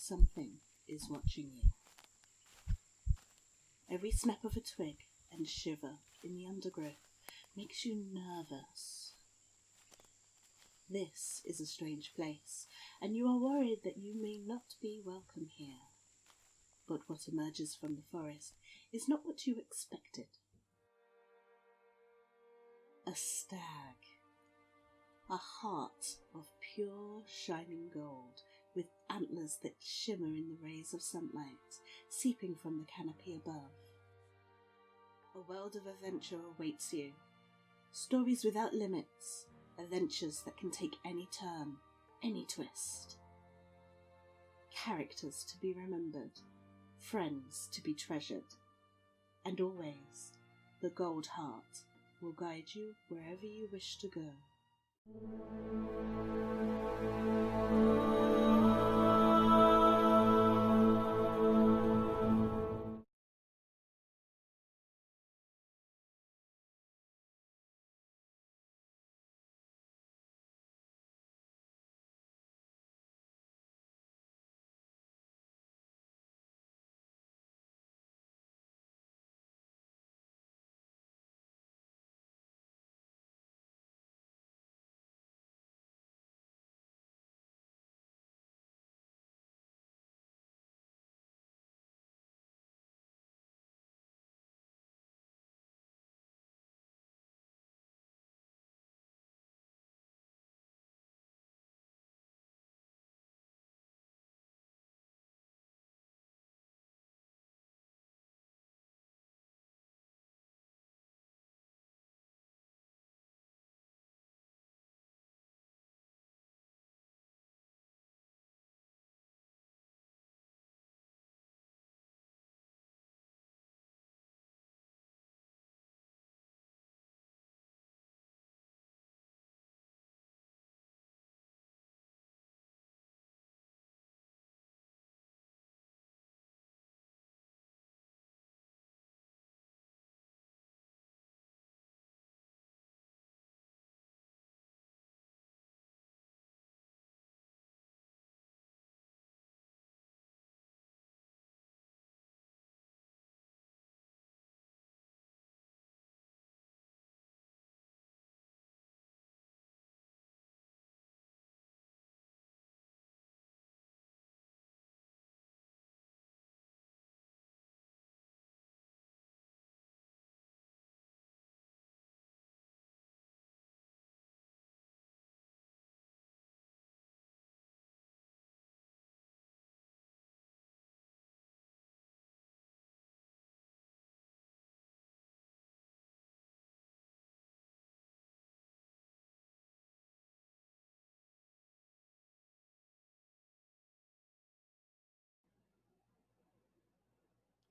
Something is watching you. Every snap of a twig and shiver in the undergrowth makes you nervous. This is a strange place, and you are worried that you may not be welcome here. But what emerges from the forest is not what you expected. A stag. A heart of pure shining gold, with antlers that shimmer in the rays of sunlight seeping from the canopy above. A world of adventure awaits you. Stories without limits, adventures that can take any turn, any twist. Characters to be remembered, friends to be treasured, and always the Goldhart will guide you wherever you wish to go.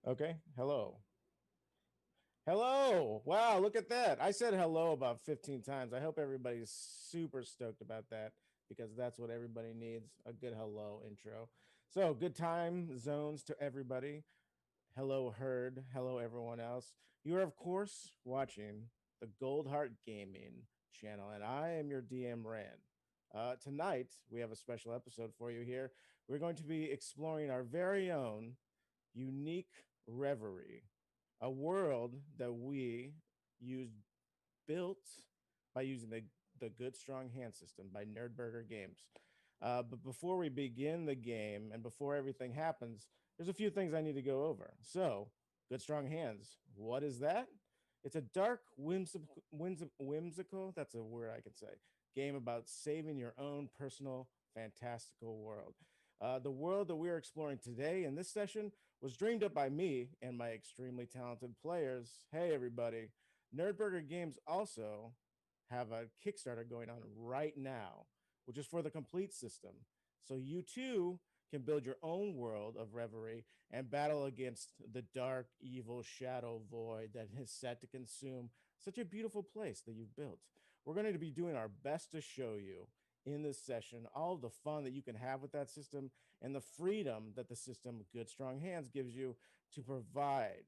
Okay. Hello. Hello. Wow, look at that. I said hello about 15 times. I hope everybody's super stoked about that because that's what everybody needs, a good hello intro. So, good time zones to everybody. Hello, Herd. Hello, everyone else. You are, of course, watching the Goldhart Gaming channel, and I am your DM, Rand. Tonight, we have a special episode for you here. We're going to be exploring our very own unique reverie, a world that we used built by using the Good Strong Hand system by Nerdburger Games. But before we begin the game and before everything happens, there's a few things I need to go over. So, Good Strong Hands, what is that? It's a dark, whimsical, that's a word I can say, game about saving your own personal, fantastical world. The world that we're exploring today in this session was dreamed up by me and my extremely talented players. Hey, everybody. Nerdburger Games also have a Kickstarter going on right now, which is for the complete system. So you too can build your own world of reverie and battle against the dark, evil shadow void that is set to consume such a beautiful place that you've built. We're going to be doing our best to show you in this session all the fun that you can have with that system and the freedom that the system Good Strong Hands gives you to provide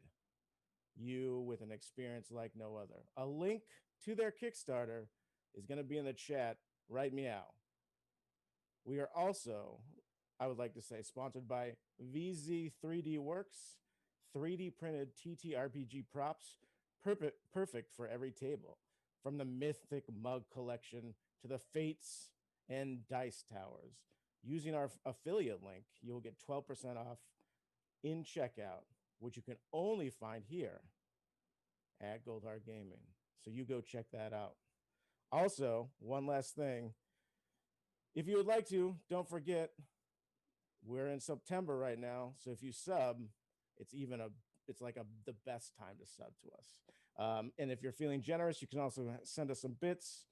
you with an experience like no other. A link to their Kickstarter is going to be in the chat right meow. We are also I would like to say, sponsored by VZ 3D Works, 3D printed TTRPG props, perfect for every table, from the mythic mug collection to the fates and dice towers. Using our affiliate link, you will get 12% off in checkout, which you can only find here at Goldhart Gaming. So you go check that out. Also, one last thing, if you would like to, don't forget we're in September right now, so if you sub, it's even a it's like the best time to sub to us. And if you're feeling generous, you can also send us some bits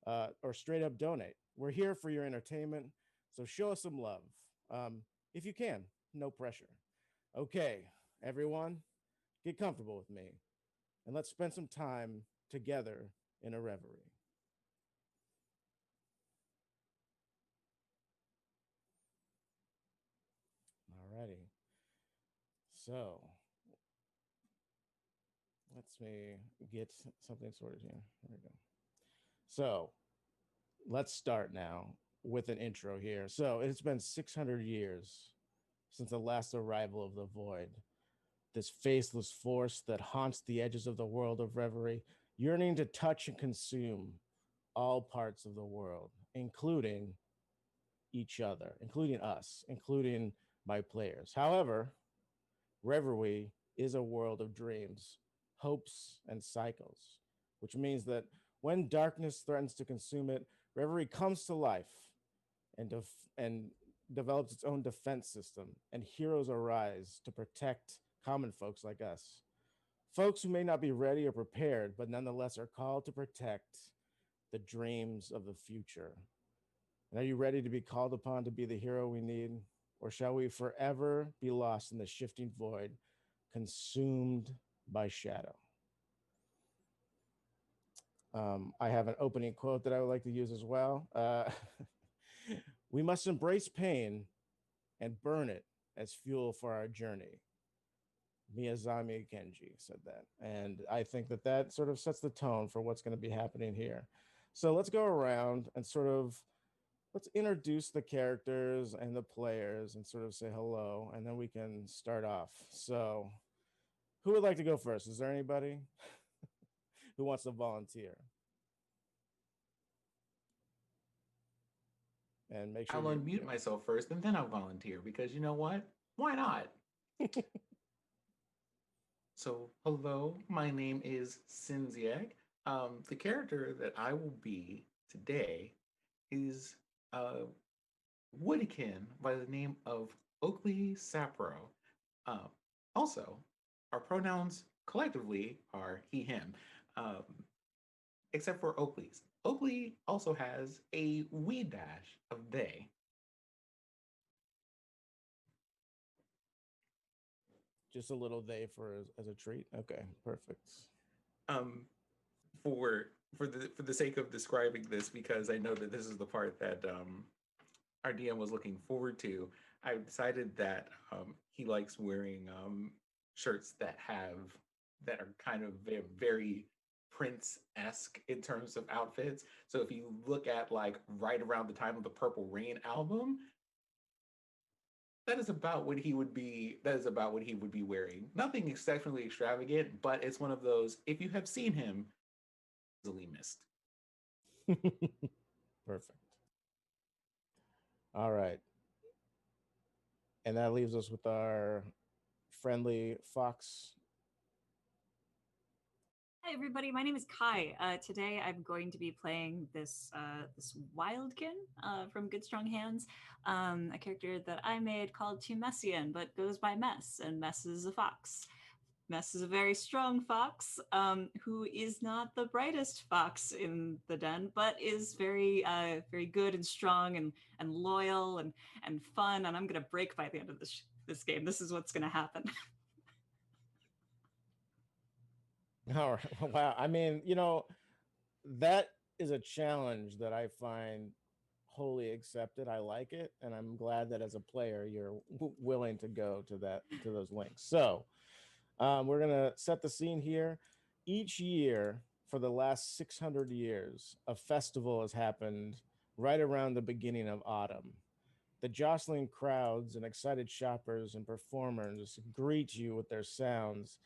or straight up donate. We're here for your entertainment, so show us some love if you can. No pressure. Okay, everyone, get comfortable with me, and let's spend some time together in a reverie. Alrighty. So let's me get something sorted here. There we go. So let's start now with an intro here. So it's been 600 years since the last arrival of the void, this faceless force that haunts the edges of the world of reverie, yearning to touch and consume all parts of the world, including each other, including us, including my players. However, reverie is a world of dreams, hopes, and cycles, which means that when darkness threatens to consume it, reverie comes to life and, and develops its own defense system, and heroes arise to protect common folks like us. Folks who may not be ready or prepared, but nonetheless are called to protect the dreams of the future. And are you ready to be called upon to be the hero we need? Or shall we forever be lost in the shifting void, consumed by shadow? I have an opening quote that I would like to use as well. We must embrace pain and burn it as fuel for our journey. Miyazami Kenji said that. And I think that that sort of sets the tone for what's going to be happening here. So let's go around and sort of let's introduce the characters and the players and sort of say hello, and then we can start off. So who would like to go first? Is there anybody who wants to volunteer? And make sure I'll you unmute myself first and then I'll volunteer because you know what? Why not? So, hello, my name is Sinziak. The character that I will be today is Woodykin by the name of Oakley Sapro. Um, Also, our pronouns collectively are he, him, um, except for Oakley's. Oakley also has a wee dash of they. just a little they for as a treat. Okay, perfect. Um, for for the sake of describing this, because I know that this is the part that our DM was looking forward to, I decided that he likes wearing shirts that are kind of very Prince esque in terms of outfits. So if you look at like right around the time of the Purple Rain album, that is about what he would be. That is about what he would be wearing. Nothing exceptionally extravagant, but it's one of those. If you have seen him, easily missed. Perfect. All right. And that leaves us with our friendly fox. Hi everybody, my name is Kai. Today I'm going to be playing this Wildkin from Good Strong Hands, a character that I made called Tumessian, but goes by Mess, and Mess is a fox. Mess is a very strong fox who is not the brightest fox in the den, but is very good and strong and loyal and fun. And I'm gonna break by the end of this game. This is what's gonna happen. All right. Wow. I mean, that is a challenge that I find wholly accepted. I like it, and I'm glad that as a player you're willing to go to those links. So, we're gonna set the scene here. Each year for the last 600 years, a festival has happened right around the beginning of autumn. The jostling crowds and excited shoppers and performers greet you with their sounds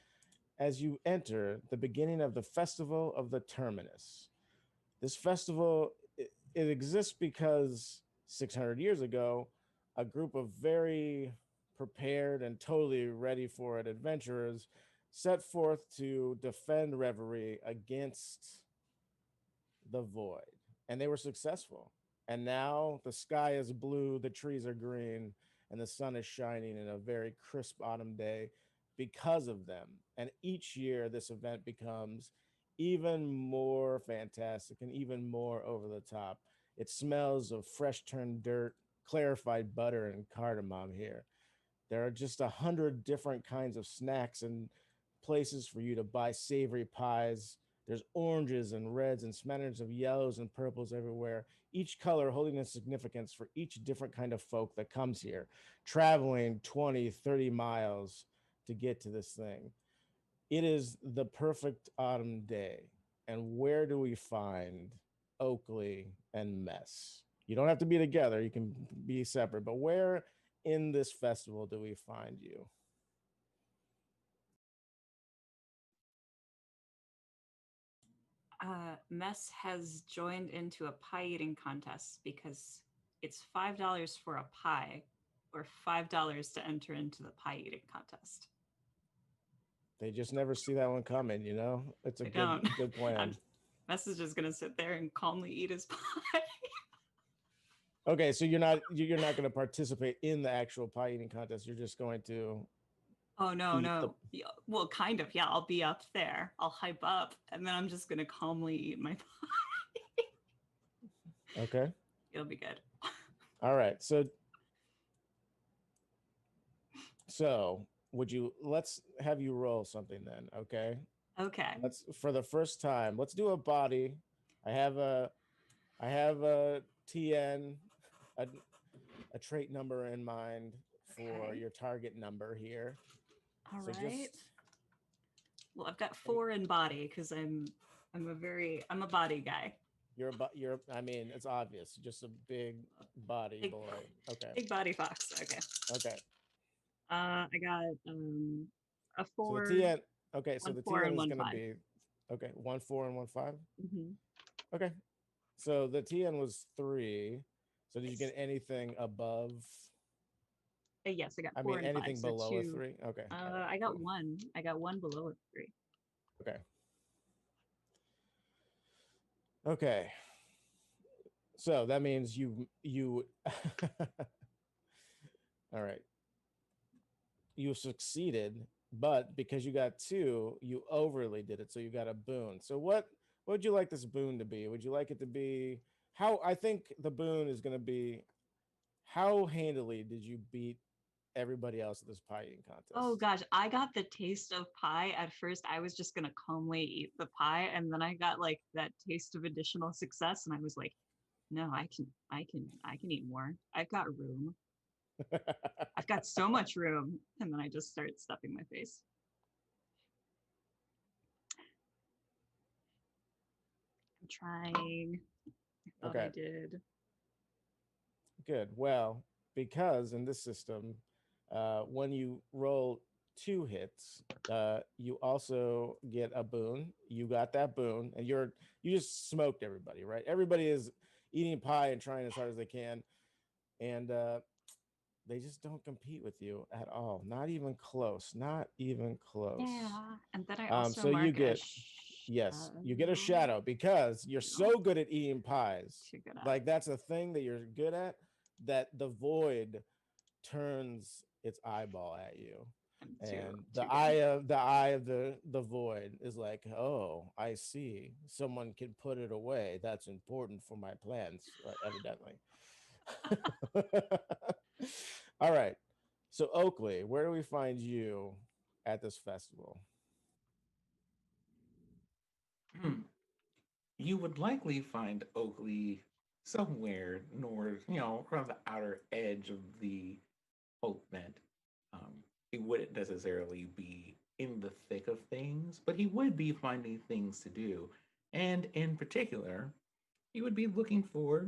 as you enter the beginning of the Festival of the Terminus. This festival it exists because 600 years ago, a group of very prepared and totally ready for it adventurers set forth to defend Reverie against the void, and they were successful. And now the sky is blue, the trees are green, and the sun is shining in a very crisp autumn day because of them. And each year, this event becomes even more fantastic and even more over the top. It smells of fresh turned dirt, clarified butter, and cardamom here. There are just 100 different kinds of snacks and places for you to buy savory pies. There's oranges and reds and smatters of yellows and purples everywhere, each color holding a significance for each different kind of folk that comes here, traveling 20, 30 miles to get to this thing. It is the perfect autumn day. And where do we find Oakley and Mess? You don't have to be together, you can be separate, but where in this festival do we find you? Mess has joined into a pie eating contest because it's $5 for a pie or $5 to enter into the pie eating contest. They just never see that one coming, you know? It's a I good don't. good plan. Mess is just gonna sit there and calmly eat his pie. Okay, so you're not going to participate in the actual pie eating contest. You're just going to Oh no, eat no. Yeah, well, kind of. Yeah, I'll be up there. I'll hype up, and then I'm just gonna calmly eat my pie. Okay. It'll be good. All right. So let's have you roll something then, okay? Okay. Let's for the first time, let's do a body. I have a TN, a trait number in mind for Okay. your target number here. All So right. just Well, I've got 4 in body because I'm a body guy. you're I mean, it's obvious, just a big body Big, boy. Okay. big body fox. Okay. Okay. I got a So the 4, TN, okay, so 1 the 4 TN and is 1 going to 5. be okay, 1 4 and 1 5. Mm-hmm. Okay. So the TN was 3. So did you Yes. get anything above? Yes, I got I 4 mean, and 5. anything So below a 2. 3? Okay. All right. I got Cool. 1. I got 1 below a 3. Okay. Okay. So that means you all right. You succeeded, but because you got 2, you overly did it. So you got a boon. So what would you like this boon to be? Would you like it to be how I think the boon is going to be how handily did you beat everybody else at this pie eating Oh contest? gosh, I got the taste of pie. At first, I was just gonna calmly eat the pie, and then I got like that taste of additional success, and I was like, no, I can eat more. I've got room. I've got so much room. And then I just started stuffing my face. I'm trying. I thought I Okay, did. good. Well, because in this system, when you roll 2 hits, you also get a boon. You got that boon, and you just smoked everybody, right? Everybody is eating pie and trying as hard as they can, and they just don't compete with you at all. Not even close. Not even close. Yeah. And then I also So you mark a get yes, you get a shadow because you're so good at eating pies. Too good at. Like that's a thing that you're good at that the void turns its eyeball at you. I'm And too the eye of the void is like, oh, I see. Someone can put it away. That's important for my plans, evidently. All right. So Oakley, where do we find you at this festival? You would likely find Oakley somewhere north, around the outer edge of the whole event. He wouldn't necessarily be in the thick of things, but he would be finding things to do. And in particular, he would be looking for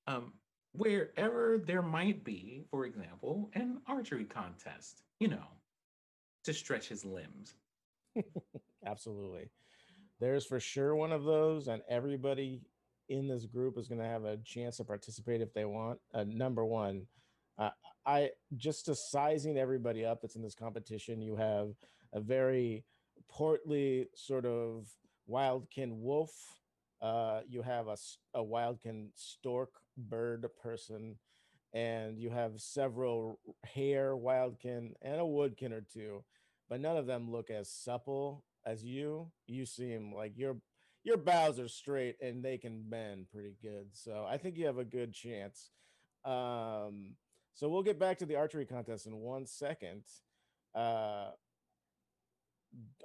um, wherever there might be, for example, an archery contest, to stretch his limbs. Absolutely. There's for sure one of those, and everybody in this group is going to have a chance to participate if they want. Number one, uh, I just to sizing everybody up that's in this competition, you have a very portly sort of wildkin wolf. You have a wildkin stork bird person, and you have several hare wildkin and a woodkin or two, but none of them look as supple as you. You seem like your bows are straight and they can bend pretty good. So I think you have a good chance. Um, so we'll get back to the archery contest in 1 second. Uh,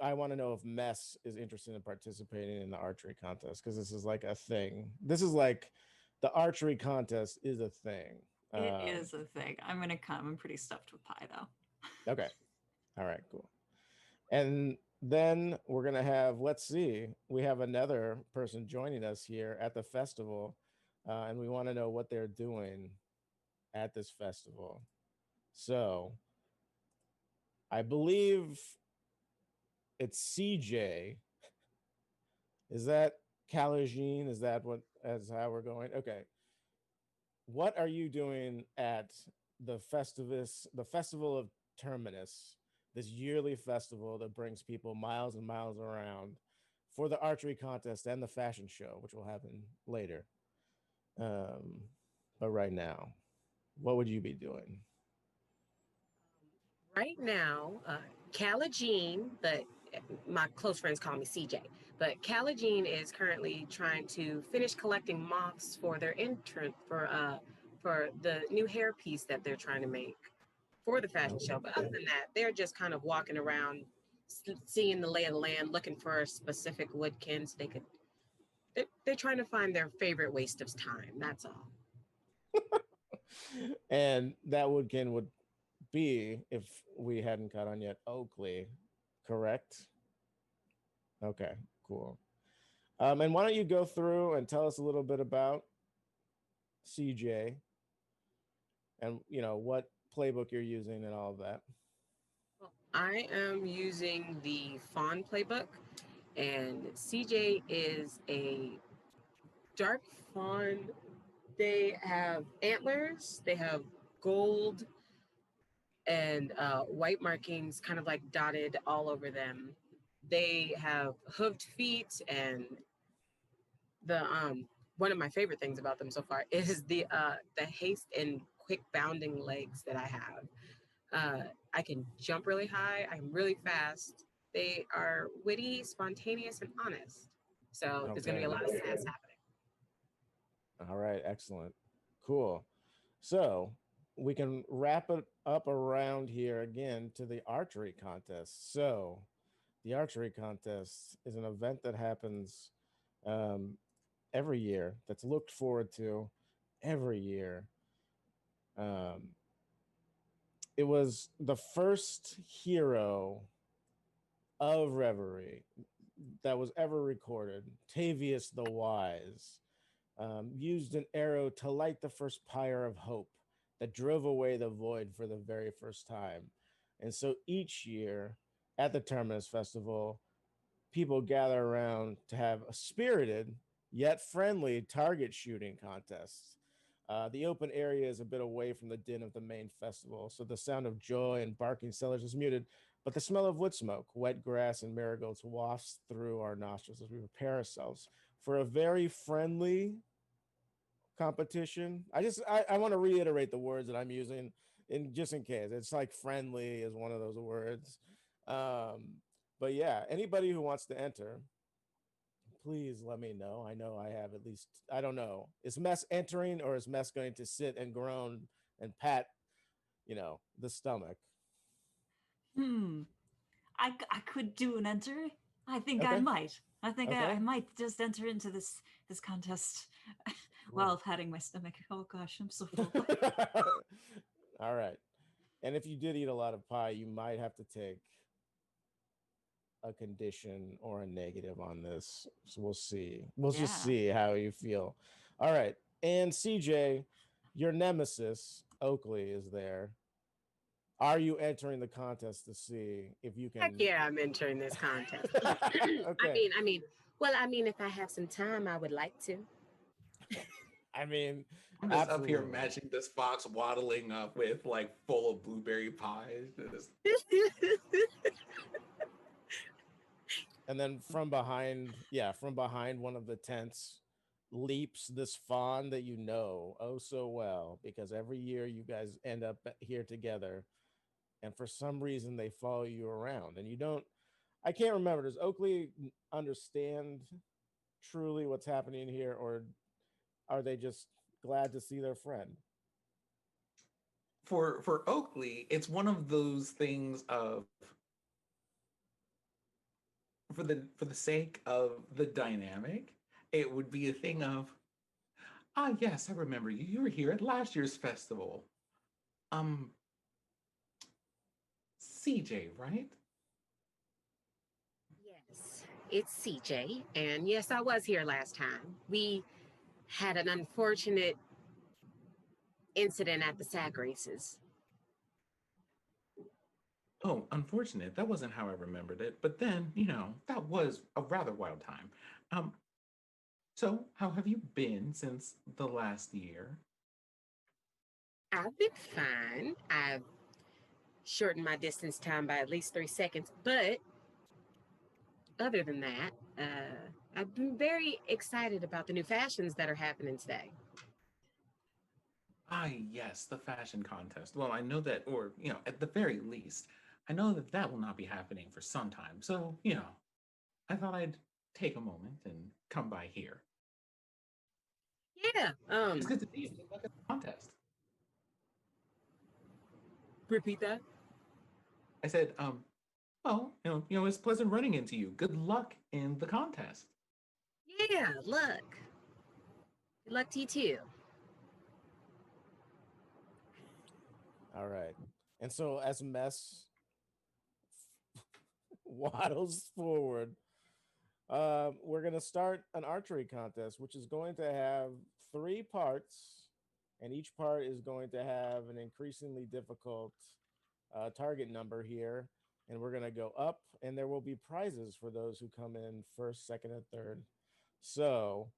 I want to know if Mess is interested in participating in the archery contest because this is like a thing. This is like the archery contest is a thing. It Um, is a thing. I'm gonna come. I'm pretty stuffed with pie though. okay. All right, cool. And then we're going to have, let's see, we have another person joining us here at the festival. And we want to know what they're doing at this festival. So I believe it's CJ. Is that Calogene? Is that what, as how we're going? Okay. What are you doing at the Festival of Terminus, this yearly festival that brings people miles and miles around for the archery contest and the fashion show, which will happen later. Um, but right now, what would you be doing? Right now, Calla Jean, but my close friends call me CJ. But Calla Jean is currently trying to finish collecting moths for their entrant for the new hairpiece that they're trying to make for the fashion show. But other than that, they're just kind of walking around, seeing the lay of the land, looking for a specific woodkin so they could. They're trying to find their favorite waste of time. That's all. And that woodkin would be, if we hadn't caught on yet, Oakley, correct? Okay, cool. And why don't you go through and tell us a little bit about CJ and what playbook you're using and all of that. I am using the Fawn playbook, and CJ is a dark fawn. They have antlers, they have gold and white markings kind of like dotted all over them. They have hooved feet, and the one of my favorite things about them so far is the haste and quick bounding legs that I have. I can jump really high. I'm really fast. They are witty, spontaneous, and honest. So there's going to be a Okay. lot of sass happening. All right, excellent. Cool. So we can wrap it up around here again to the archery contest. So the archery contest is an event that happens um, every year, that's looked forward to every year. Um, it was the first hero of Reverie that was ever recorded, Tavius the Wise, used an arrow to light the first pyre of hope that drove away the void for the very first time. And so each year at the Terminus Festival, people gather around to have a spirited yet friendly target shooting contest. The open area is a bit away from the din of the main festival, so the sound of joy and barking sellers is muted, but the smell of wood smoke, wet grass, and marigolds wafts through our nostrils as we prepare ourselves for a very friendly competition. I want to reiterate the words that I'm using in just in case. It's like friendly is one of those words. Um, but yeah, anybody who wants to enter, please let me know. I know I have at least, I don't know. Is Mess entering or is Mess going to sit and groan and pat, the stomach? Hmm. I could do an enter. I think I Okay. might. I think I Okay. might just enter into this contest while patting my stomach. Oh gosh, I'm so full. All right. And if you did eat a lot of pie, you might have to take a condition or a negative on this. So we'll see. We'll just Yeah. see how you feel. All right. And CJ, Your nemesis, Oakley, is there. Are you entering the contest to see if you Heck can? yeah, I'm entering this contest. Okay. I mean, if I have some time, I would like to. I mean, I'm just up here absolutely. imagining this fox waddling up with like full of blueberry pies. Just, And then from behind, yeah, from behind one of the tents leaps this fawn that you know oh so well because every year you guys end up here together, and for some reason they follow you around and you don't. I can't remember. Does Oakley understand truly what's happening here, or are they just glad to see their friend? for Oakley, it's one of those things of for the sake of the dynamic, it would be a thing of yes, I remember you. You were here at last year's festival. Um, CJ, right? Yes, it's CJ. And yes, I was here last time. We had an unfortunate incident at the sack races. Oh, unfortunate. That wasn't how I remembered it. But then, that was a rather wild time. Um, so how have you been since the last year? I've been fine. I've shortened my distance time by at least 3 seconds. But other than that, I've been very excited about the new fashions that are happening today. Ah, yes, the fashion contest. Well, I know that, or, at the very least, I know that that will not be happening for some time. So, I thought I'd take a moment and come by here. Yeah. It's good to see you. Good luck at the contest. Repeat that. I said, well, it's pleasant running into you. Good luck in the contest. Yeah, luck. Good luck to you too. All right. And so as Mess waddles forward, we're going to start an archery contest, which is going to have 3 parts, and each part is going to have an increasingly difficult target number here. And we're going to go up, and there will be prizes for those who come in first, second, and third. So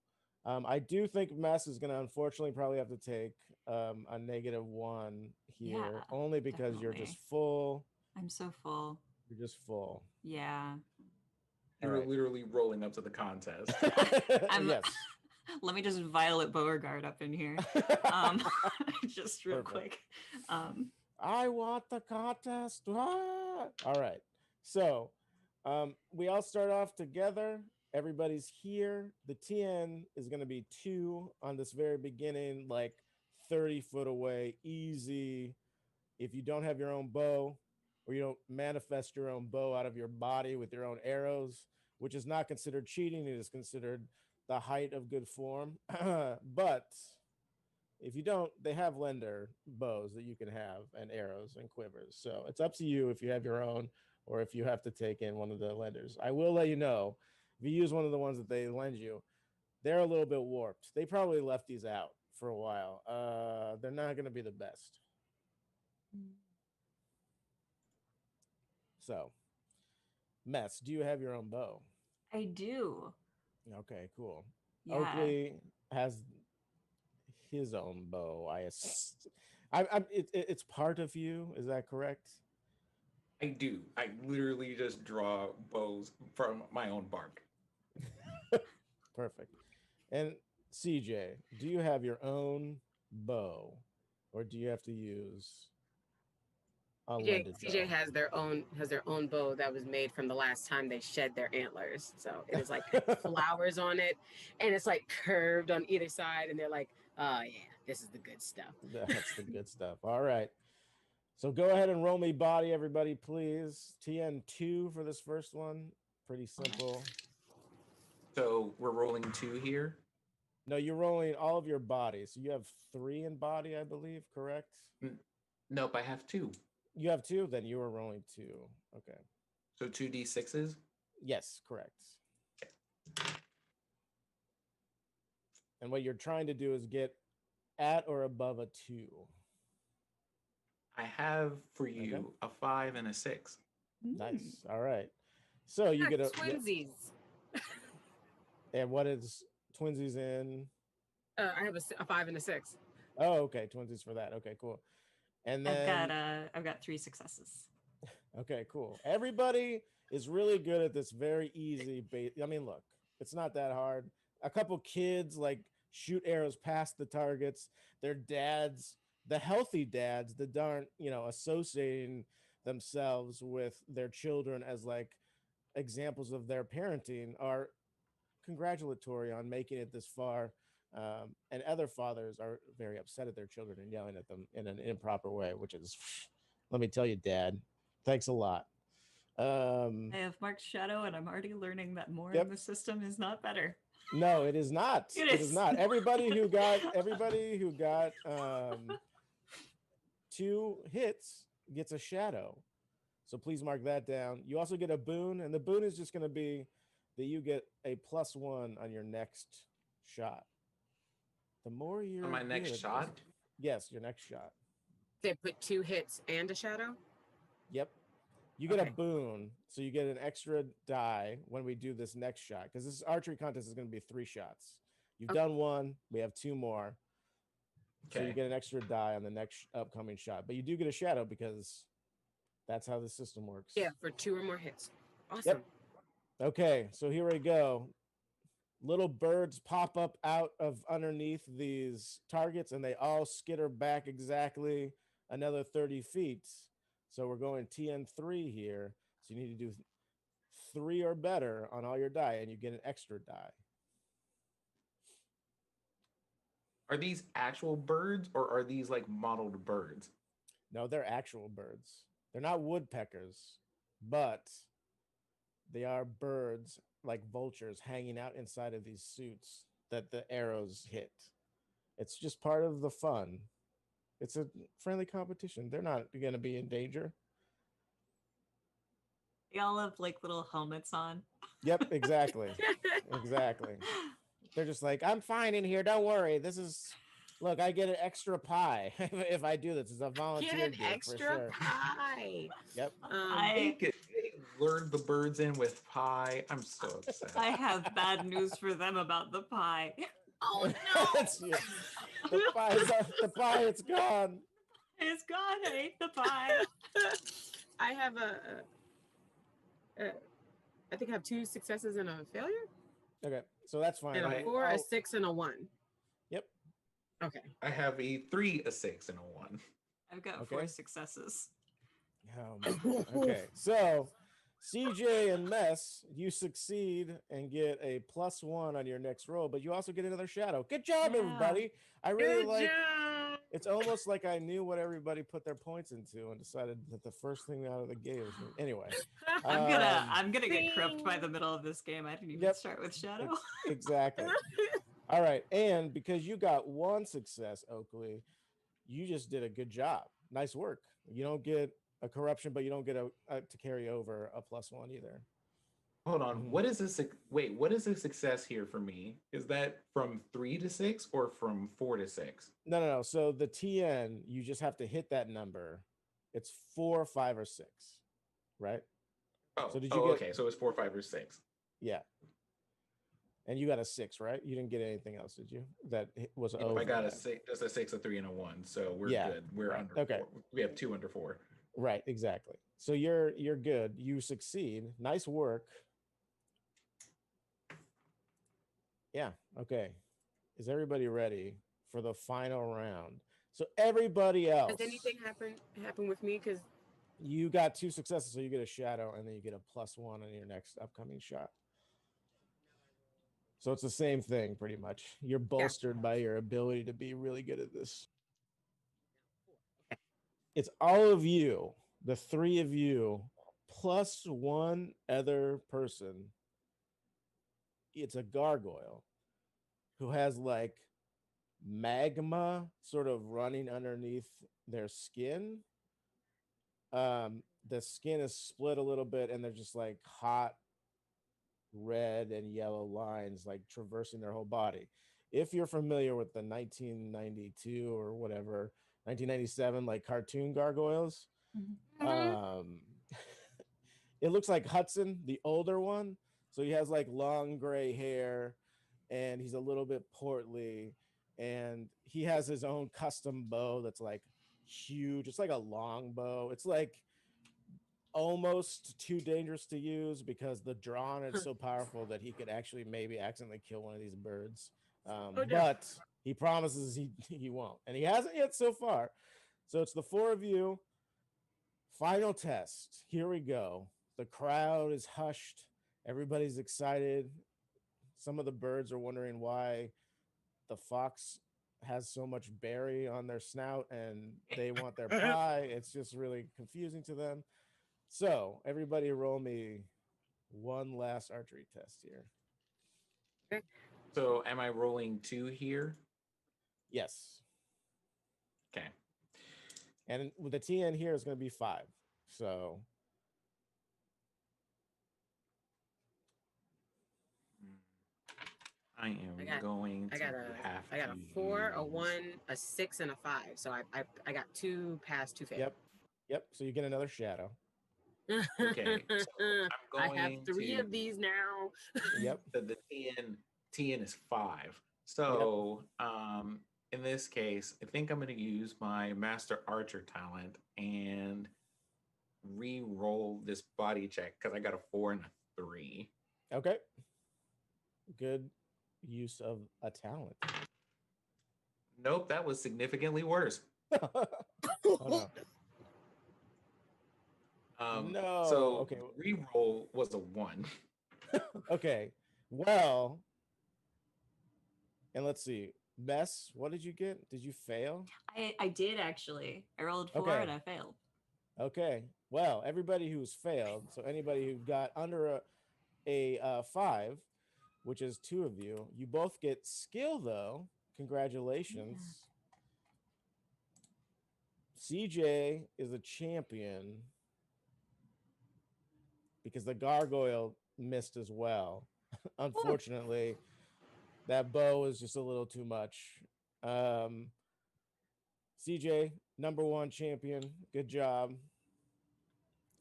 I do think Mess is going to unfortunately probably have to take a -1 Yeah, here, only because you're definitely. just full. I'm so full. You're just full. Yeah. You All were right. literally rolling up to the contest. I'm Yes. Let me just Violet Beauregard up in here. Um just real Perfect. quick. Um I want the contest. Ah! All right. So we all start off together. Everybody's here. The TN is going to be 2 on this very beginning, like 30 foot away, easy. If you don't have your own bow or you don't manifest your own bow out of your body with your own arrows, which is not considered cheating, it is considered the height of good form. But if you don't, they have lender bows that you can have and arrows and quivers. So it's up to you if you have your own or if you have to take in one of the lenders. I will let you know if you use one of the ones that they lend you, they're a little bit warped. They probably left these out for a while. They're not going to be the best. So, Mess, do you have your own bow? I do. Okay, cool. Yeah. Oakley has his own bow. It's part of you. Is that correct? I do. I literally just draw bows from my own bark. Perfect. And CJ, do you have your own bow, or do you have to use a lended CJ bow? has their own bow that was made from the last time they shed their antlers. So it is like flowers on it, and it's like curved on either side, and they're like, oh yeah, this is the good stuff. That's the good stuff. All right. So go ahead and roll me body, everybody, please. TN2 for this first one. Pretty simple. So we're rolling 2 here. No, you're rolling all of your body. So you have 3 in body, I believe, correct? Nope, I have 2. You have 2, then you are rolling 2. Okay. So 2d6s? Yes, correct. And what you're trying to do is get at or above a 2. I have for Okay. you a 5 and a 6. Nice. All right. So you get a yep. Twinsies. And what is twinsies in? I have a 5 and a 6. Oh, okay. Twinsies for that. Okay, cool. And then I've got 3 successes. okay, cool. Everybody is really good at this very easy bait. I mean, look, it's not that hard. A couple kids like shoot arrows past the targets. Their dads, the healthy dads that aren't, associating themselves with their children as like examples of their parenting are congratulatory on making it this far. And other fathers are very upset at their children and yelling at them in an improper way, which is, let me tell you, Dad, thanks a lot. I have marked shadow, and I'm already learning that more Yep. in the system is not better. No, it is not. It is is. not. Everybody who got 2 hits gets a shadow. So please mark that down. You also get a boon, and the boon is just going to be that you get a +1 on your next shot. The more you're On my next good at shot? this- yes, your next shot. They put 2 hits and a shadow. Yep. You get a Okay. boon, so you get an extra die when we do this next shot, because this archery contest is going to be 3 shots. You've Okay. done 1, we have 2 more. So you Okay. get an extra die on the next upcoming shot, but you do get a shadow because that's how the system works. Yeah, for 2 or more hits. Awesome. Yep. Okay, so here we go. Little birds pop up out of underneath these targets, and they all skitter back exactly another 30 feet. So we're going TN3 here. So you need to do 3 or better on all your die, and you get an extra die. Are these actual birds or are these like modeled birds? No, they're actual birds. They're not woodpeckers, but they are birds like vultures hanging out inside of these suits that the arrows hit. It's just part of the fun. It's a friendly competition. They're not going to be in danger. They all have like little helmets on. Yep, exactly. Exactly. They're just like, I'm fine in here. Don't worry. Look, I get an extra pie if I do this. It's a volunteer Get an gig extra for sure. pie. Yep. They lured the birds in with pie. I'm so upset. I have bad news for them about the pie. Oh no! The pie, it's gone. It's gone. I ate the pie. I have I think I have 2 successes and a failure. Okay, so that's fine. And a 4, a 6, and a 1. Yep. Okay. I have a 3, a 6, and a 1. I've got 4 successes. Okay, so CJ and Mess, you succeed and get a +1 on your next roll, but you also get another shadow. Good job, Yeah. everybody. I really Good like. job. It's almost like I knew what everybody put their points into and decided that the first thing out of the gate was anyway. I'm gonna get croaked by the middle of this game. I didn't even Yep. start with shadow. Exactly. All right, and because you got 1 success, Oakley, you just did a good job. Nice work. You don't get a corruption, but you don't get to carry over a +1 either. Hold on. Mhm. What is this? Wait, what is a success here for me? Is that from 3 to 6 or from 4 to 6? No. So the TN, you just have to hit that number. It's 4, 5, or 6, right? Oh, So did you get? Okay. So it's 4, 5, or 6. Yeah. And you got a 6, right? You didn't get anything else, did you? That was over. I got a that. 6, just a 6, a 3, and a 1. So we're Yeah. good. We're Right. under. Okay. 4. We have 2 under 4. Right, exactly. So you're good. You succeed. Nice work. Yeah. Okay. Is everybody ready for the final round? So everybody else. Has anything happen with me? Because You got 2 successes, so you get a shadow, and then you get a +1 on your next upcoming shot. So it's the same thing, pretty much. You're bolstered by your ability to be really good at this. It's all of you, the 3 of you, plus 1 other person. It's a gargoyle who has like magma sort of running underneath their skin. The skin is split a little bit, and they're just like hot red and yellow lines like traversing their whole body. if you're familiar with the 1992 or whatever, 1997 like cartoon gargoyles, um, it looks like Hudson, the older one. So he has like long gray hair, and he's a little bit portly, and he has his own custom bow that's like huge. It's like a long bow. It's like almost too dangerous to use because the draw on it's so powerful that he could actually maybe accidentally kill one of these birds. Oh, no. But he promises he won't, and he hasn't yet so far. So it's the four of you. Final test. Here we go. The crowd is hushed. Everybody's excited. Some of the birds are wondering why the fox has so much berry on their snout and they want their pie. It's just really confusing to them. So, everybody roll me one last archery test here. Okay. So am I rolling 2 here? Yes. Okay. And with the TN here is going to be 5. So, I am going to have I got a to 4, a use- 1, a 6, and a 5. So I got 2 pass, 2 fail. Yep. So you get another shadow. Okay, so I'm I have going 3 to- of these now. Yep. The TN is 5. So in this case, I think I'm going to use my Master Archer talent and re-roll this body check because I got a 4 and a 3. Okay. Good use of a talent. Nope, that was significantly worse. Oh, no. No. So Okay. re-roll was a 1. Okay. Well, and let's see. Mess, what did you get? Did you fail? I did actually. I rolled 4 Okay. and I failed. Okay. Well, everybody who's failed, so anybody who got under a 5, which is 2 of you, you both get skill though. Congratulations. CJ is a champion because the gargoyle missed as well. Unfortunately, that bow is just a little too much. CJ, number 1 champion. Good job.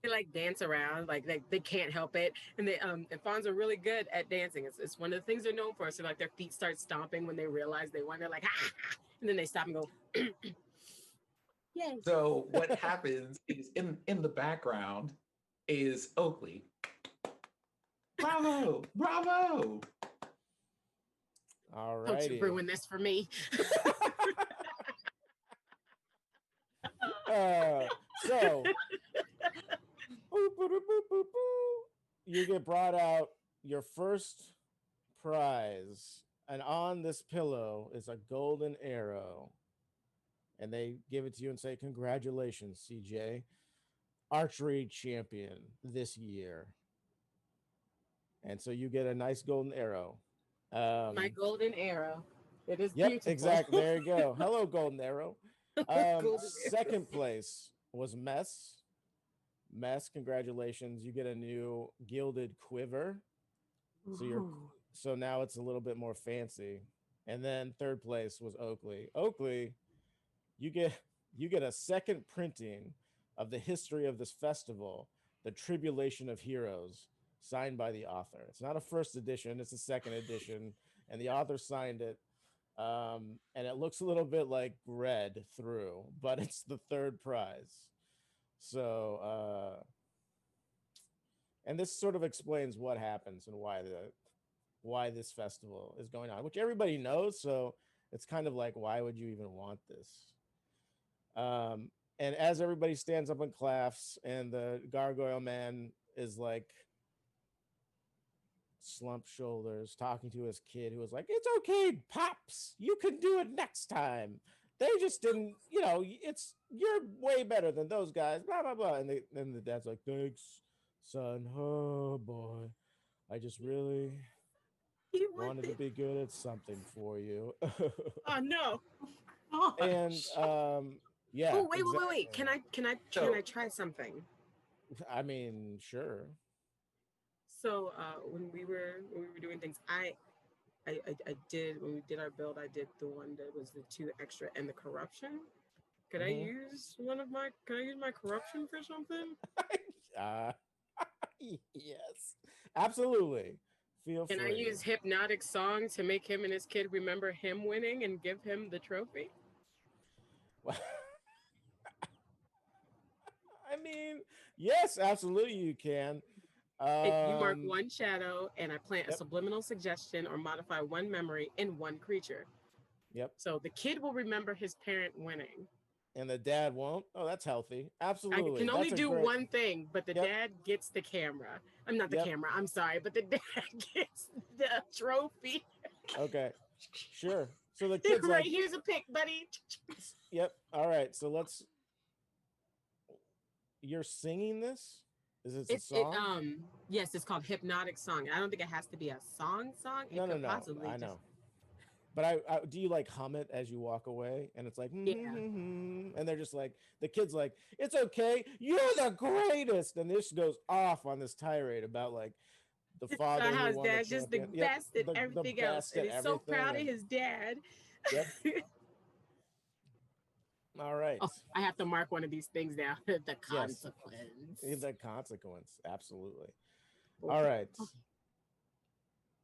They like dance around, like they can't help it, and and fawns are really good at dancing. It's one of the things they're known for. So like their feet start stomping when they realize they won. They're like, ha! And then they stop and go, yay! So what happens is in the background is Oakley. Bravo! Bravo! All Don't righty. you ruin this for me. So you get brought out your first prize, and on this pillow is a golden arrow, and they give it to you and say, congratulations, CJ, archery champion this year. And so you get a nice golden arrow. My golden arrow. It is Yep, beautiful. exactly. There you go. Hello, golden arrow. Golden Second arrow. place was Mess. Mess, congratulations. You get a new gilded quiver. So now it's a little bit more fancy. And then third place was Oakley. Oakley, you get a second printing of the history of this festival, The Tribulation of Heroes, signed by the author. It's not a first edition, it's a second edition, and the author signed it. And it looks a little bit like read through, but it's the third prize. So and this sort of explains what happens and why this festival is going on, which everybody knows. So it's kind of like, why would you even want this? And as everybody stands up and claps, and the gargoyle man is like slumped shoulders talking to his kid, who was like, it's okay, Pops, you can do it next time. They just didn't, you're way better than those guys, blah blah blah. And the dad's like, thanks, son. Oh boy, I just really wanted to be good at something for you. Oh no. And yeah. Oh wait, exactly. wait. Can I try something? I mean, sure. So when we were doing things, I did when we did our build. I did the one that was the 2 extra and the corruption. Could I Mhm. use one of my? Could I use my corruption for something? uh, yes, absolutely. Feel Can I free. use hypnotic song to make him and his kid remember him winning and give him the trophy? I mean, yes, absolutely, you can. If you mark Um, one shadow and I plant a yep, subliminal suggestion or modify one memory in one creature. yep. So the kid will remember his parent winning. And the dad won't. Oh, that's healthy. I Absolutely, can only that's a do great. one thing, but the Yep, dad gets the camera. I'm not the yep. camera, I'm sorry, but the dad gets the trophy. Okay, sure. So the kid's Right, like, here's a pic, buddy. yep. All right. So let's. You're singing this? Is this a It song? yes, it's called hypnotic song. I don't think it has to be a song. It No, no, could no. possibly I just know. But I do you like hum it as you walk away? And it's like, yeah. and they're just like, the kid's like, it's okay, you're the greatest. And this goes off on this tirade about like the father How who his won the dad's just the champion. Yep, best at the everything else, best and at he's so everything. proud of And his dad. yep, all right. Oh, I have to mark one of these things now. The Yes, consequence. the consequence. Absolutely. All Okay. right.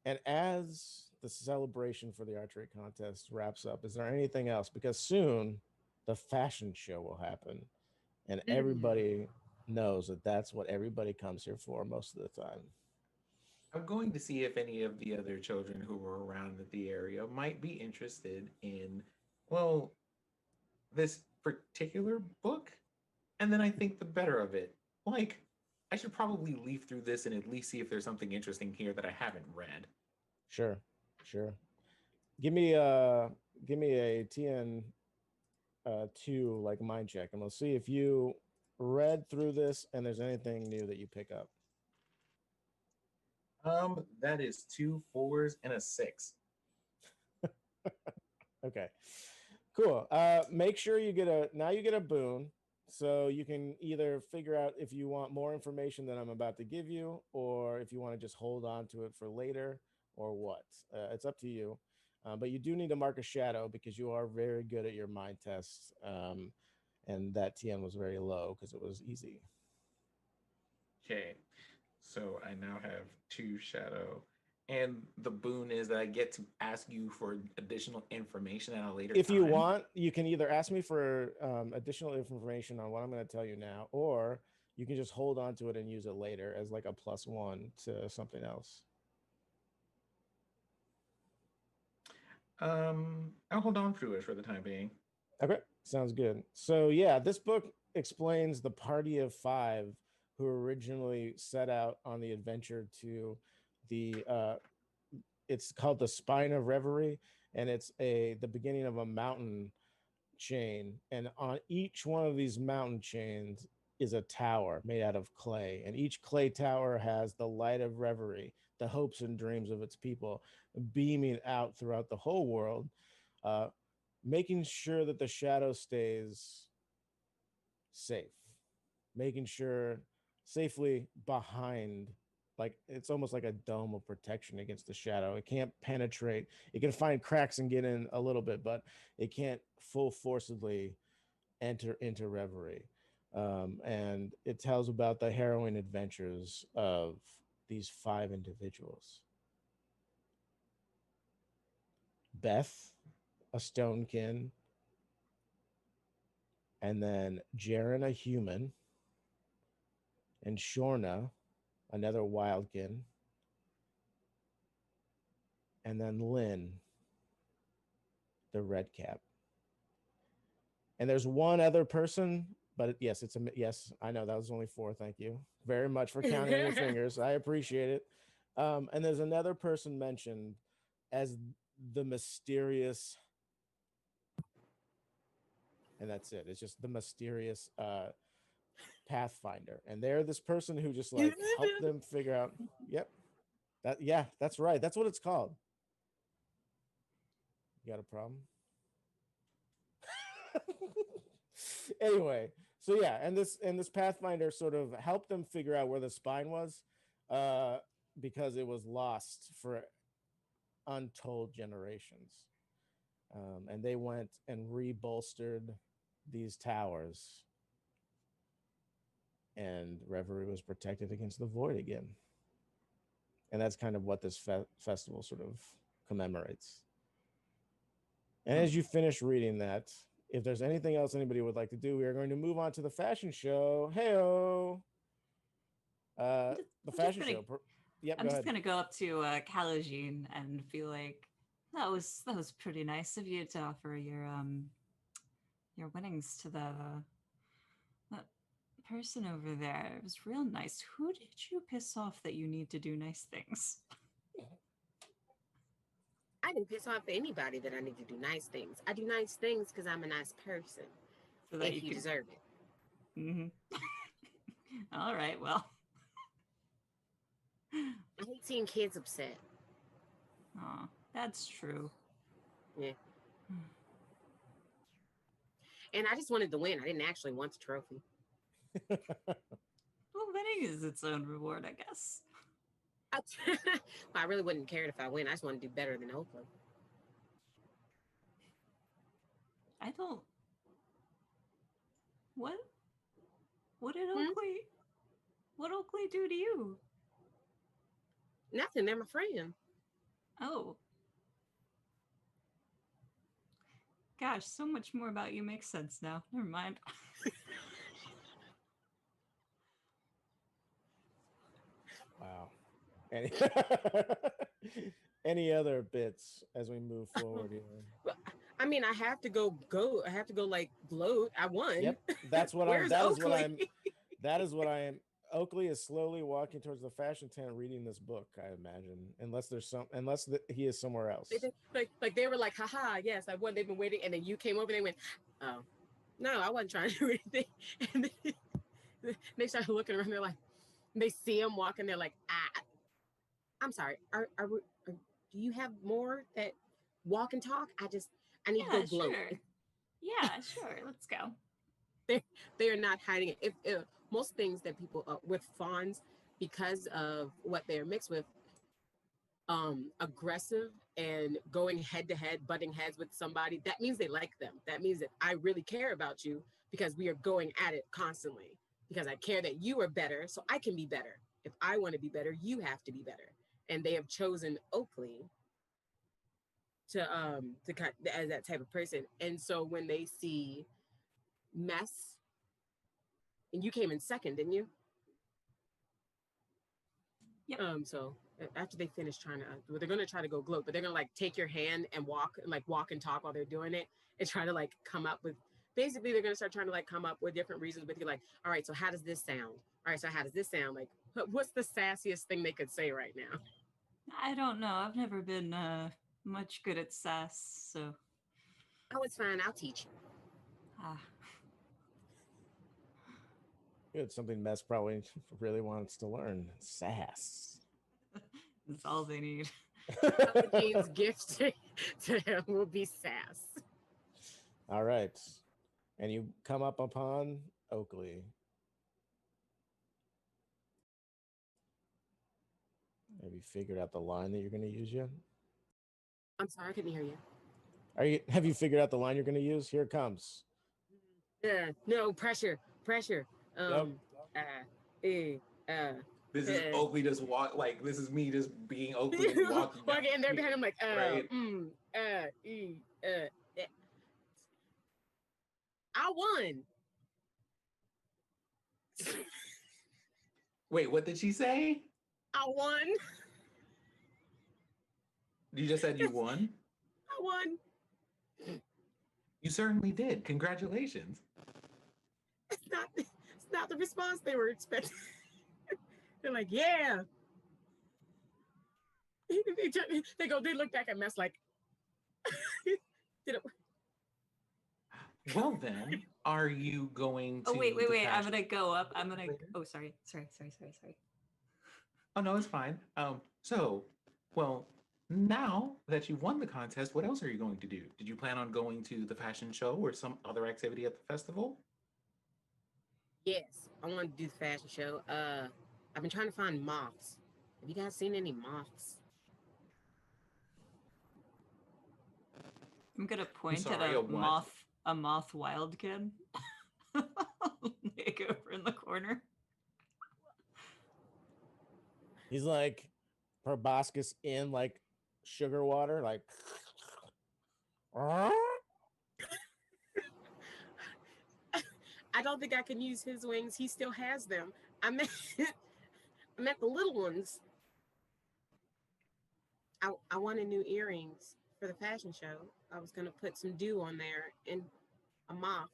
And as the celebration for the archery contest wraps up, is there anything else? Because soon the fashion show will happen, and Mm. everybody knows that that's what everybody comes here for most of the time. I'm going to see if any of the other children who were around at the area might be interested in, well, this particular book. And then I think the better of it. Like, I should probably leaf through this and at least see if there's something interesting here that I haven't read. Sure, sure. Give me a TN two like mind check, and we'll see if you read through this and there's anything new that you pick up. That is 2 4s and a 6. Okay. Cool. Make sure you get a boon, so you can either figure out if you want more information than I'm about to give you, or if you want to just hold on to it for later, or what. It's up to you. But you do need to mark a shadow because you are very good at your mind tests, and that TN was very low because it was easy. Okay, so I now have 2 shadow. And the boon is that I get to ask you for additional information at a later If you time. want, you can either ask me for additional information on what I'm going to tell you now, or you can just hold on to it and use it later as like a +1 to something else. I'll hold on to it for the time being. Okay, sounds good. So yeah, this book explains the party of 5 who originally set out on the adventure to the it's called the Spine of Reverie, and it's the beginning of a mountain chain, and on each one of these mountain chains is a tower made out of clay, and each clay tower has the light of reverie, the hopes and dreams of its people, beaming out throughout the whole world, uh, making sure that the shadow stays safe, making sure safely behind, like it's almost like a dome of protection against the shadow. It can't penetrate. It can find cracks and get in a little bit, but it can't full forcibly enter into reverie. And it tells about the harrowing adventures of these 5 individuals: Beth, a stonekin, and then Jaren, a human, and Shorna, another wildkin, and then Lynn, the red cap. And there's one other person, but yes, it's a yes. I know that was only 4. Thank you very much for counting on your fingers. I appreciate it. And there's another person mentioned as the mysterious, and that's it. It's just the mysterious Pathfinder, and they're this person who just like helped them figure out. Yep, yeah, that's right. That's what it's called. You got a problem? Anyway, so yeah, and this Pathfinder sort of helped them figure out where the spine was, because it was lost for untold generations. And they went and rebolstered these towers, and Reverie was protected against the void again. And that's kind of what this festival sort of commemorates. And as you finish reading that, if there's anything else anybody would like to do, we are going to move on to the fashion show. Heyo! The fashion show. Yep, I'm just gonna go up to Kalajin and be like, that was pretty nice of you to offer your winnings to that person over there. It was real nice. Who did you piss off that you need to do nice things? I didn't piss off anybody that I need to do nice things. I do nice things because I'm a nice person. So that if you deserve it. Mm-hmm. All right, well. I hate seeing kids upset. Oh, that's true. Yeah. And I just wanted to win. I didn't actually want the trophy. Well, winning is its own reward, I guess. I really wouldn't care if I win. I just want to do better than Oakland. I don't. What? What did Oakley? What Oakley do to you? Nothing. They're my friend. Oh. Gosh, so much more about you makes sense now. Never mind. Wow. Any other bits as we move forward here? Well, I mean, I have to go. I have to go. Like gloat. I won. Yep, that's what Where's That Oakley? is what I'm. That is what I am. Oakley is slowly walking towards the fashion tent, reading this book. I imagine, unless he is somewhere else. Like they were like, haha, yes, I won. They've been waiting, and then you came over. And they went, oh, no, I wasn't trying to do anything. And then they started looking around. They're like, they see him walking. They're like, I'm sorry. Do you have more that walk and talk? I need to go gloat. Sure. Yeah, sure. Let's go. They are not hiding it. If most things that people with fawns, because of what they're mixed with, aggressive and going head to head, butting heads with somebody, that means they like them. That means that I really care about you because we are going at it constantly. Because I care that you are better, so I can be better. If I want to be better, you have to be better. And they have chosen Oakley to as that type of person. And so when they see mess, and you came in second, didn't you? Yep. So after they finish trying to, they're gonna try to go gloat, but they're gonna like take your hand and walk and talk while they're doing it, and try to like come up with. Basically, they're gonna start trying to like come up with different reasons with you, like, all right, so how does this sound? All right, so how does this sound? Like, what's the sassiest thing they could say right now? I don't know. I've never been much good at sass, so. Oh, it's fine. I'll teach you. Good. Something Mess probably really wants to learn. Sass. That's all they need. Jane's gift to him will be sass. All right. And you come up upon Oakley. Have you figured out the line that you're going to use yet? I'm sorry, I couldn't hear you. Have you figured out the line you're going to use? Here it comes. No, pressure. This is Oakley just walk, like this is me just being Oakley and walking. Walking in there behind him like right. I won. Wait, what did she say? I won. You just said you won? I won. You certainly did. Congratulations. It's not the response they were expecting. They're like, yeah. They look back at Mess like, did it? Well then, are you going to? Oh wait! I'm gonna go up. Oh, sorry. Oh no, it's fine. Well, now that you've won the contest, what else are you going to do? Did you plan on going to the fashion show or some other activity at the festival? Yes, I want to do the fashion show. I've been trying to find moths. Have you guys seen any moths? I'm gonna I'm point at sorry, a what? a moth wildkin. Make over in the corner. He's like proboscis in like sugar water, like. I don't think I can use his wings. He still has them. I meant, I meant the little ones. I wanted new earrings for the fashion show. I was gonna put some dew on there and a moth.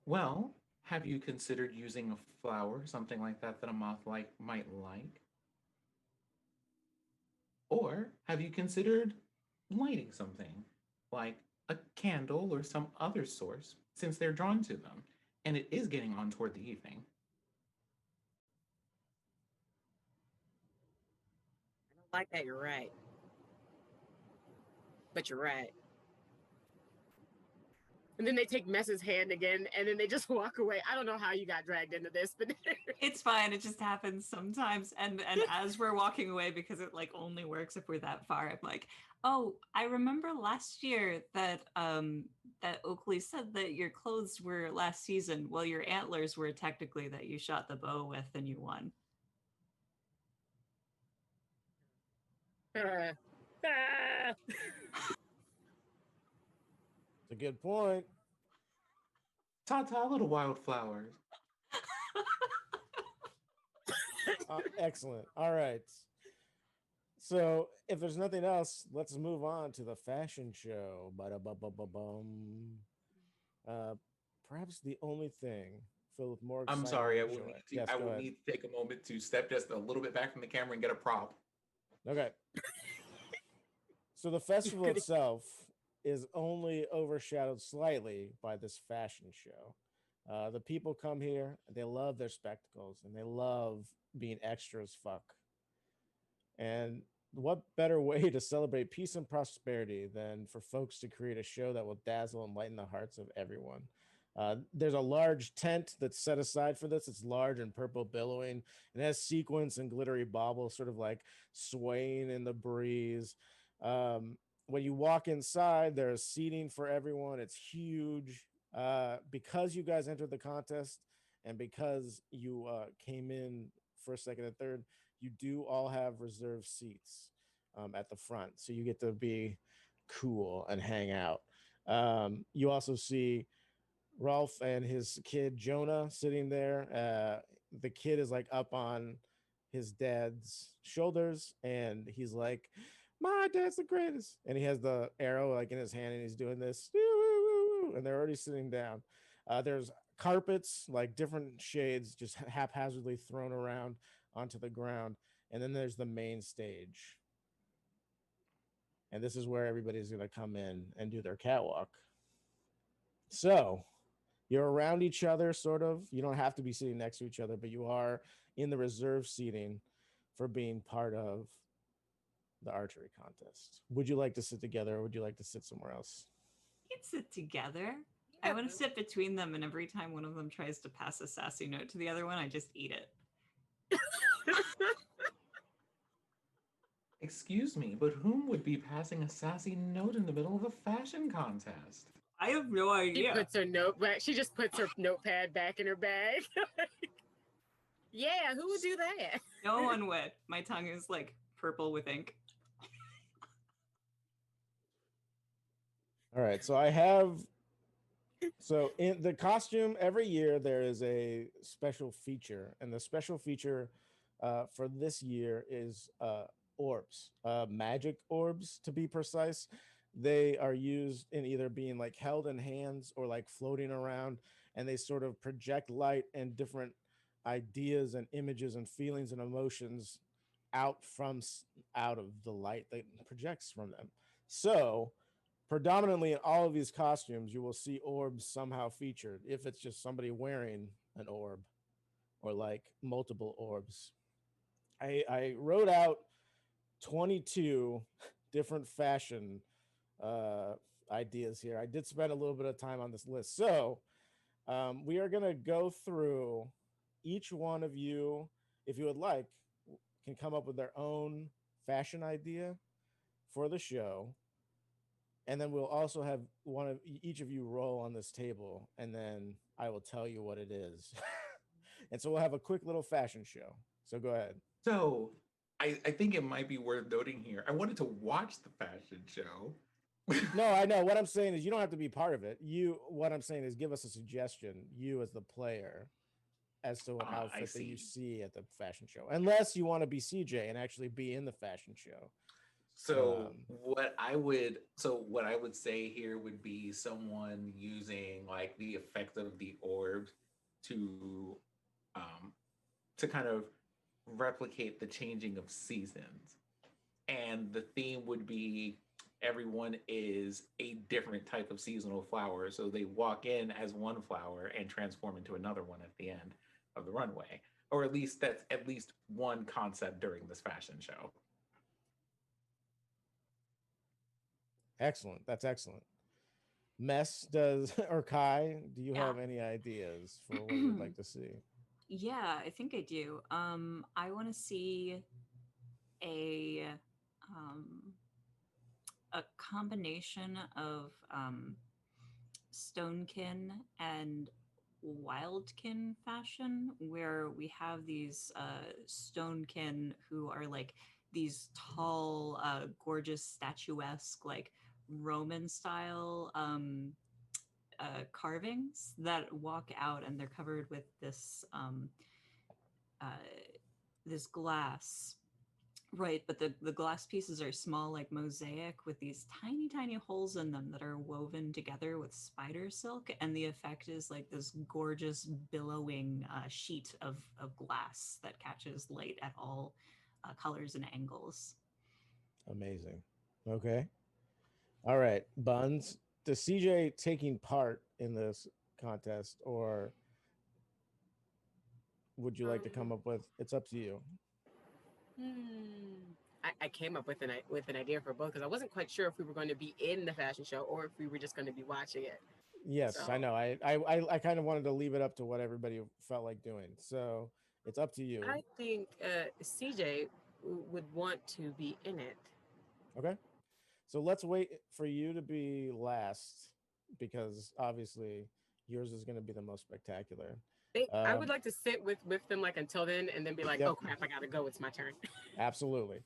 Well, have you considered using a flower, something like that, that a moth like might like? Or have you considered lighting something like a candle or some other source since they're drawn to them? And it is getting on toward the evening. I don't like that. You're right, but you're right. And then they take Mess's hand again, and then they just walk away. I don't know how you got dragged into this, but It's fine. It just happens sometimes. And as we're walking away, because it like only works if we're that far, I'm like, oh, I remember last year that that Oakley said that your clothes were last season. Well, your antlers were technically that you shot the bow with and you won. It's a good point. Ta ta, little wildflowers. Excellent. All right. So, if there's nothing else, let's move on to the fashion show. Ba-da-ba-ba-ba-bum. Uh, Perhaps the only thing filled with more I'm excitement sorry, than joy. Yes, I go will ahead. need to take a moment to step just a little bit back from the camera and get a prop. Okay. So the festival itself is only overshadowed slightly by this fashion show. The people come here, they love their spectacles, and they love being extra as fuck. And what better way to celebrate peace and prosperity than for folks to create a show that will dazzle and lighten the hearts of everyone? There's a large tent that's set aside for this. It's large and purple billowing. It has sequins and glittery baubles sort of like swaying in the breeze. When you walk inside, there's seating for everyone. It's huge. Because you guys entered the contest and because you came in first, second, and third, you do all have reserved seats at the front. So you get to be cool and hang out. You also see Rolf and his kid Jonah sitting there. The kid is like up on his dad's shoulders, and he's like, "My dad's the greatest." And he has the arrow like in his hand, and he's doing this, and they're already sitting down. There's carpets, like different shades, just haphazardly thrown around onto the ground, and then there's the main stage, and this is where everybody's going to come in and do their catwalk. So you're around each other, sort of. You don't have to be sitting next to each other, but you are in the reserve seating for being part of the archery contest. Would you like to sit together or would you like to sit somewhere else? We can sit together. I want to sit between them, and every time one of them tries to pass a sassy note to the other one, I just eat it. Excuse me, but whom would be passing a sassy note in the middle of a fashion contest? I have no idea. She puts her note back. She just puts her notepad back in her bag. Yeah, who would do that? No one would. My tongue is like purple with ink. All right, so in the costume every year there is a special feature, and the special feature for this year is orbs, magic orbs to be precise. They are used in either being like held in hands or like floating around, and they sort of project light and different ideas and images and feelings and emotions out from out of the light that projects from them. So predominantly in all of these costumes, you will see orbs somehow featured, if it's just somebody wearing an orb or like multiple orbs. I wrote out 22 different fashion uh, ideas here. I did spend a little bit of time on this list. So we are going to go through each one of you, if you would like, can come up with their own fashion idea for the show. and then we'll also have each of you roll on this table, and then I will tell you what it is. And so we'll have a quick little fashion show. So go ahead. So I think it might be worth noting here. I wanted to watch the fashion show. No, I know. What I'm saying is you don't have to be part of it. What I'm saying is give us a suggestion, you as the player, as to an outfit that you see at the fashion show. Unless you want to be CJ and actually be in the fashion show. So what I would say here would be someone using like the effect of the orb to um to kind of replicate the changing of seasons. And the theme would be everyone is a different type of seasonal flower. So they walk in as one flower and transform into another one at the end of the runway. Or at least that's at least one concept during this fashion show. Excellent. That's excellent. Mess does or Kai, do you Yeah. have any ideas for what you'd like to see? Yeah, I think I do. I want to see a um, a combination of Stonekin and Wildkin fashion, where we have these Stonekin who are like these tall, gorgeous, statuesque, like Roman style carvings that walk out, and they're covered with uh, this glass. Right, but the glass pieces are small, like mosaic, with these tiny, tiny holes in them that are woven together with spider silk, and the effect is like this gorgeous billowing sheet of glass that catches light at all colors and angles. Amazing. Okay. All right. Buns, does CJ taking part in this contest, or would you like to come up with? It's up to you. I came up with an idea for both because I wasn't quite sure if we were going to be in the fashion show or if we were just going to be watching it. Yes, So, I know. I kind of wanted to leave it up to what everybody felt like doing. So it's up to you. I think CJ would want to be in it. Okay. So let's wait for you to be last because obviously yours is going to be the most spectacular. I would like to sit with them like until then and then be like, Yep. oh crap, I gotta go. It's my turn. Absolutely.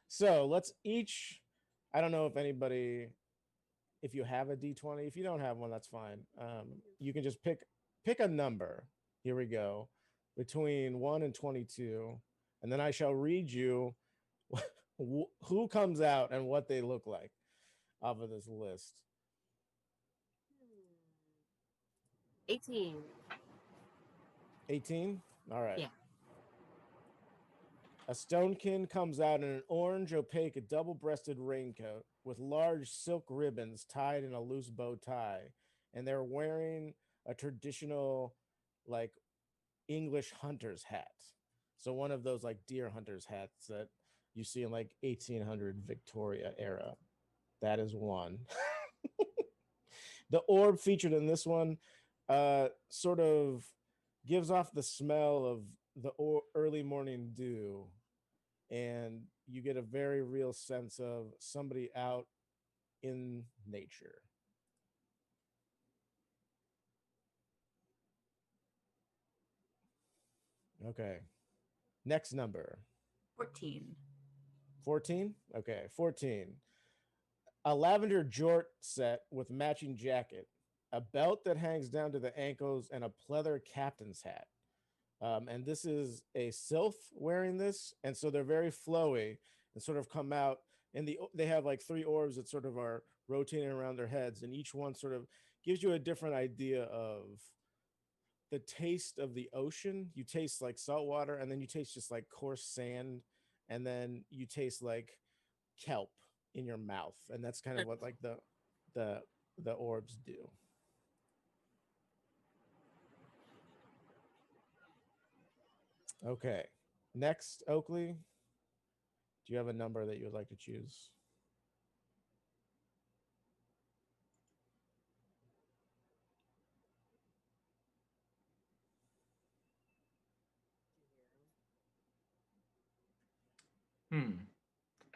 So let's each, I don't know if anybody, if you have a D20, if you don't have one, that's fine. You can just pick a number. Here we go. Between 1 and 22. And then I shall read you who comes out and what they look like off of this list. 18. 18? All right. Yeah. A stonekin comes out in an orange, opaque, double-breasted raincoat with large silk ribbons tied in a loose bow tie, and they're wearing a traditional, like, English hunter's hat. So one of those like deer hunter's hats that you see in like 1800 Victoria era. That is one. The orb featured in this one sort of gives off the smell of the early morning dew, and you get a very real sense of somebody out in nature. Okay. Next number. 14. 14? Okay, 14. A lavender jort set with matching jacket, a belt that hangs down to the ankles, and a pleather captain's hat. And this is a sylph wearing this, and so they're very flowy and sort of come out. And they have like 3 orbs that sort of are rotating around their heads, and each one sort of gives you a different idea of the taste of the ocean. You taste like salt water, and then you taste just like coarse sand, and then you taste like kelp in your mouth, and that's kind of what like the orbs do. Okay, next, Oakley, do you have a number that you would like to choose?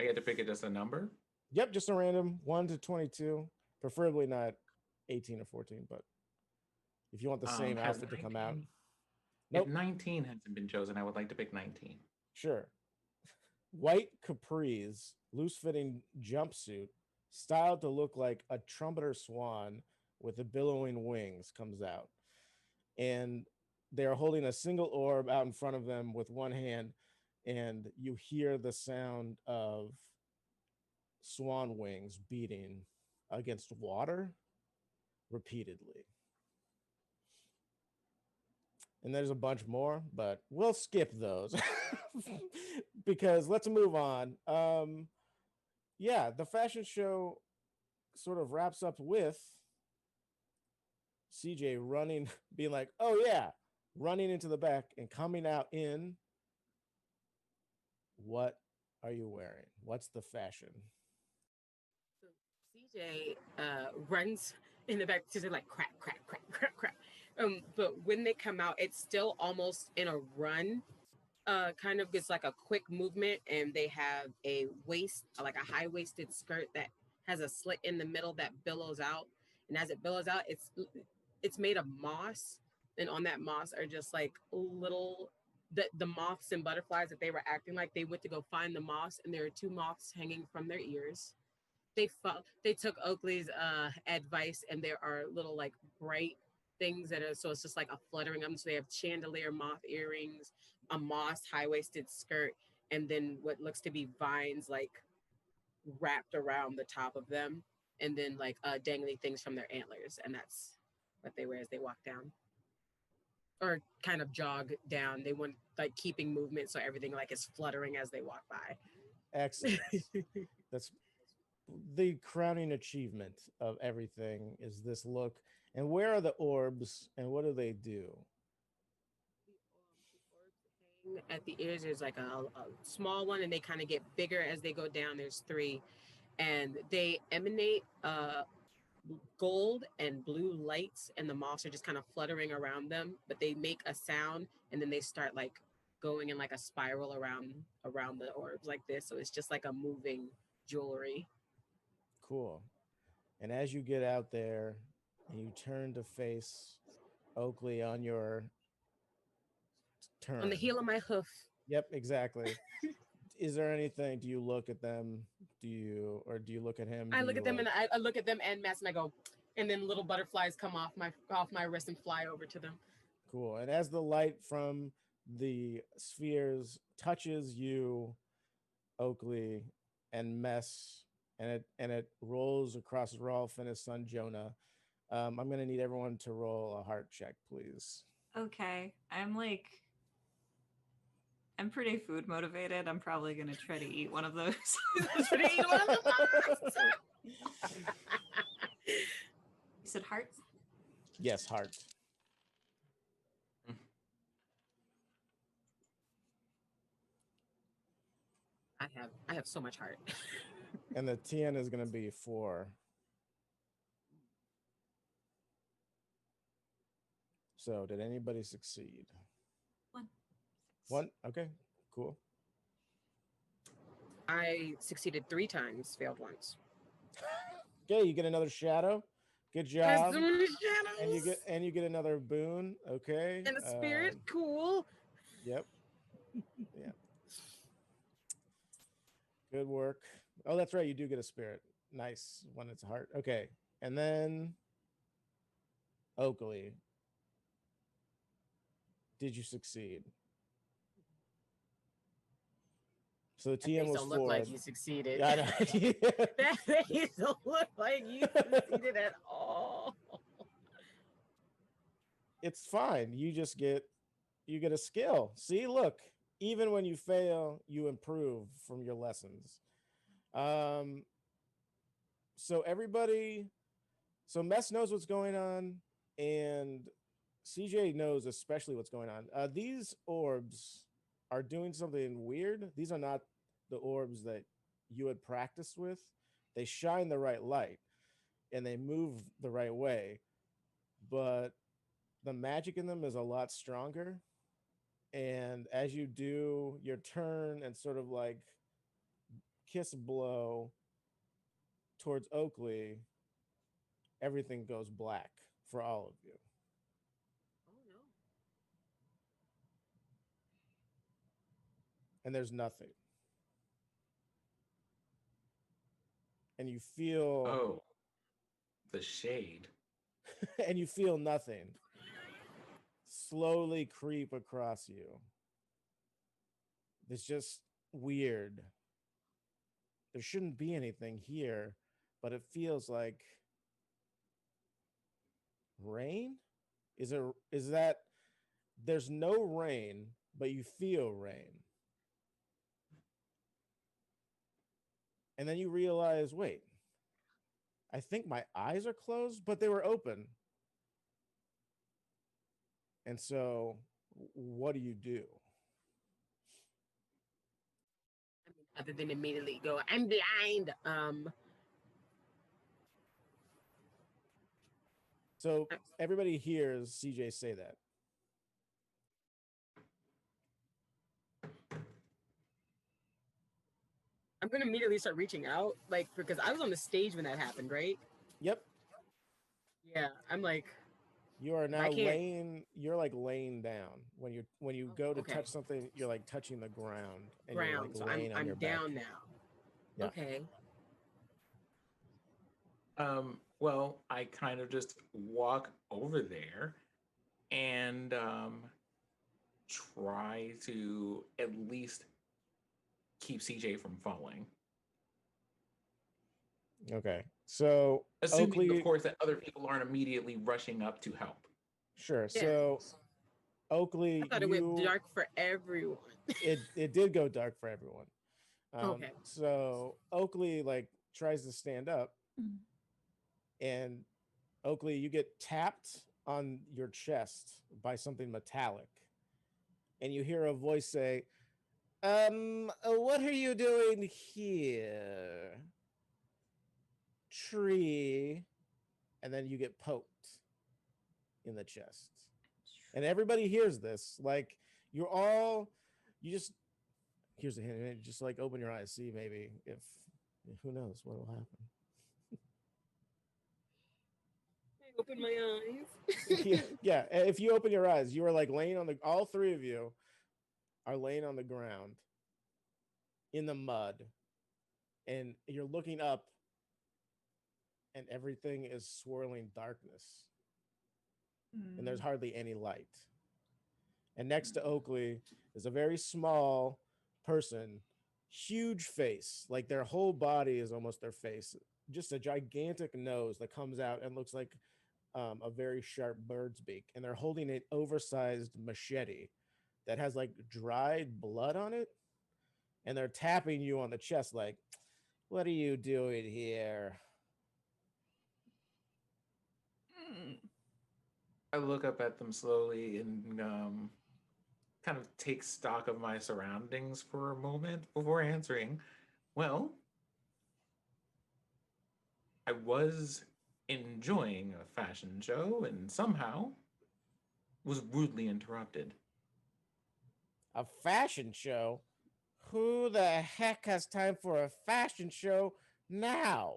I get to pick it as a number. Yep, just a random 1 to 22, preferably not 18 or 14, but if you want the same Has outfit to come out. 19? If Nope, 19 hasn't been chosen, I would like to pick 19. sure. White capris, loose fitting jumpsuit, styled to look like a trumpeter swan with the billowing wings, comes out. And they're holding a single orb out in front of them with one hand, and you hear the sound of swan wings beating against water repeatedly. And there's a bunch more, but we'll skip those because let's move on. Yeah, the fashion show sort of wraps up with CJ running, being like, "Oh yeah," running into the back and coming out in what are you wearing? What's the fashion? So CJ runs in the back to like crack, crack, crack, crack, crack. But when they come out, it's still almost in a run. Kind of it's like a quick movement, and they have a waist, like a high waisted skirt that has a slit in the middle that billows out. And as it billows out, it's made of moss, and on that moss are just like little the moths and butterflies that they were acting like they went to go find the moss, and there are two moths hanging from their ears. They took Oakley's advice, and there are little like bright things that are so it's just like a fluttering them. So they have chandelier moth earrings, a moss high waisted skirt, and then what looks to be vines like wrapped around the top of them, and then like dangly things from their antlers, and that's what they wear as they walk down or kind of jog down. They want like keeping movement, so everything like is fluttering as they walk by. Excellent. That's the crowning achievement of everything is this look. And where are the orbs and what do they do? The orbs hang at the ears. There's like a small one, and they kind of get bigger as they go down. There's three, and they emanate gold and blue lights, and the moths are just kind of fluttering around them. But they make a sound, and then they start like going in like a spiral around the orbs like this. So it's just like a moving jewelry. Cool. And as you get out there and you turn to face Oakley on your On the turn. heel of my hoof, Yep, exactly. Is there anything? Do you look at them? Do you look at him? I Do look you at them like, and I look at them and Mass, and I go, and then little butterflies come off my wrist and fly over to them. cool. And as the light from the spheres touches you, Oakley, and Mess, and it rolls across Rolf and his son Jonah. I'm gonna need everyone to roll a heart check, please. Okay. I'm pretty food motivated. I'm probably gonna try to eat one of those. Try to eat one of the You said hearts? Yes, heart. I have so much heart. And the TN is gonna be 4. So did anybody succeed? One. One? Okay, cool. I succeeded 3 times, failed once. Okay, you get another shadow. Good There's job. so many And you shadows. get another boon. Okay. And a spirit, cool. Yep. Yeah. Good work. Oh, that's right. You do get a spirit. Nice when it's a heart. Okay. And then Oakley. Did you succeed? So the That TN face was don't look 4. like you succeeded. Yeah, I know. That face don't look like you succeeded at all. It's fine. You get a skill. See, look, even when you fail, you improve from your lessons. Um, so everybody, so Mess knows what's going on, and CJ knows especially what's going on. These orbs are doing something weird. These are not the orbs that you had practiced with. They shine the right light and they move the right way, but the magic in them is a lot stronger. And as you do your turn and sort of like kiss blow, towards Oakley, everything goes black for all of you. Oh no. And there's nothing. And you feel Oh, the shade. and you feel nothing slowly creep across you. It's just weird. There shouldn't be anything here, but it feels like rain? Is that there's no rain, but you feel rain. And then you realize, wait, I think my eyes are closed, but they were open. And so, what do you do? I mean, other than immediately go, I'm blind. So, everybody hears CJ say that. I'm gonna immediately start reaching out, like because I was on the stage when that happened, right? Yep. Yeah, I'm like, You are if I now can't. you're like laying down. When you Oh, go to okay. touch something, you're like touching the ground and you're like Ground, so laying on I'm your back. down now. Yeah. Okay. Well, I kind of just walk over there and try to at least keep CJ from falling. Okay. So Assuming, of Oakley, course, that other people aren't immediately rushing up to help. sure. Yeah. So I Oakley, thought it went dark for everyone. it did go dark for everyone. Okay. So Oakley like tries to stand up, Mm. and Oakley, you get tapped on your chest by something metallic, and you hear a voice say, what are you doing here? Tree. And then you get poked in the chest. And everybody hears this. Like, you just, here's a hint, just like open your eyes, see maybe if, who knows what will happen. I open my eyes. yeah. If you open your eyes, you are like laying on all three of you are laying on the ground in the mud, and you're looking up, and everything is swirling darkness, and there's hardly any light. And next to Oakley is a very small person, huge face, like their whole body is almost their face, just a gigantic nose that comes out and looks like a very sharp bird's beak, and they're holding an oversized machete that has like dried blood on it, and they're tapping you on the chest like, what are you doing here? I look up at them slowly and kind of take stock of my surroundings for a moment before answering. Well, I was enjoying a fashion show and somehow was rudely interrupted. A fashion show? Who the heck has time for a fashion show now?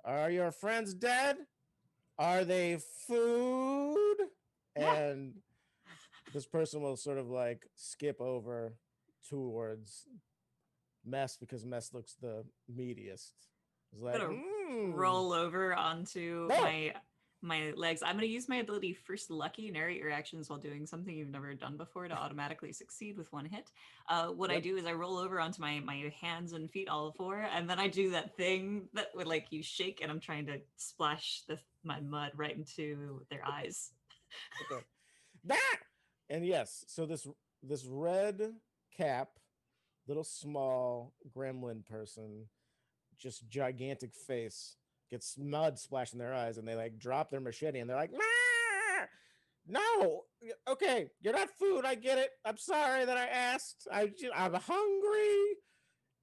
Are your friends dead? Are they food? And this person will sort of like skip over towards Mess because Mess looks the meatiest. It's like, I'm gonna roll over onto No. my legs. I'm gonna use my ability First Lucky, narrate your actions while doing something you've never done before to automatically succeed with one hit. What I Yep. do is I roll over onto my hands and feet, all four, and then I do that thing that would like you shake, and I'm trying to splash my mud right into their eyes. Okay. And yes, so this red cap, little small gremlin person, just gigantic face, gets mud splashed in their eyes, and they like drop their machete, and they're like, "Mah! No, okay, you're not food. I get it. I'm sorry that I asked. I'm hungry.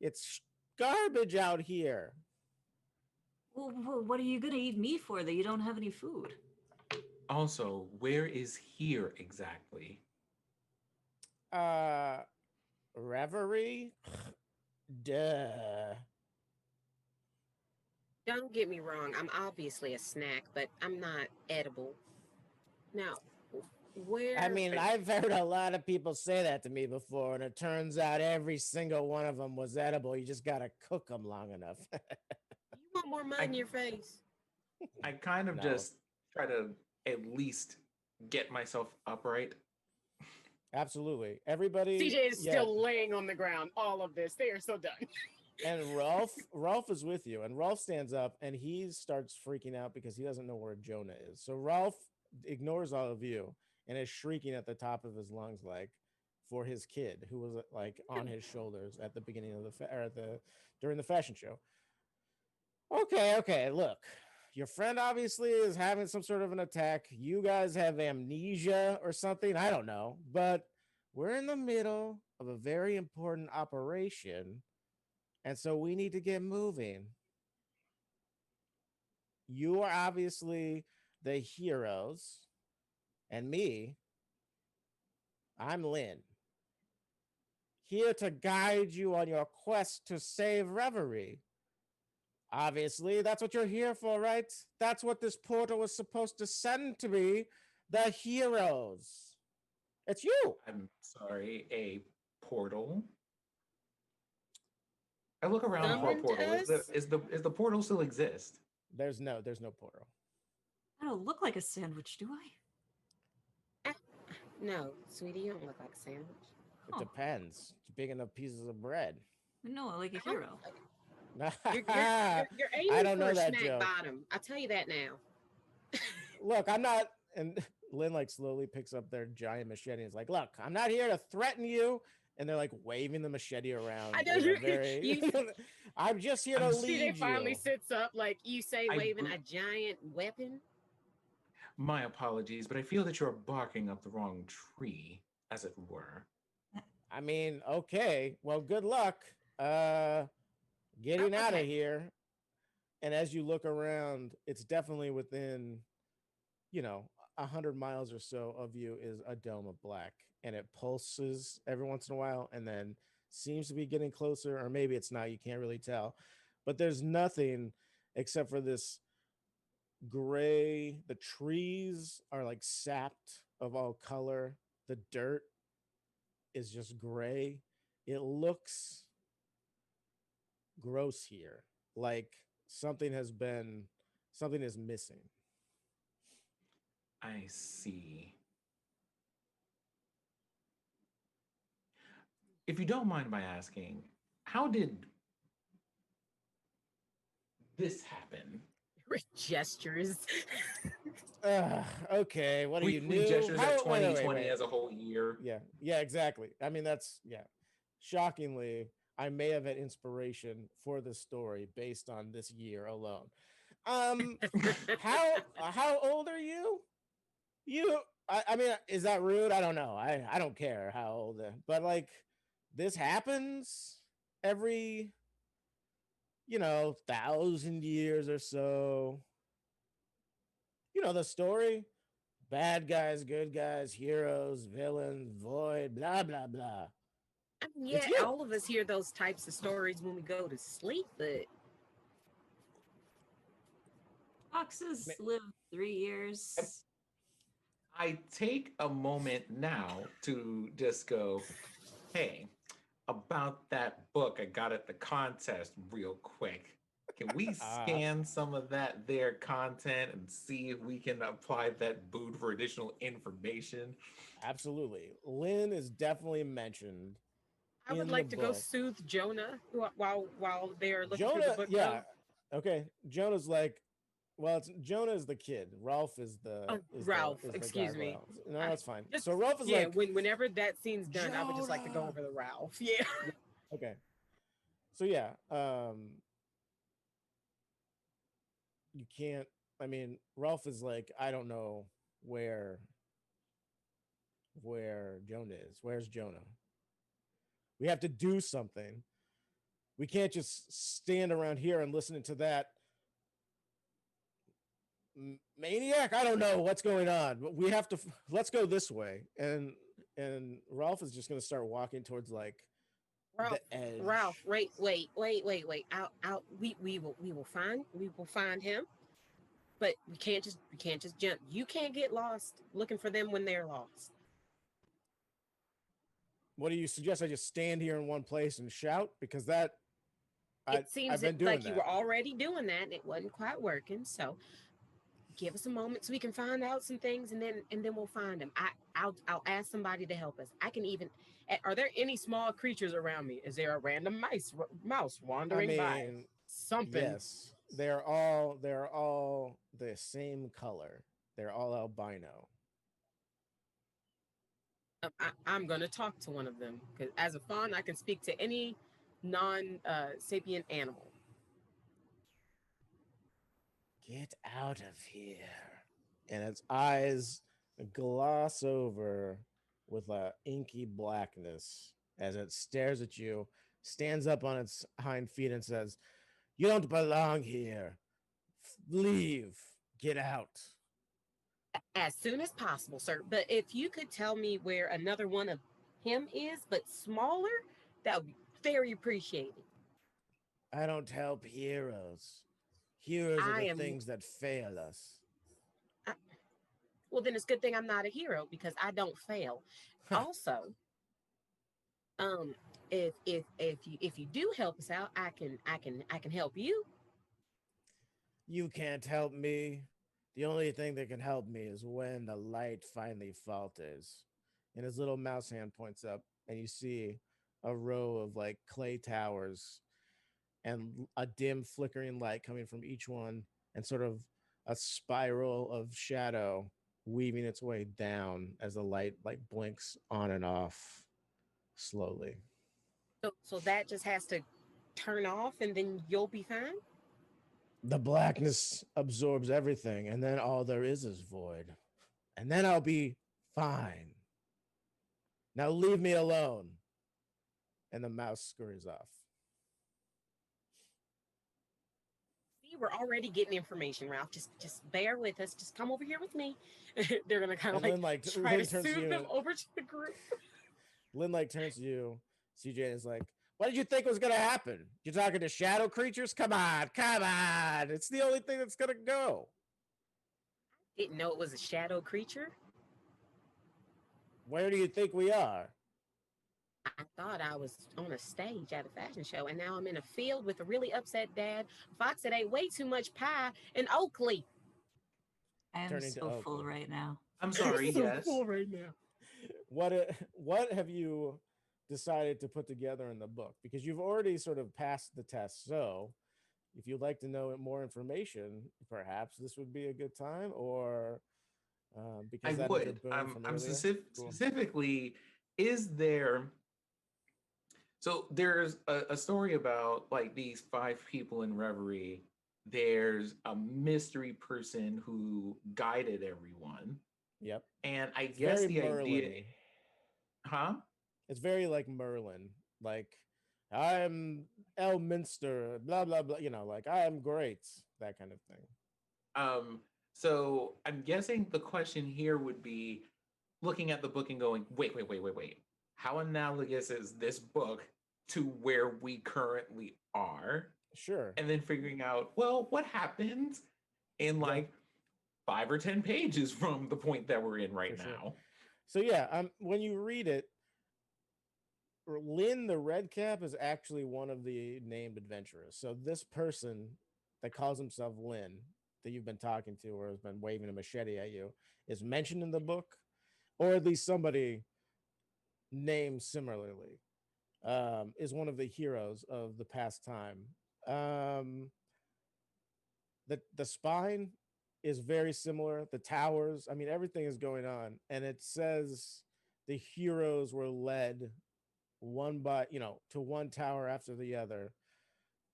It's garbage out here." Well, what are you gonna eat me for that you don't have any food? Also, where is here exactly? Reverie? Duh. Don't get me wrong. I'm obviously a snack, but I'm not edible. Now, I where mean, I've heard a lot of people say that to me before, and it turns out every single one of them was edible. You just gotta cook them long enough. you want more mud I in your face? I kind of No, just try to at least get myself upright. absolutely. Everybody, CJ is yeah. still laying on the ground. All of this. They are so done. And Rolf is with you, and Rolf stands up and he starts freaking out because he doesn't know where Jonah is. So Rolf ignores all of you and is shrieking at the top of his lungs, like for his kid who was like on his shoulders at the beginning of during the fashion show. Okay, look. Your friend obviously is having some sort of an attack. You guys have amnesia or something. I don't know. But we're in the middle of a very important operation. And so we need to get moving. You are obviously the heroes. And me, I'm Lynn. Here to guide you on your quest to save Reverie. Obviously, that's what you're here for, right? That's what this portal was supposed to send to me, the heroes. It's you. I'm sorry, a portal. I look around for a Summoned portal. us? Is the portal still exist? There's no portal. I don't look like a sandwich, do I? Ah, no, sweetie, you don't look like a sandwich. It Oh. depends. It's big enough pieces of bread. No, like a hero. You're aiming I don't for know a that snack joke. bottom. I'll tell you that now. Look, I'm not. And Lynn like slowly picks up their giant machete and is like, "Look, I'm not here to threaten you." And they're like waving the machete around. I know in a you. very. I'm just here to I'm lead CJ finally you. sits up, like you say, I waving br- a giant weapon. My apologies, but I feel that you're barking up the wrong tree, as it were. I mean, okay. Well, good luck. Getting out of Okay. here. And as you look around, it's definitely within, 100 miles or so of you is a dome of black, and it pulses every once in a while, and then seems to be getting closer, or maybe it's not. You can't really tell, but there's nothing except for this gray. The trees are like sapped of all color. The dirt is just gray. It looks gross here, like something is missing. I see. If you don't mind my asking, how did this happen? Gestures. Okay, what are you We new? gestures at How, wait, 2020 as a whole year. Yeah, exactly. I mean, yeah. Shockingly, I may have had inspiration for this story based on this year alone. Um, how old are you? I mean, is that rude? I don't know. I don't care how old, but like, this happens every 1,000 years or so. You know the story. Bad guys, good guys, heroes, villains, void, blah blah blah. I mean, It's yeah, you. all of us hear those types of stories when we go to sleep, but Foxes live 3 years. I take a moment now to just go, hey, about that book I got at the contest real quick. Can we scan some of that there content and see if we can apply that boot for additional information? Absolutely. Lynn is definitely mentioned. I would in like the to go book. soothe Jonah while they're looking through Jonah, the book. yeah. Okay. Jonah's like, well, Jonah is the kid. Ralph is Ralph, the excuse guy me. Ralph. No, that's fine. Just- So Ralph is yeah, like, whenever that scene's done, I would just like to go Jonah! over the Ralph. Yeah. okay. So yeah, you can't. I mean, Ralph is like, I don't know where Jonah is. Where's Jonah? We have to do something. We can't just stand around here and listen to that maniac. I don't know what's going on, but we have to. Let's go this way. And Ralph is just going to start walking towards like Ralph, The edge. Ralph, wait. We will find him, but we can't just jump. You can't get lost looking for them when they're lost. What do you suggest? I just stand here in one place and shout? Because It I've seems been doing like you that. were already doing that and it wasn't quite working. So give us a moment so we can find out some things, and then we'll find them. I'll ask somebody to help us. I can even. Are there any small creatures around me? Is there a random mouse I wandering by? mean, Something. yes, they're all the same color. They're all albino. I'm gonna talk to one of them because as a fawn, I can speak to any non sapient animal. Get out of here. And its eyes gloss over with a inky blackness as it stares at you, stands up on its hind feet and says, "You don't belong here. Leave. Get out." As soon as possible, sir. But if you could tell me where another one of him is, but smaller, that would be very appreciated. I don't help heroes. Heroes are I the am. things that fail us. I, well, then it's a good thing I'm not a hero because I don't fail. Also, um, if you do help us out, I can help you. You can't help me. The only thing that can help me is when the light finally falters. And his little mouse hand points up, and you see a row of like clay towers and a dim flickering light coming from each one, and sort of a spiral of shadow weaving its way down as the light like blinks on and off slowly. So that just has to turn off, and then you'll be fine. The blackness absorbs everything, and then all there is void. And then I'll be fine. Now leave me alone. And the mouse scurries off. See, we're already getting information, Ralph. Just bear with us. Just come over here with me. They're gonna kind of And like try to Lynn turns to soothe them you. over to the group. Lynn like turns to you. CJ is like, "What did you think was gonna happen? You're talking to shadow creatures? Come on, come on! It's the only thing that's gonna go." Didn't know it was a shadow creature. Where do you think we are? I thought I was on a stage at a fashion show, and now I'm in a field with a really upset dad, a fox that ate way too much pie, and Oakley. I am Turning to so full Oakley. right now. I'm sorry. So Yes. full right now. What have you decided to put together in the book? Because you've already sort of passed the test. So if you'd like to know more information, perhaps this would be a good time, or I because that is your would. boon from I'm earlier. Cool. specifically, is there, so there's a story about like these five people in Reverie. There's a mystery person who guided everyone. Yep. And I It's guess very the idea, Merlin. huh? It's very like Merlin. Like, I'm Elminster, blah blah blah. You know, like I am great, that kind of thing. Um, so I'm guessing the question here would be looking at the book and going, wait. How analogous is this book to where we currently are? Sure. And then figuring out, well, what happens in Yeah, like 5 or 10 pages from the point that we're in right for sure. now. So yeah, when you read it, Lynn the Red Cap is actually one of the named adventurers. So this person that calls himself Lynn, that you've been talking to or has been waving a machete at you, is mentioned in the book, or at least somebody named similarly, is one of the heroes of the past time. Um, the spine is very similar. The towers, I mean, everything is going on, and it says the heroes were led one by to one tower after the other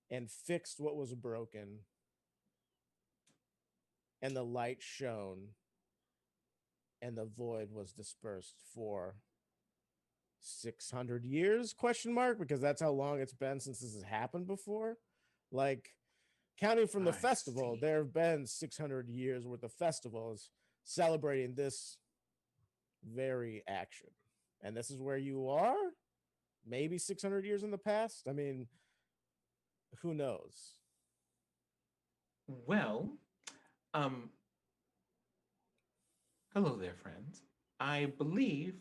and fixed what was broken, and the light shone, and the void was dispersed for 600 years, question mark, because that's how long it's been since this has happened before. Like, counting from the I festival, see. there have been 600 years worth of festivals celebrating this very action. And this is where you are? maybe 600 years in the past. I mean, who knows? Well, um, hello there, friends. I believe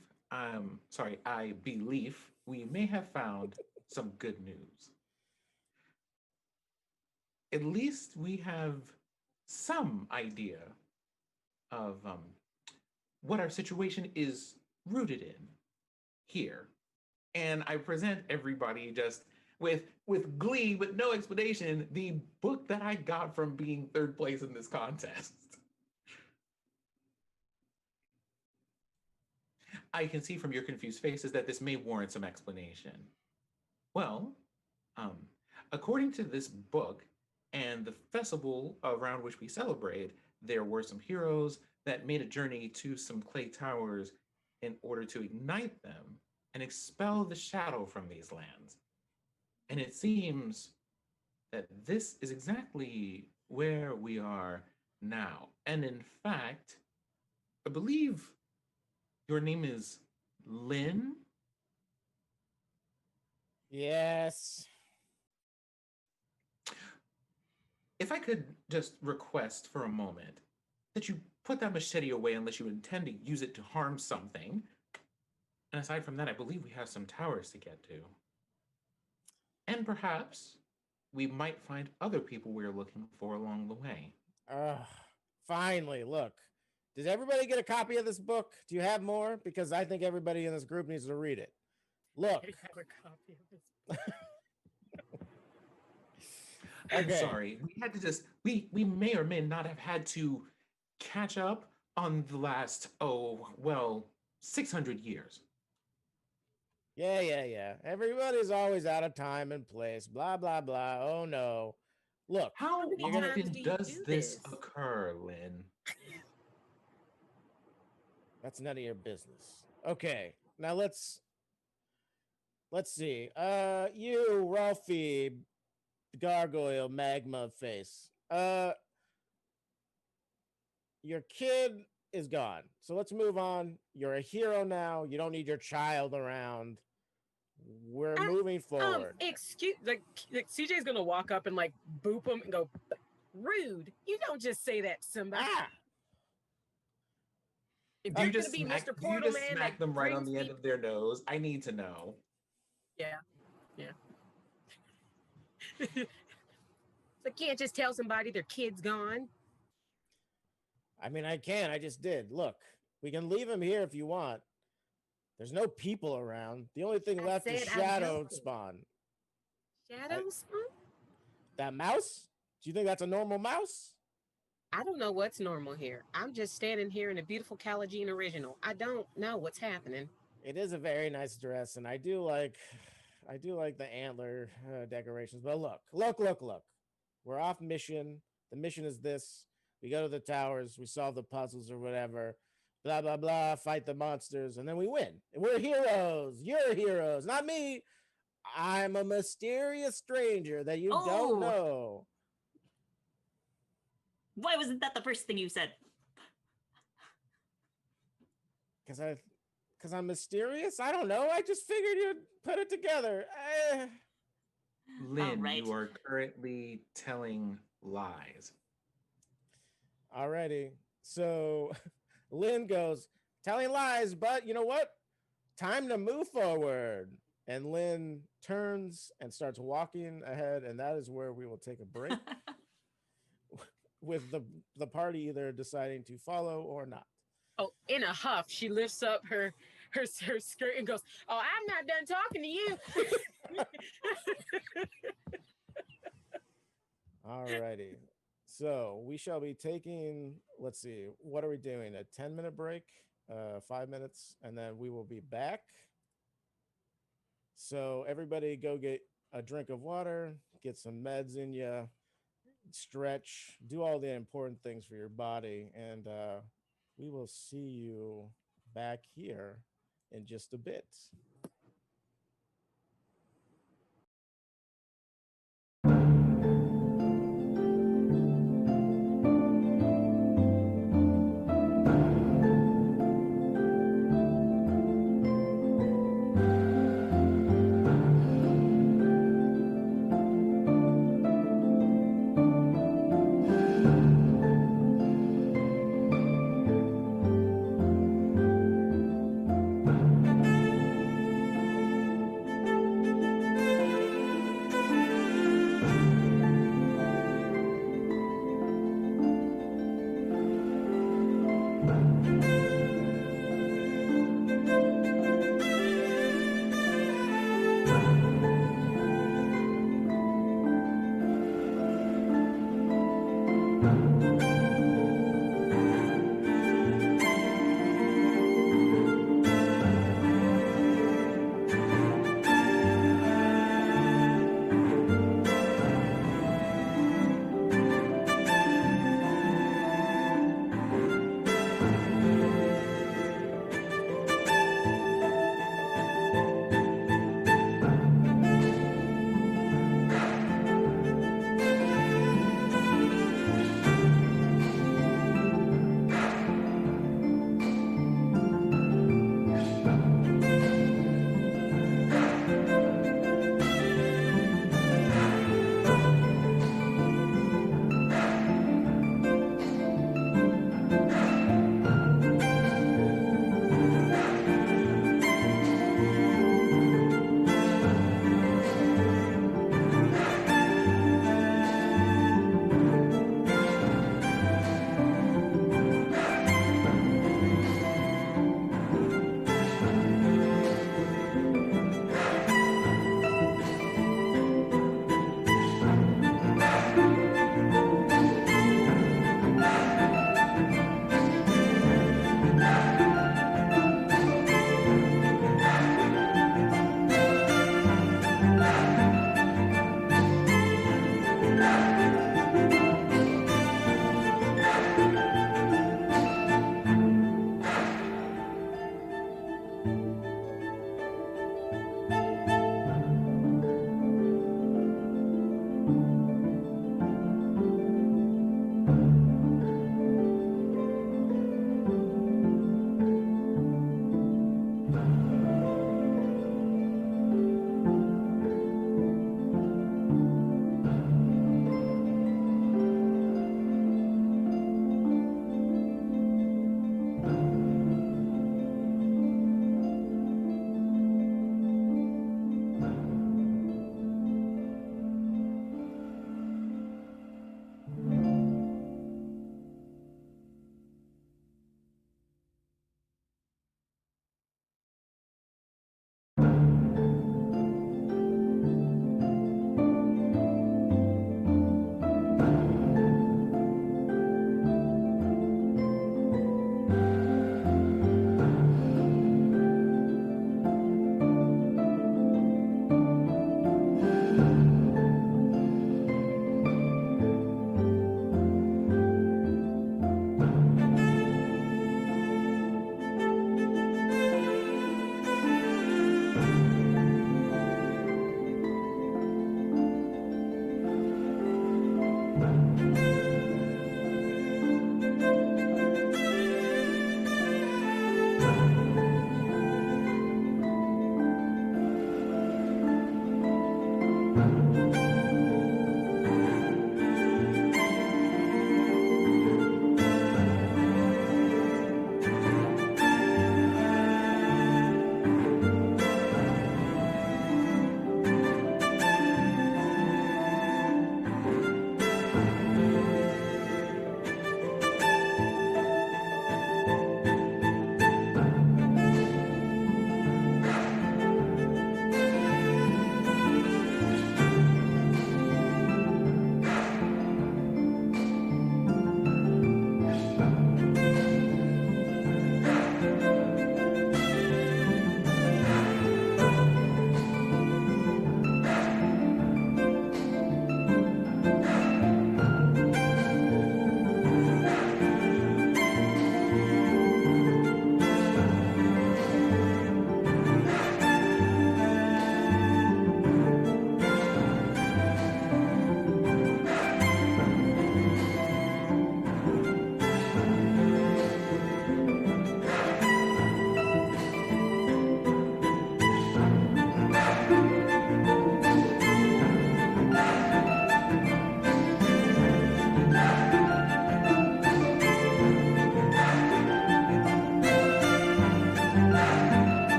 we may have found some good news. At least we have some idea of what our situation is rooted in here. And I present everybody just with glee, with no explanation, the book that I got from being third place in this contest. I can see from your confused faces that this may warrant some explanation. Well, um, according to this book and the festival around which we celebrate, there were some heroes that made a journey to some clay towers in order to ignite them and expel the shadow from these lands. And it seems that this is exactly where we are now. And in fact, I believe your name is Lynn. Yes. If I could just request for a moment that you put that machete away unless you intend to use it to harm something. And aside from that, I believe we have some towers to get to. And perhaps we might find other people we're looking for along the way. Finally, look. Does everybody get a copy of this book? Do you have more? Because I think everybody in this group needs to read it. Look. I have a copy of this book. I'm sorry. We had to just we may or may not have had to catch up on the last 600 years. Yeah. Everybody's always out of time and place. Blah blah blah. Oh no. Look, how often do does this occur, Lynn? That's none of your business. Okay, now let's see. You, Ralphie, gargoyle, magma face. Your kid is gone. So let's move on. You're a hero now. You don't need your child around. We're moving forward. CJ's gonna walk up and like boop him and go, rude. You don't just say that to somebody. If you're gonna be Mr. Portal Man, smack them right on the end of their nose. I need to know. Yeah. So can't just tell somebody their kid's gone. I mean, I can. I just did. Look, we can leave him here if you want. There's no people around. The only thing left is Shadow Spawn. Shadow Spawn? That mouse? Do you think that's a normal mouse? I don't know what's normal here. I'm just standing here in a beautiful Calagene original. I don't know what's happening. It is a very nice dress, and I do like the antler decorations. But look. We're off mission. The mission is this. We go to the towers. We solve the puzzles or whatever. Blah, blah, blah. Fight the monsters. And then we win. And we're heroes. You're heroes. Not me. I'm a mysterious stranger that you don't know. Why wasn't that the first thing you said? Because I'm mysterious? I don't know. I just figured you'd put it together. Lynn, you are currently telling lies. Alrighty. So Lynn goes, telling lies, but you know what? Time to move forward. And Lynn turns and starts walking ahead, and that is where we will take a break. With the party either deciding to follow or not. Oh, in a huff, she lifts up her skirt and goes, "Oh, I'm not done talking to you." Alrighty. So we shall be taking, let's see, what are we doing? A 10-minute break, 5 minutes, and then we will be back. So everybody go get a drink of water, get some meds in you, stretch, do all the important things for your body, and we will see you back here in just a bit.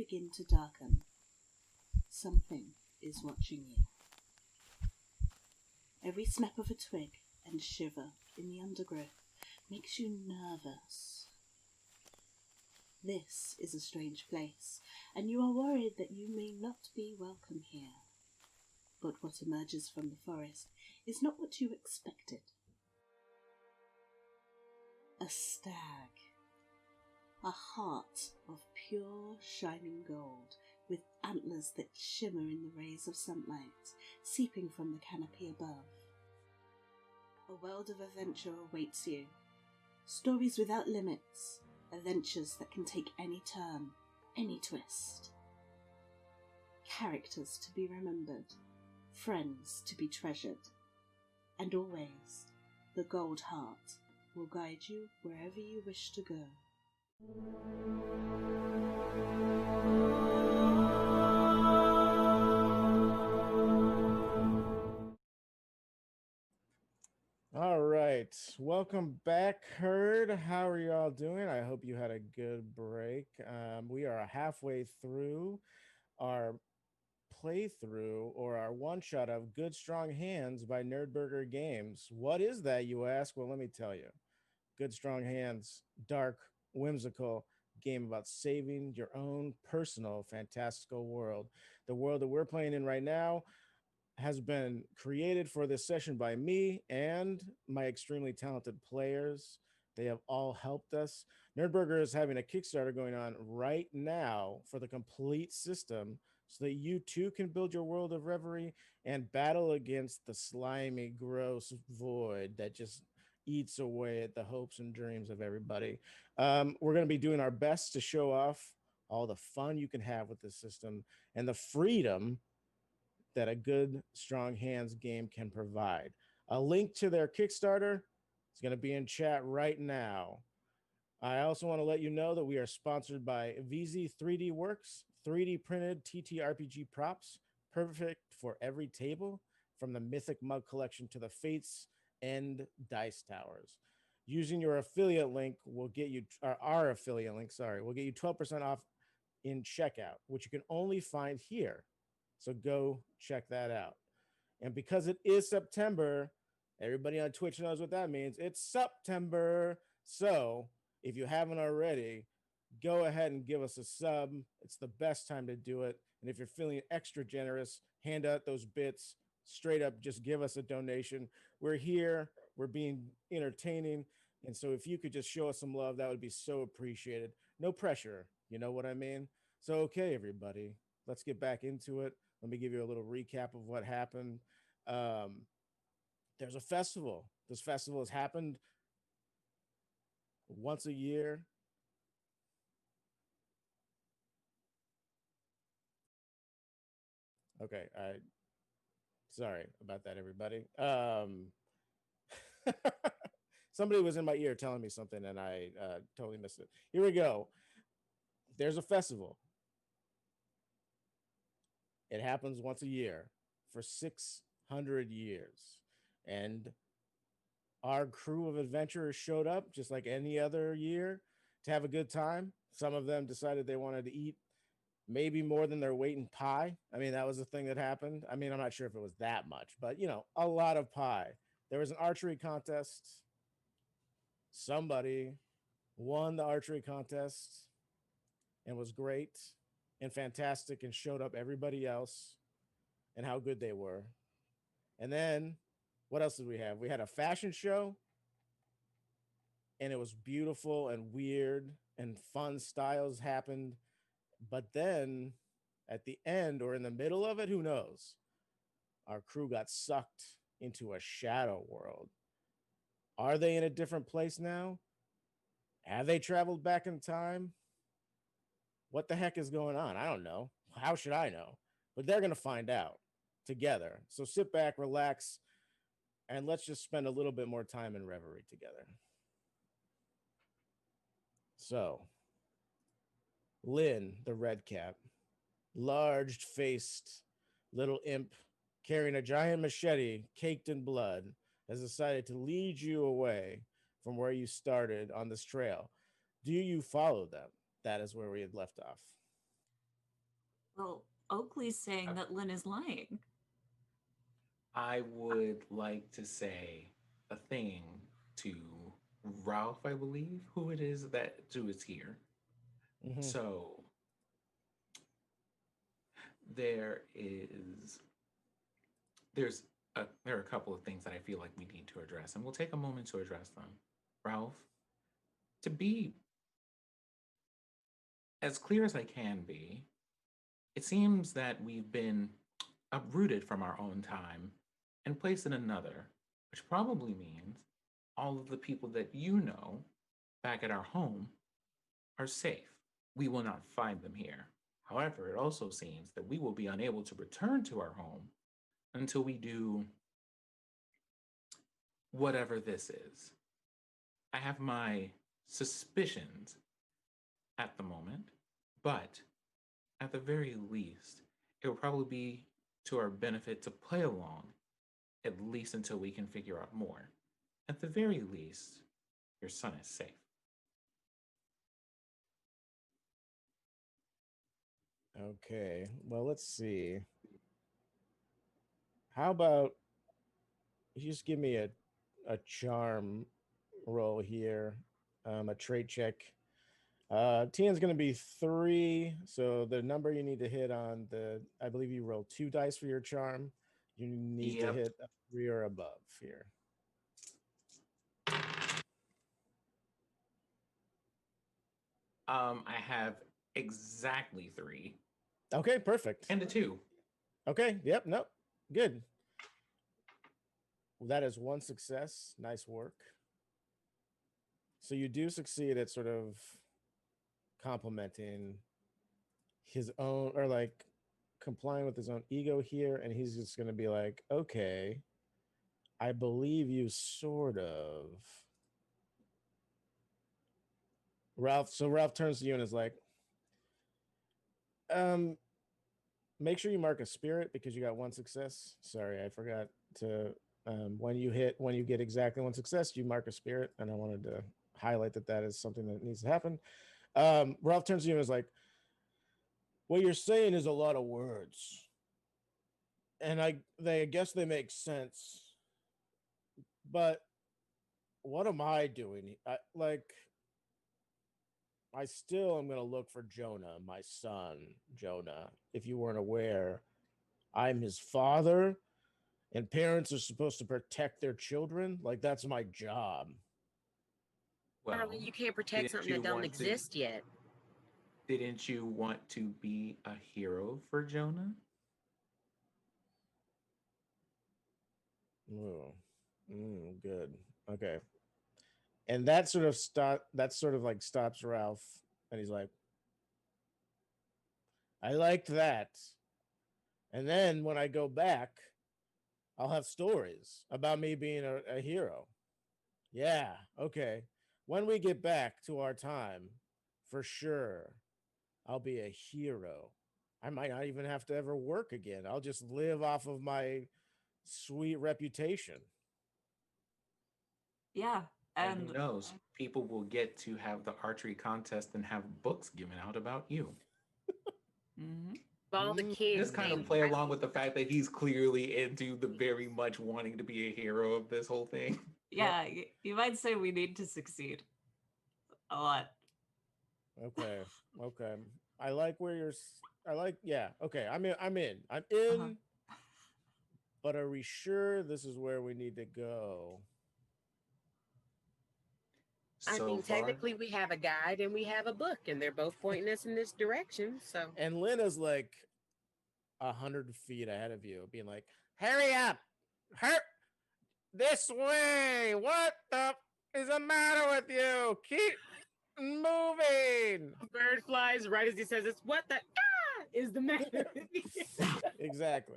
begin to darken, something is watching you. Every snap of a twig and shiver in the undergrowth makes you nervous. This is a strange place, and you are worried that you may not be welcome here. But what emerges from the forest is not what you expected. A stag. A heart of pure shining gold, with antlers that shimmer in the rays of sunlight, seeping from the canopy above. A world of adventure awaits you. Stories without limits, adventures that can take any turn, any twist. Characters to be remembered, friends to be treasured, and always the Goldhart will guide you wherever you wish to go. All right. Welcome back, Herd. How are you all doing? I hope you had a good break. We are halfway through our playthrough or our one shot of Good Strong Hands by Nerdburger Games. What is that, you ask? Well, let me tell you. Good Strong Hands, dark, whimsical game about saving your own personal fantastical world. The world that we're playing in right now has been created for this session by me and my extremely talented players. They have all helped us. Nerdburger is having a Kickstarter going on right now for the complete system so that you too can build your world of reverie and battle against the slimy, gross void that just eats away at the hopes and dreams of everybody. We're going to be doing our best to show off all the fun you can have with this system and the freedom that a Good Strong Hands game can provide. A link to their Kickstarter is going to be in chat right now. I also want to let you know that we are sponsored by VZ 3D Works, 3D printed TTRPG props, perfect for every table, from the Mythic Mug Collection to the Fates End Dice Towers. Using your affiliate link will get you, our affiliate link, sorry, will get you 12% off in checkout, which you can only find here. So go check that out. And because it is September, everybody on Twitch knows what that means. It's September. So if you haven't already, go ahead and give us a sub. It's the best time to do it. And if you're feeling extra generous, hand out those bits. Straight up, just give us a donation. We're here. We're being entertaining. And so if you could just show us some love, that would be so appreciated. No pressure. You know what I mean? So, okay, everybody, let's get back into it. Let me give you a little recap of what happened. There's a festival. This festival has happened once a year. Okay, sorry about that, everybody. Somebody was in my ear telling me something, and I totally missed it. Here we go. There's a festival. It happens once a year for 600 years. And our crew of adventurers showed up just like any other year to have a good time. Some of them decided they wanted to eat maybe more than their weight in pie. I mean, that was the thing that happened. I mean, I'm not sure if it was that much, but you know, a lot of pie. There was an archery contest. Somebody won the archery contest and was great and fantastic and showed up everybody else and how good they were. And then what else did we have? We had a fashion show, and it was beautiful and weird and fun styles happened. But then at the end or in the middle of it, who knows? Our crew got sucked into a shadow world. Are they in a different place now? Have they traveled back in time? What the heck is going on? I don't know. How should I know? But they're going to find out together. So sit back, relax, and let's just spend a little bit more time in reverie together. So, Lynn, the red cap, large-faced little imp carrying a giant machete caked in blood, has decided to lead you away from where you started on this trail. Do you follow them? That is where we had left off. Well, Oakley's saying that Lynn is lying. I would like to say a thing to Ralph, I believe, who it is who is here. Mhm. So there is there are a couple of things that I feel like we need to address, and we'll take a moment to address them. Ralph, to be as clear as I can be, it seems that we've been uprooted from our own time and placed in another, which probably means all of the people that you know back at our home are safe. We will not find them here. However, it also seems that we will be unable to return to our home until we do whatever this is. I have my suspicions at the moment, but at the very least, it will probably be to our benefit to play along, at least until we can figure out more. At the very least, your son is safe. Okay. Well, let's see. How about you just give me a charm roll here, a trait check. TN's going to be 3. So the number you need to hit on I believe you roll 2 dice for your charm. You need to Yep. hit a 3 or above here. I have exactly 3 Okay, perfect. and a 2. Okay, yep, nope, good. Well, that is 1 success. Nice work. So you do succeed at sort of complimenting his own, or like complying with his own ego here, and he's just going to be like, okay, I believe you sort of. Ralph turns to you and is like, um make sure you mark a spirit because you got 1 success. Sorry, I forgot to when you get exactly 1 success, you mark a spirit, and I wanted to highlight that is something that needs to happen. Ralph turns to you and is like, what you're saying is a lot of words, and I guess they make sense, but what am I doing? I still am going to look for Jonah, my son, Jonah. If you weren't aware, I'm his father, and parents are supposed to protect their children. Like, that's my job. Well, You can't protect didn't something you that don't want to exist yet. didn't you want to be a hero for Jonah? Oh, good. Okay. And that sort of stops Ralph, and he's like, I liked that. And then when I go back, I'll have stories about me being a hero. Yeah, okay. When we get back to our time, for sure, I'll be a hero. I might not even have to ever work again. I'll just live off of my sweet reputation. Yeah, And who and knows? People will get to have the archery contest and have books given out about you. mhm. All the kids Just kind of named play along with the fact that he's clearly into the very much wanting to be a hero of this whole thing. Yeah, you might say we need to succeed a lot. Okay. Okay. I like where you're. I like. Yeah. Okay. I'm in. I'm in. I'm Uh-huh. in. But are we sure this is where we need to go? I So mean, far, technically, we have a guide and we have a book, and they're both pointing us in this direction. So, And Lynn is like 100 feet ahead of you, being like, "Hurry up! Hurt this way! What the is the matter with you? Keep moving!" bird flies right as he says it's what the is the matter with you? Exactly.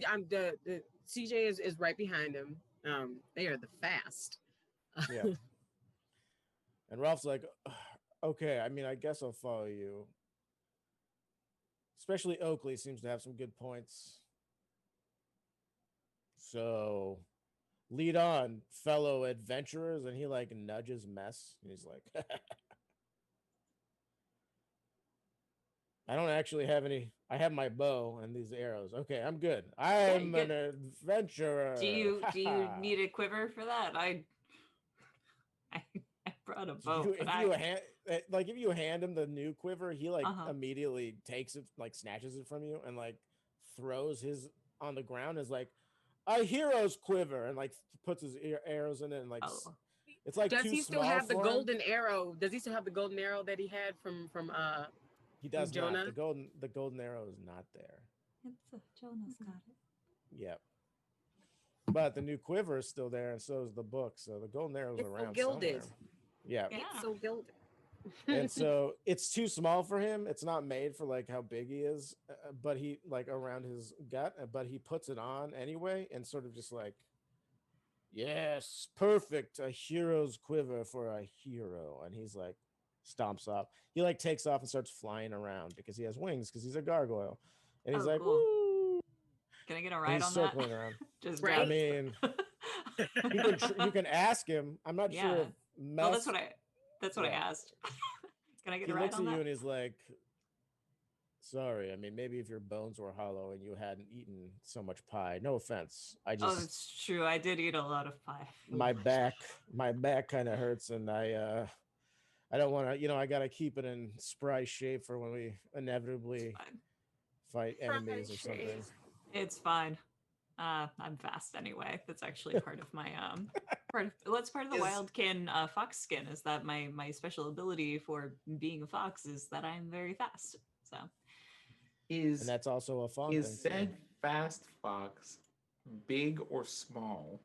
I'm the CJ is right behind him. They are the fast. Yeah. And Ralph's like, "Okay, I mean, I guess I'll follow you." Especially Oakley seems to have some good points. So, lead on, fellow adventurers. And he like nudges Mess. And he's like, I don't actually have any. I have my bow and these arrows. Okay, I'm good. I'm good. an adventurer. Do you need a quiver for that? I brought a bow, but if you hand him the new quiver, he like Uh-huh. immediately takes it, like snatches it from you, and like throws his on the ground as like a hero's quiver, and like puts his arrows in it, and like Oh. it's like Does too he still small have the for him. golden arrow? Does he still have the golden arrow that he had from He does Jonah? not. The golden arrow is not there. Jonah's got it. Yep. But the new quiver is still there, and so is the book. So the golden arrow's It's so around gilded. somewhere. Yeah. Yeah. It's so gilded. And so it's too small for him. It's not made for like how big he is, but he like around his gut, but he puts it on anyway and sort of just like, yes, perfect. A hero's quiver for a hero. And he's like, stomps off. He like takes off and starts flying around because he has wings because he's a gargoyle. And he's like, cool. woo. Can I get a And ride he's on circling that? around. Just Right? I mean, you can ask him. I'm not sure Yeah. if Well, that's what I Yeah. asked. Can I get he a ride looks at on you that? and he's like, sorry, I mean, maybe if your bones were hollow and you hadn't eaten so much pie. No offense. I Oh, just that's true. I did eat a lot of pie. my back kind of hurts, and I don't want to, I got to keep it in spry shape for when we inevitably Fine. fight enemies or something. It's fine. I'm fast anyway. That's actually part of my part of the wildkin fox skin is that my special ability for being a fox is that I'm very fast. So And that's also a fun Is thing. said fast fox big or small?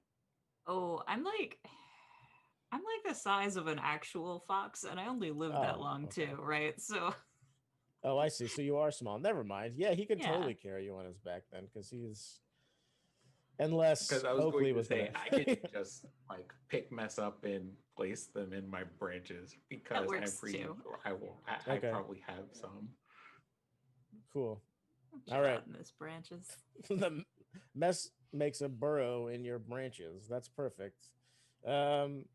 oh, I'm like the size of an actual fox, and I only lived that Oh, long okay. too, right? So Oh, I see. So you are small. Never mind. Yeah, he could Yeah. totally carry you on his back then because he's. Unless Because I was Oakley going to was say gonna... I could just like pick mess up and place them in my branches because I'm works pretty too. sure I will. I Okay. probably have some. Cool. chill All right. out in those branches. The mess makes a burrow in your branches. That's perfect. And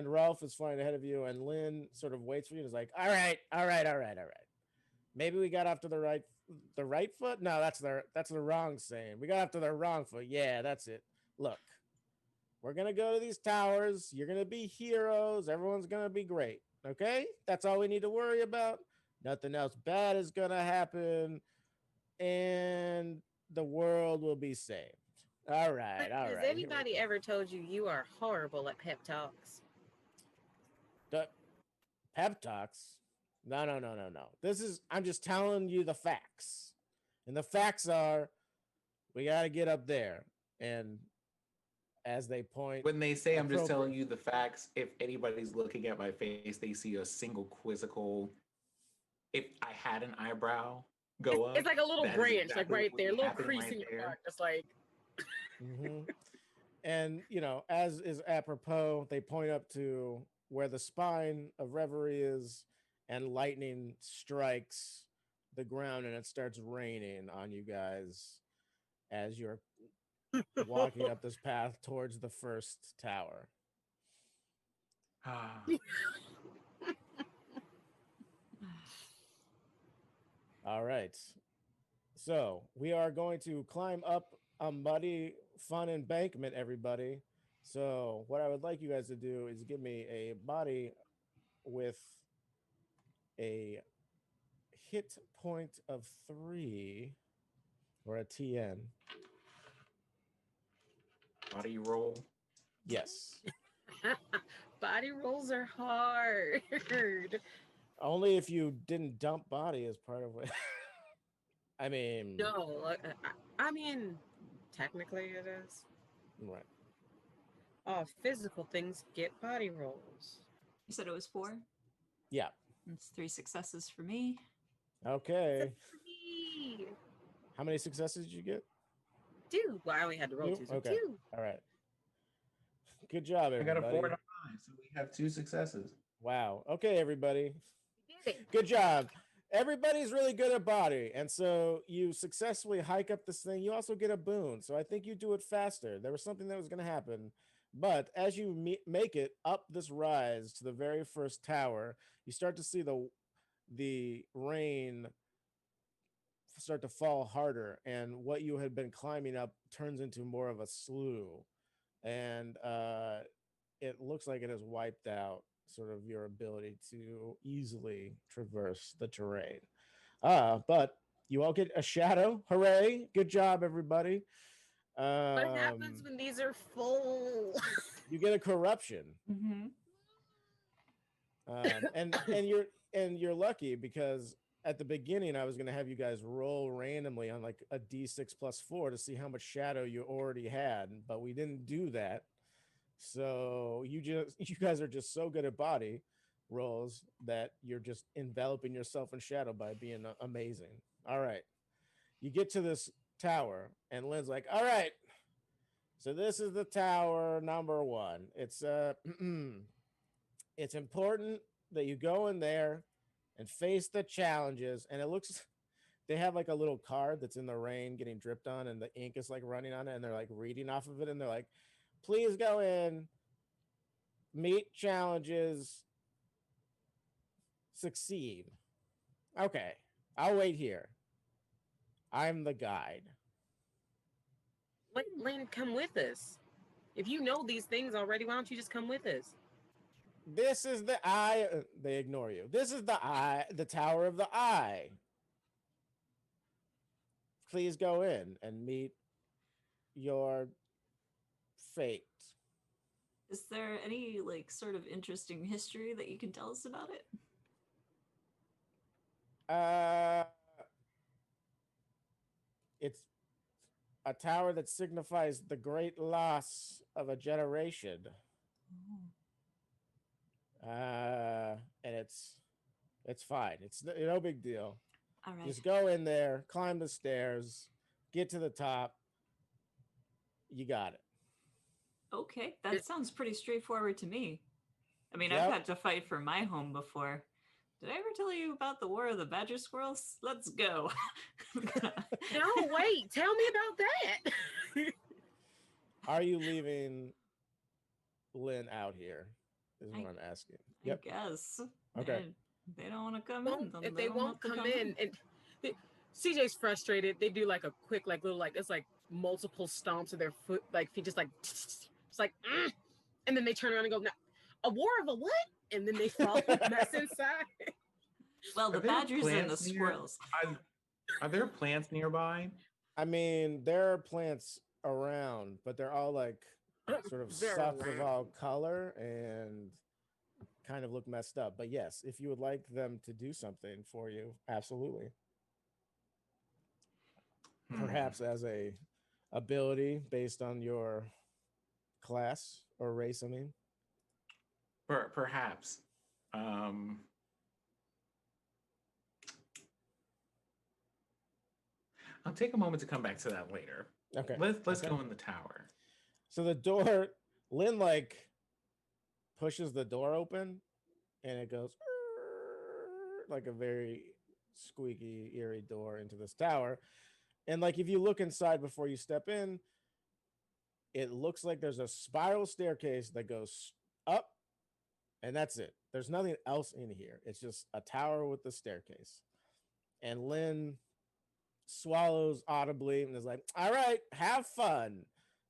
Ralph is flying ahead of you, and Lynn sort of waits for you and is like, all right. Maybe we got off to the right foot? No, that's the wrong saying. We got off to the wrong foot. Yeah, that's it. Look, we're gonna go to these towers. You're gonna be heroes. Everyone's gonna be great. Okay? That's all we need to worry about. Nothing else bad is gonna happen. And the world will be saved. All right. Has anybody ever told you you are horrible at pep talks? The pep talks? No. I'm just telling you the facts. And the facts are we got to get up there. And as they point. When they say I'm just telling you the facts, if anybody's looking at my face, they see a single quizzical. If I had an eyebrow go up. It's like a little branch, like right there, a little crease right in your there. back. It's like. Mm-hmm. And, as is apropos, they point up to where the spine of Reverie is, and lightning strikes the ground, and it starts raining on you guys as you're walking up this path towards the first tower. All right. So we are going to climb up a muddy, fun embankment, everybody. So what I would like you guys to do is give me a body with a hit point of 3 or a TN. Body roll. Yes. Body rolls are hard. Only if you didn't dump body as part of it. I mean. No, I mean, technically it is. Right. Physical things get body rolls. You said it was 4? Yeah. It's 3 successes for me. Okay. How many successes did you get? 2. Well, I only had to roll 2, so okay. 2. All right. Good job, everybody. I got a 4 and a 5, so we have 2 successes. Wow. Okay, everybody. We did it. Good job. everybody's really good at body, and so you successfully hike up this thing. You also get a boon, so I think you do it faster. There was something that was going to happen, but as you make it up this rise to the very first tower, you start to see the rain start to fall harder, and what you had been climbing up turns into more of a slough, and it looks like it has wiped out sort of your ability to easily traverse the terrain. But you all get a shadow. Hooray! Good job, everybody. What happens when these are full? You get a corruption. Mm-hmm. And you're lucky because at the beginning I was going to have you guys roll randomly on like a d6 plus 4 to see how much shadow you already had, but we didn't do that. So you guys are just so good at body rolls that you're just enveloping yourself in shadow by being amazing. All right. You get to this tower and Lynn's like, "All right. So this is the tower number 1. It's it's important that you go in there and face the challenges." And it looks they have like a little card that's in the rain getting dripped on and the ink is like running on it and they're like reading off of it and they're like, "Please go in, meet challenges, succeed." Okay, I'll wait here. I'm the guide. Wait, Lynn, come with us. If you know these things already, why don't you just come with us? This is the eye. They ignore you. This is the eye, the Tower of the Eye. Please go in and meet your fate. Is there any like sort of interesting history that you can tell us about it? It's a tower that signifies the great loss of a generation. And it's fine. It's no big deal. All right. Just go in there, climb the stairs, get to the top. You got it. Okay, that sounds pretty straightforward to me. I mean, Yep. I've had to fight for my home before. Did I ever tell you about the War of the Badger Squirrels? Let's go. No, wait, tell me about that. Are you leaving Lynn out here? Is what I'm asking. I guess. Okay. They don't want to come Well, in. Then if they don't won't have to come in, and CJ's frustrated. They do like a quick, like little, like it's like multiple stomps of their foot, like feet, just like it's like, and then they turn around and go, "No, a war of a what?" And then they fall mess inside. Well, the Are there badgers and the plants near- squirrels. Are there plants nearby? I mean, there are plants around, but they're all like sort of They're sucked of around. all color and kind of look messed up. But yes, if you would like them to do something for you, absolutely. Perhaps as a ability based on your class or race, I mean. Perhaps. I'll take a moment to come back to that later. Okay. Let's Okay. go in the tower. So the door, Lynn like pushes the door open and it goes like a very squeaky, eerie door into this tower. And like if you look inside before you step in, it looks like there's a spiral staircase that goes up, and that's it. There's nothing else in here. It's just a tower with the staircase. And Lynn swallows audibly and is like, "All right, have fun.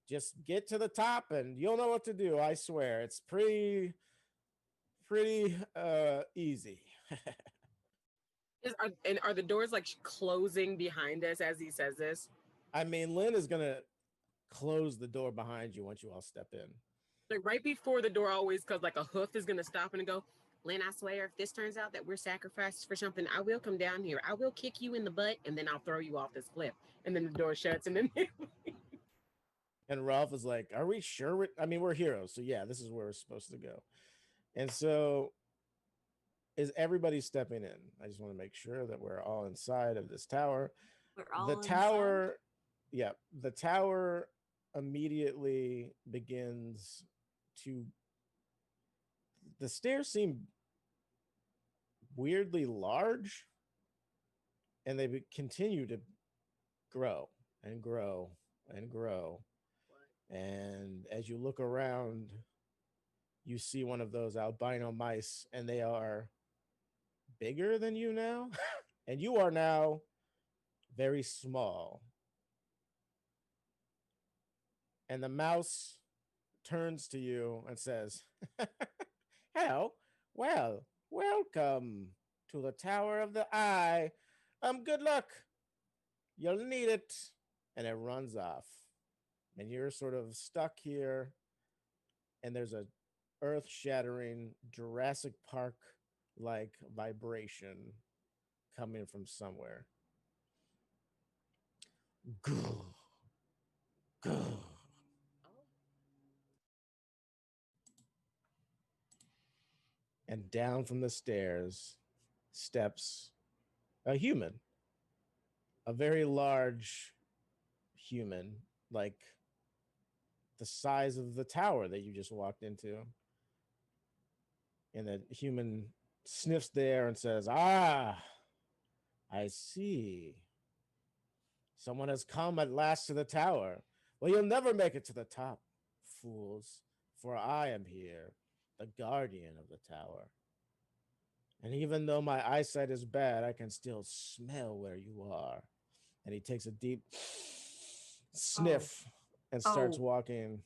Just get to the top and you'll know what to do. I swear. It's pretty easy." Are the doors like closing behind us as he says this? I mean, Lynn is gonna close the door behind you once you all step in. Like right before the door, always, because like a hoof is gonna stop and go. Lynn, I swear, if this turns out that we're sacrificed for something, I will come down here. I will kick you in the butt, and then I'll throw you off this cliff. And then the door shuts, and then And Ralph is like, "Are we sure? I mean, we're heroes, so yeah, this is where we're supposed to go." And so, is everybody stepping in? I just want to make sure that we're all inside of this tower. We're all The tower, yeah, the tower immediately begins to. The stairs seem weirdly large, and they continue to grow and grow and grow. And as you look around, you see one of those albino mice, and they are bigger than you now. And you are now very small. And the mouse turns to you and says, "Hell, well, welcome to the Tower of the Eye. Good luck. You'll need it." And it runs off. And you're sort of stuck here, and there's a earth-shattering Jurassic Park like vibration coming from somewhere. And down from the stairs steps a human, a very large human, like the size of the tower that you just walked into. And the human sniffs there and says, "Ah, I see. Someone has come at last to the tower. Well, you'll never make it to the top, fools, for I am here, the guardian of the tower. And even though my eyesight is bad, I can still smell where you are." And he takes a deep sniff and starts walking.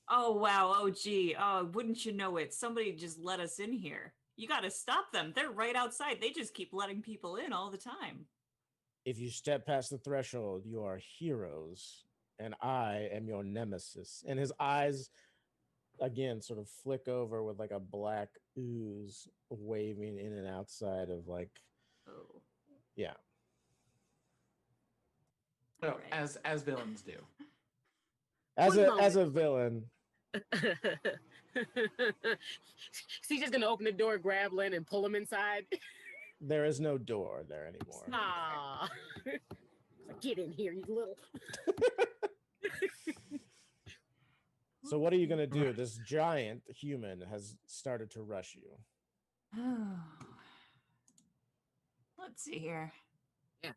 Oh, wow. Oh, gee. Oh, wouldn't you know it? Somebody just let us in here. You got to stop them. They're right outside. They just keep letting people in all the time. If you step past the threshold, you are heroes, and I am your nemesis. And his eyes, again, sort of flick over with like a black ooze waving in and outside of like, yeah. So, as villains do. As a villain. He's just gonna open the door, grab Len, and pull him inside. There is no door there anymore. Ah, get in here, you little. So what are you gonna do? This giant human has started to rush you. Oh. Let's see here. Yeah.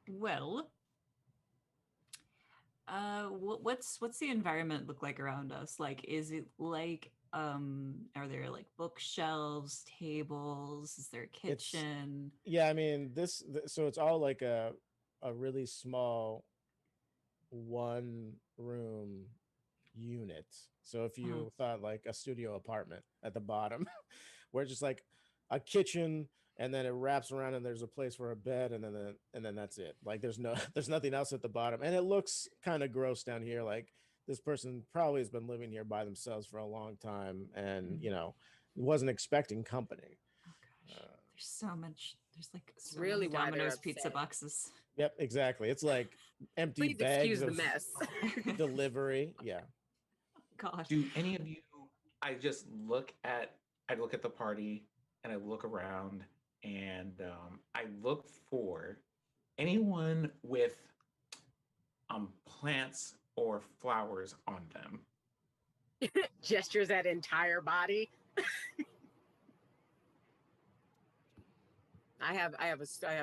Well, what's the environment look like around us? Like, is it like are there like bookshelves, tables? Is there a kitchen? I mean so it's all like a really small one room unit. So if you thought like a studio apartment at the bottom, where it's just like a kitchen, and then it wraps around and there's a place for a bed, and then that's it. Like there's nothing else at the bottom, and it looks kind of gross down here. Like this person probably has been living here by themselves for a long time, and wasn't expecting company. Oh gosh, there's so much. There's like so really many Domino's pizza boxes. Yep, exactly. It's like empty Please bags excuse of the mess. delivery. Yeah. God. Do any of you? I look at the party, and I look around, and I look for anyone with plants or flowers on them. Gestures that entire body. I have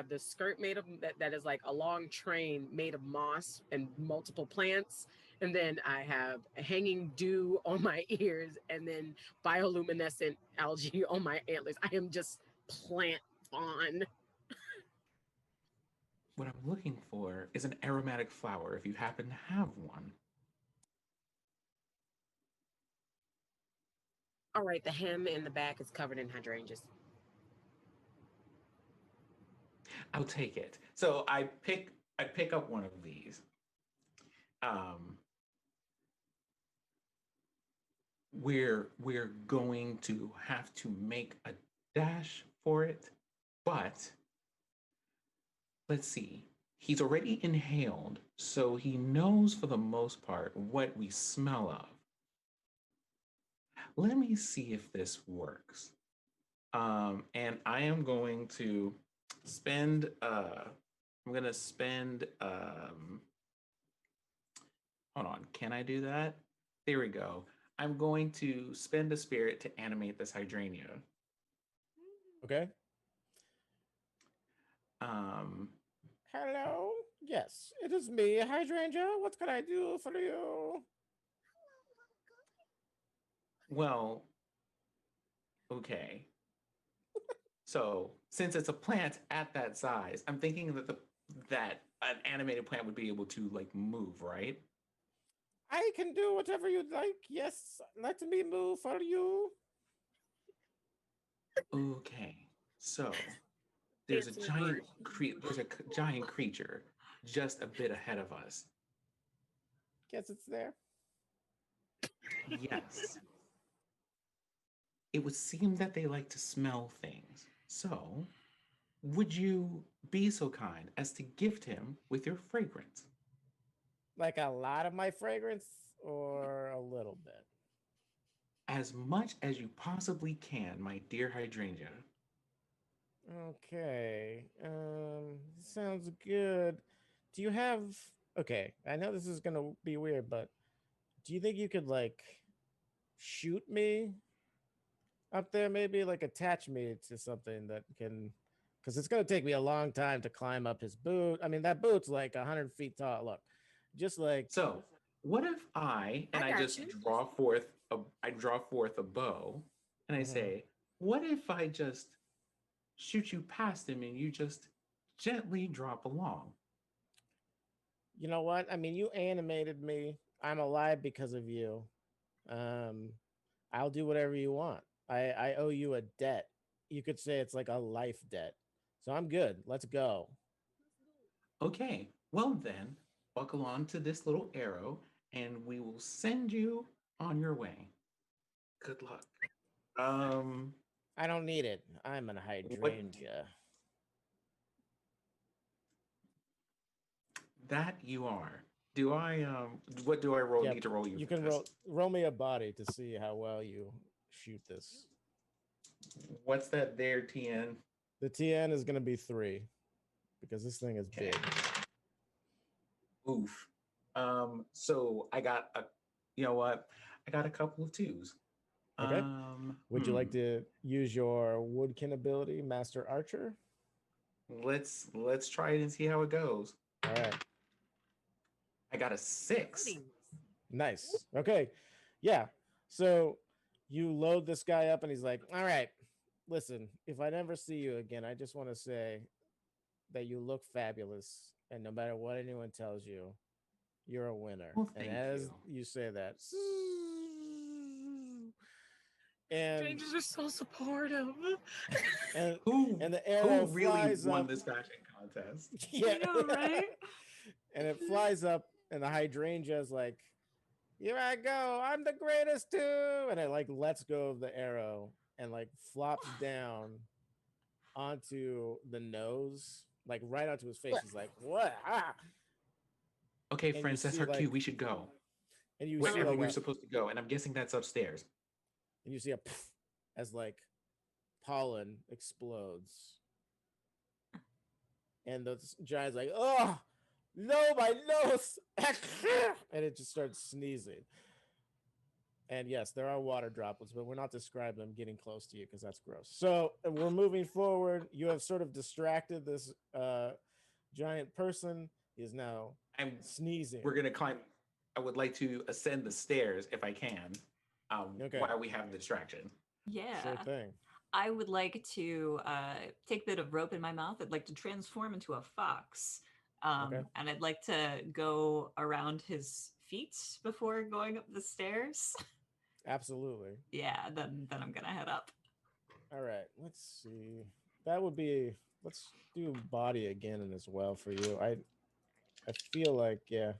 the skirt made of that is like a long train made of moss and multiple plants, and then I have a hanging dew on my ears, and then bioluminescent algae on my antlers. I am just plant on. What I'm looking for is an aromatic flower, if you happen to have one. All right, the hem in the back is covered in hydrangeas. I'll take it. So I pick up one of these. We're going to have to make a dash for it, but let's see. He's already inhaled, so he knows for the most part what we smell of. Let me see if this works. And I am going to spend hold on, can I do that? There we go. I'm going to spend a spirit to animate this hydrangea. Okay. Um, Hello. Yes, it is me, Hydrangea. What can I do for you? well, okay. So since it's a plant at that size, I'm thinking that the that an animated plant would be able to like move, right? I can do whatever you'd like. Yes, let me move for you. Okay. So there's a Dancing bird. giant creature just a bit ahead of us. Guess it's there. Yes. It would seem that they like to smell things. So, would you be so kind as to gift him with your fragrance? Like a lot of my fragrance or a little bit? As much as you possibly can, my dear hydrangea. Okay. Sounds good. Do you have Okay, I know this is going to be weird, but do you think you could like shoot me up there, maybe like attach me to something that can, because it's going to take me a long time to climb up his boot. I mean, that boot's like 100 feet tall. Look, just like, So, what if I I got just you. draw forth a bow and I mhm. say, what if I just shoot you past him and you just gently drop along? You know what? I mean, you animated me. I'm alive because of you. Um, I'll do whatever you want. I owe you a debt. You could say it's like a life debt. So I'm good. Let's go. Okay, well then, buckle on to this little arrow and we will send you on your way. Good luck. Um, I don't need it. I'm an what hydrangea. that you are. Do I what do I roll Yep. need to roll you You for can this? roll me a body to see how well you shoot this. What's that there, TN? The TN is going to be 3 because this thing is Okay. big. Oof. So I got a you know what? I got a couple of twos. Okay. Would you like Hmm. to use your Woodkin ability, Master Archer? Let's try it and see how it goes. All right. I got a 6. Pudding. Nice. Okay. Yeah. So you load this guy up and he's like, all right, listen, if I never see you again, I just want to say that you look fabulous. And no matter what anyone tells you, you're a winner. Well, And thank as you. you say that, and Strangers are so supportive. and Who and the who arrow really flies won up. this fashion contest? Yeah. I know, right? And it flies up, and the hydrangea is like, here I go, I'm the greatest too. And it like lets go of the arrow and like flops down onto the nose, like right onto his face. He's like, what? Ah. Okay, And you friends, that's see our cue. like, We should go and you see wherever like we're a, supposed to go, and I'm guessing that's upstairs. and you see a pff, as like pollen explodes. And the giant's like, oh, no, my nose. And it just starts sneezing. And yes, there are water droplets, but we're not describing them getting close to you because that's gross. So we're moving forward. You have sort of distracted this giant person. He is now I'm sneezing. we're gonna climb. I would like to ascend the stairs if I can, Okay, while we have the distraction. Yeah. sure thing. I would like to take a bit of rope in my mouth. I'd like to transform into a fox. Okay. And I'd like to go around his feet before going up the stairs. Absolutely. Yeah, then I'm gonna head up. All right, let's see. That would be, let's do body again as well for you. I feel like, yeah,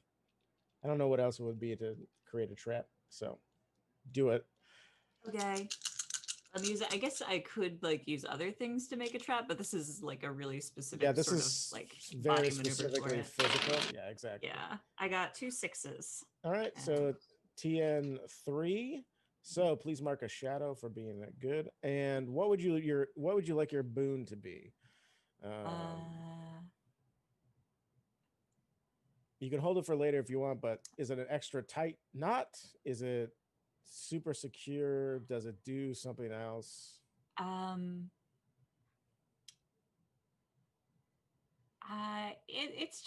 I don't know what else it would be to create a trap. So do it. Okay. I'm using. I guess I could like use other things to make a trap, but this is like a really Yeah, specific this sort of is like very body maneuver for specifically it. physical. Yeah, exactly. Yeah, I got 2 6s. All right, so TN3. So please mark a shadow for being that good. And what would you like your boon to be? Uh, You can hold it for later if you want, but is it an extra tight knot? Is it super secure? Does it do something else? um, It's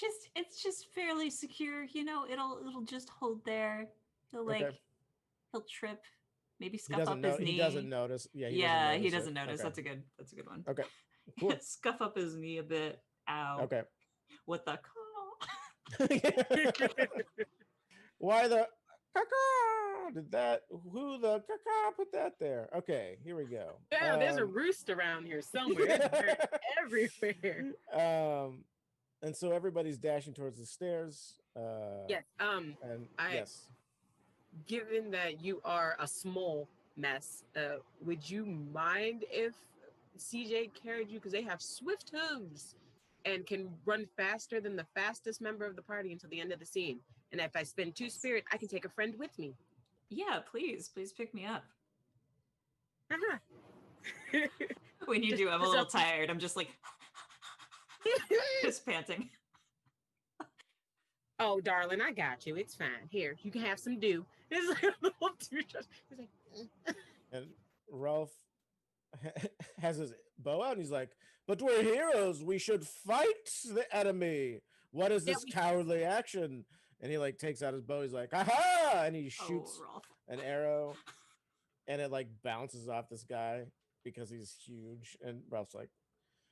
just fairly secure. You know, it'll just hold there. He'll Okay. he'll trip, maybe He scuff doesn't up know. his He knee. doesn't notice. Yeah, he doesn't Yeah, he notice it. doesn't notice. Okay. That's a good one. Okay. Cool. Scuff up his knee a bit. Ow. Okay. What the Why the caca did that? Who the caca put that there? Okay, here we go. Yeah, there's a roost around here somewhere. It's birds everywhere. And so everybody's dashing towards the stairs. Yes. And I yes. Given that you are a small mess, would you mind if CJ carried you? Because they have swift hooves and can run faster than the fastest member of the party until the end of the scene. And if I spend 2 spirit, I can take a friend with me. Yeah, please pick me up. Uh-huh. When you do, I'm a little tired. I'm just like, just panting. Oh, darling, I got you. It's fine. Here, you can have some dew. It's like a little toothbrush. He's like, And Ralph has his bow out and he's like, but we're heroes. We should fight the enemy. What is this cowardly action? And he like takes out his bow. He's like, aha! And he shoots an arrow and it like bounces off this guy because he's huge. And Ralph's like,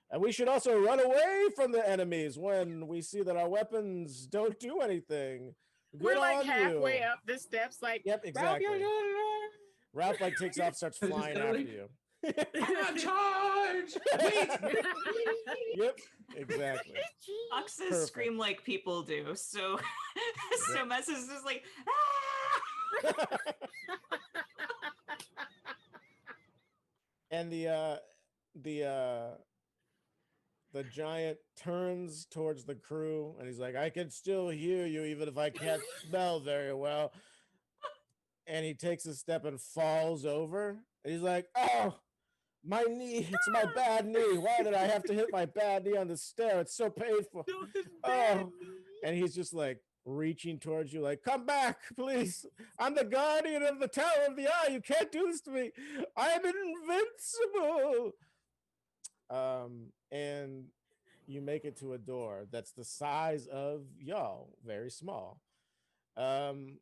and we should also run away from the enemies when we see that our weapons don't do anything. Good we're like on halfway you. up the steps, like, Yep, exactly. Ralph like takes off, starts Just flying kinda after like, you. Charge! Wait! Yep, exactly. Foxes Perfect. scream like people do, so so Mess is just like, ah! And the giant turns towards the crew and he's like, I can still hear you even if I can't smell very well. And he takes a step and falls over. And he's like, oh, my knee, it's my bad knee. Why did I have to hit my bad knee on the stair? It's so painful. Oh, and he's just like reaching towards you, like, come back, please. I'm the guardian of the Tower of the Eye. You can't do this to me. I'm invincible. And you make it to a door that's the size of y'all, very small. And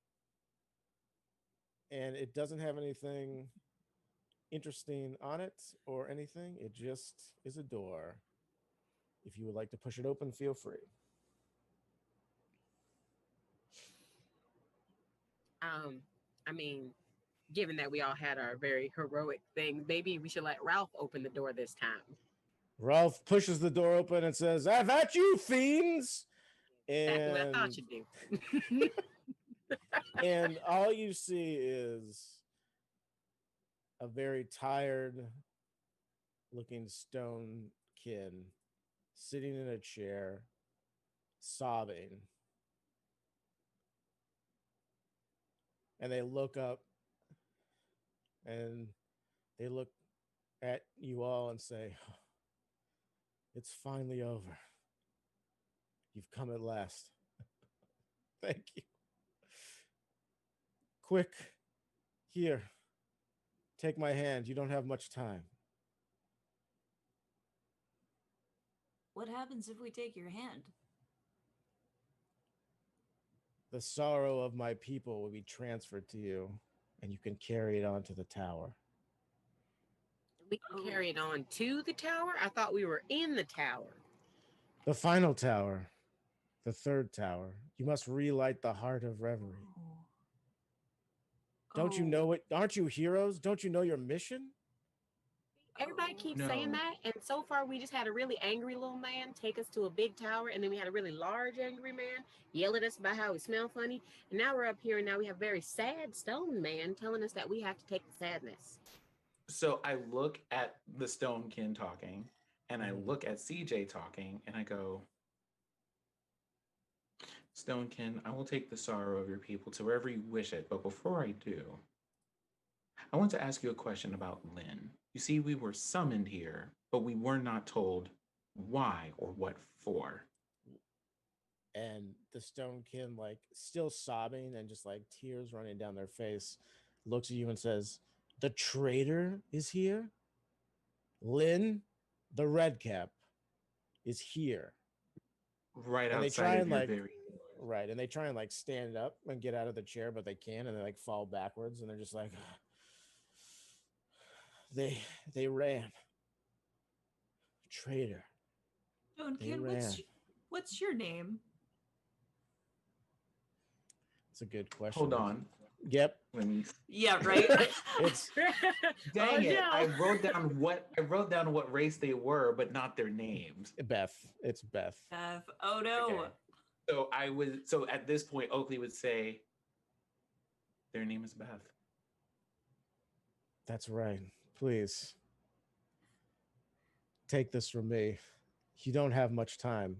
it doesn't have anything interesting on it or anything. It just is a door. If you would like to push it open, feel free. I mean, given that we all had our very heroic thing, maybe we should let Ralph open the door this time. Ralph pushes the door open and says, "Have at you, fiends!" Exactly what I thought you'd do. And all you see is a very tired looking stone kin sitting in a chair, sobbing. And they look up and they look at you all and say, it's finally over. You've come at last. Thank you. Quick, here, take my hand. You don't have much time. What happens if we take your hand? The sorrow of my people will be transferred to you, and you can carry it on to the tower. We can carry it on to the tower? I thought we were in the tower. The final tower, the third tower. You must relight the heart of reverie. Don't you know it? Aren't you heroes? Don't you know your mission? Everybody keeps saying that, and so far we just had a really angry little man take us to a big tower, and then we had a really large angry man yell at us about how we smell funny, and now we're up here, and now we have a very sad stone man telling us that we have to take the sadness. So I look at the Stonekin talking, and I look at CJ talking, and I go, Stonekin, I will take the sorrow of your people to wherever you wish it, but before I do, I want to ask you a question about Lynn. You see, we were summoned here, but we were not told why or what for. And the stonekin, like still sobbing and just like tears running down their face, looks at you and says, the traitor is here? Lynn, the redcap, is here. right And they outside try of and your like very. right, and they try and like stand up and get out of the chair, but they can't, and they like fall backwards, and they're just like they they ran, traitor. They Stonekin, ran. what's your name? It's a good question. Hold on. Yep. Let me. Yeah, right. It's Dang it! no. I wrote down what race they were, but not their names. Beth. It's Beth. Oh no. Okay. So at this point, Oakley would say, "Their name is Beth." That's right. Please take this from me. You don't have much time,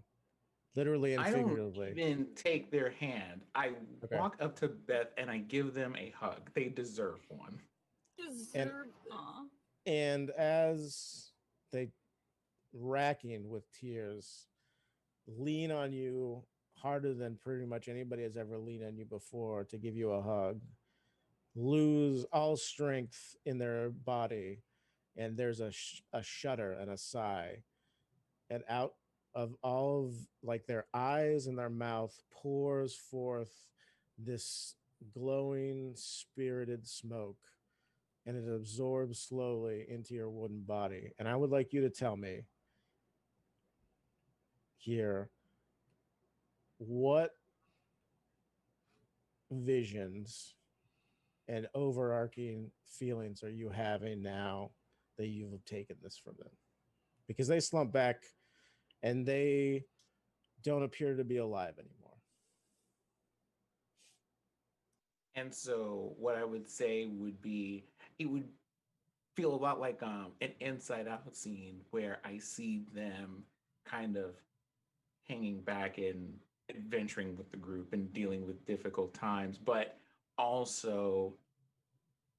literally and I don't figuratively. even take their hand. I Okay. walk up to Beth and I give them a hug. They deserve one. Deserve. Aw. And as they, racking with tears, lean on you harder than pretty much anybody has ever leaned on you before to give you a hug, lose all strength in their body, and there's a shudder and a sigh, and out of all of like their eyes and their mouth pours forth this glowing spirited smoke, and it absorbs slowly into your wooden body. And I would like you to tell me here, what visions and overarching feelings are you having now that you've taken this from them? Because they slump back and they don't appear to be alive anymore. And so what I would say would be it would feel a lot like an inside out scene where I see them kind of hanging back and adventuring with the group and dealing with difficult times, but also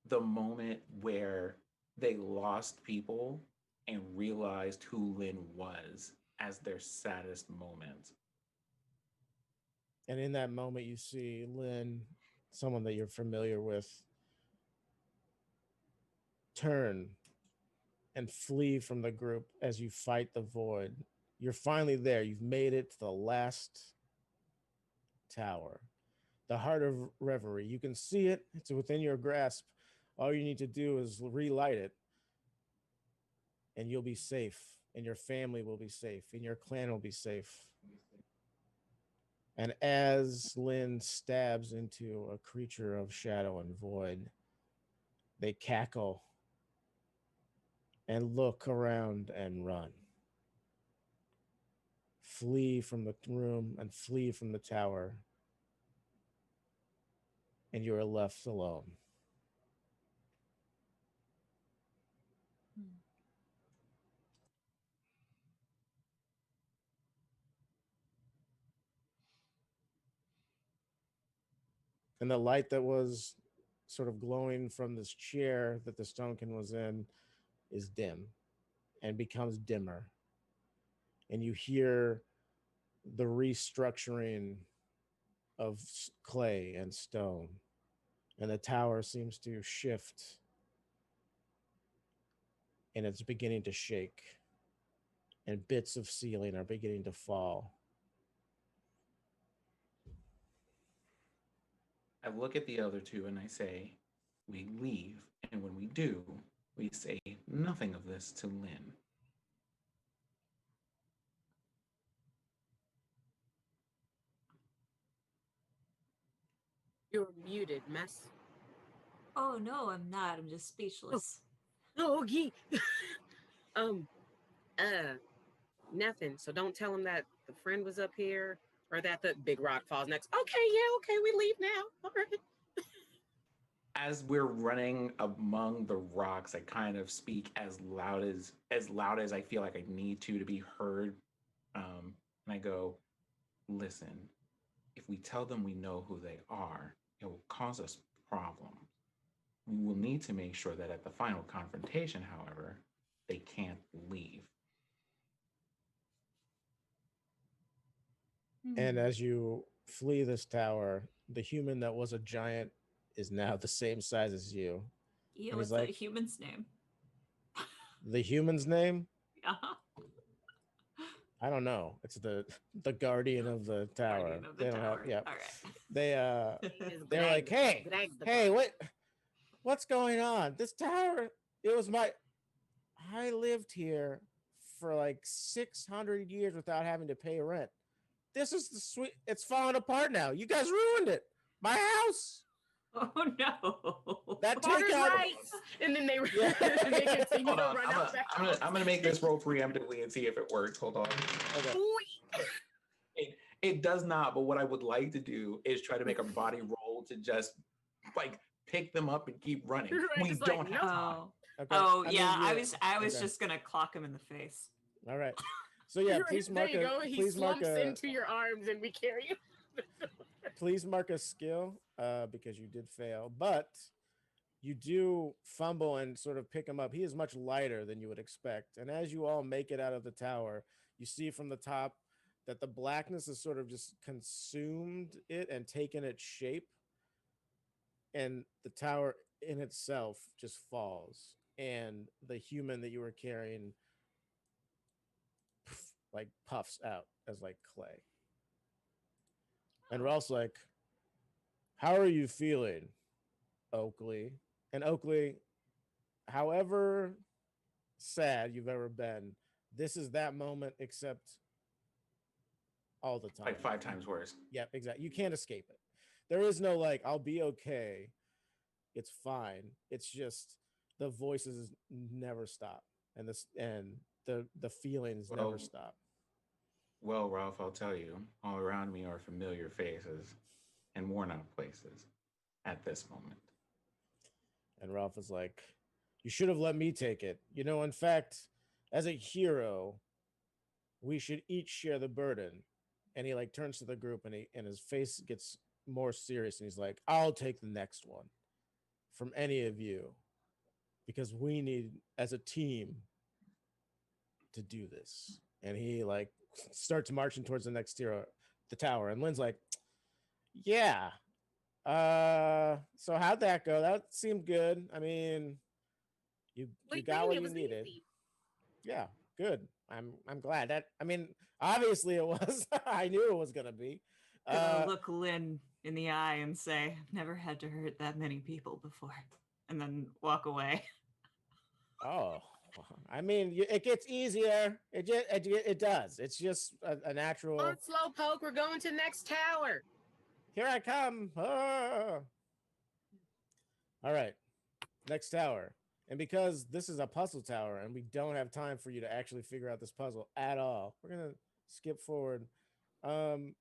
the moment where they lost people and realized who Lynn was as their saddest moment. And in that moment, you see Lynn, someone that you're familiar with, turn and flee from the group as you fight the void. You're finally there. You've made it to the last tower, the heart of reverie. You can see it, it's within your grasp. All you need to do is relight it, and you'll be safe, and your family will be safe, and your clan will be safe. And as Lynn stabs into a creature of shadow and void, they cackle and look around and run. Flee from the room and flee from the tower, and you are left alone. Hmm. And the light that was sort of glowing from this chair that the Stonekin was in is dim and becomes dimmer. And you hear the restructuring of clay and stone, and the tower seems to shift, and it's beginning to shake, and bits of ceiling are beginning to fall. I look at the other two and I say, we leave, and when we do, we say nothing of this to Lynn. You're muted, mess. Oh no, I'm not. I'm just speechless. Oh, okay. um, nothing. So don't tell him that the friend was up here or that the big rock falls next. Okay, yeah, okay, we leave now. All right. As we're running among the rocks, I kind of speak as loud as I feel like I need to be heard. And I go, listen, if we tell them we know who they are, it will cause us problems. We will need to make sure that at the final confrontation, however, they can't leave. And Hmm. as you flee this tower, the human that was a giant is now the same size as you. Yeah, And he's what's that like, human's name? the human's name? Yeah. I don't know. It's the guardian of the tower. Guardian of the They don't have. tower. Yeah, All right. they He is they're like, hey, Greg the hey, guardian. what's going on? This tower. It was my. I lived here for like 600 years without having to pay rent. This is the sweet. It's falling apart now. You guys ruined it. My house. Oh no. That Potter's takeout. right, and then they Yeah. they continue Hold to on. run out the house. I'm gonna make this roll preemptively and see if it works. Hold on. Okay. It does not, but what I would like to do is try to make a body roll to just like pick them up and keep running. Right, We just like, don't have time. Oh. Okay. Oh I mean, yeah, I yeah. was Okay. just gonna clock him in the face. All right. So yeah, please there mark you a go. He please mark slumps a into your arms, and we carry you. please mark a skill because you did fail, but you do fumble and sort of pick him up. He is much lighter than you would expect, and as you all make it out of the tower, you see from the top that the blackness has sort of just consumed it and taken its shape, and the tower in itself just falls, and the human that you were carrying like puffs out as like clay. And Ralph's like, how are you feeling, Oakley? And Oakley, however sad you've ever been, this is that moment, except all the time. Like 5 times worse. Yep, exactly. You can't escape it. There is no like, I'll be okay. It's fine. It's just the voices never stop, and the feelings Well, never stop. Well, Ralph, I'll tell you, all around me are familiar faces and worn out places at this moment. And Ralph is like, you should have let me take it. You know, in fact, as a hero, we should each share the burden. And he like turns to the group and his face gets more serious and he's like, I'll take the next one from any of you because we need as a team to do this. And he like starts marching towards the next the tower. And Lynn's like, yeah. So how'd that go? That seemed good. I mean, you got what you needed. Easy. Yeah, good. I'm glad that. I mean, obviously it was. I knew it was gonna be. Gonna look Lynn in the eye and say, I've never had to hurt that many people before. And then walk away. Oh, I mean, it gets easier. It does. It's just a natural. On Slowpoke, we're going to the next tower. Here I come. Ah. All right, next tower. And because this is a puzzle tower and we don't have time for you to actually figure out this puzzle at all, we're gonna skip forward. And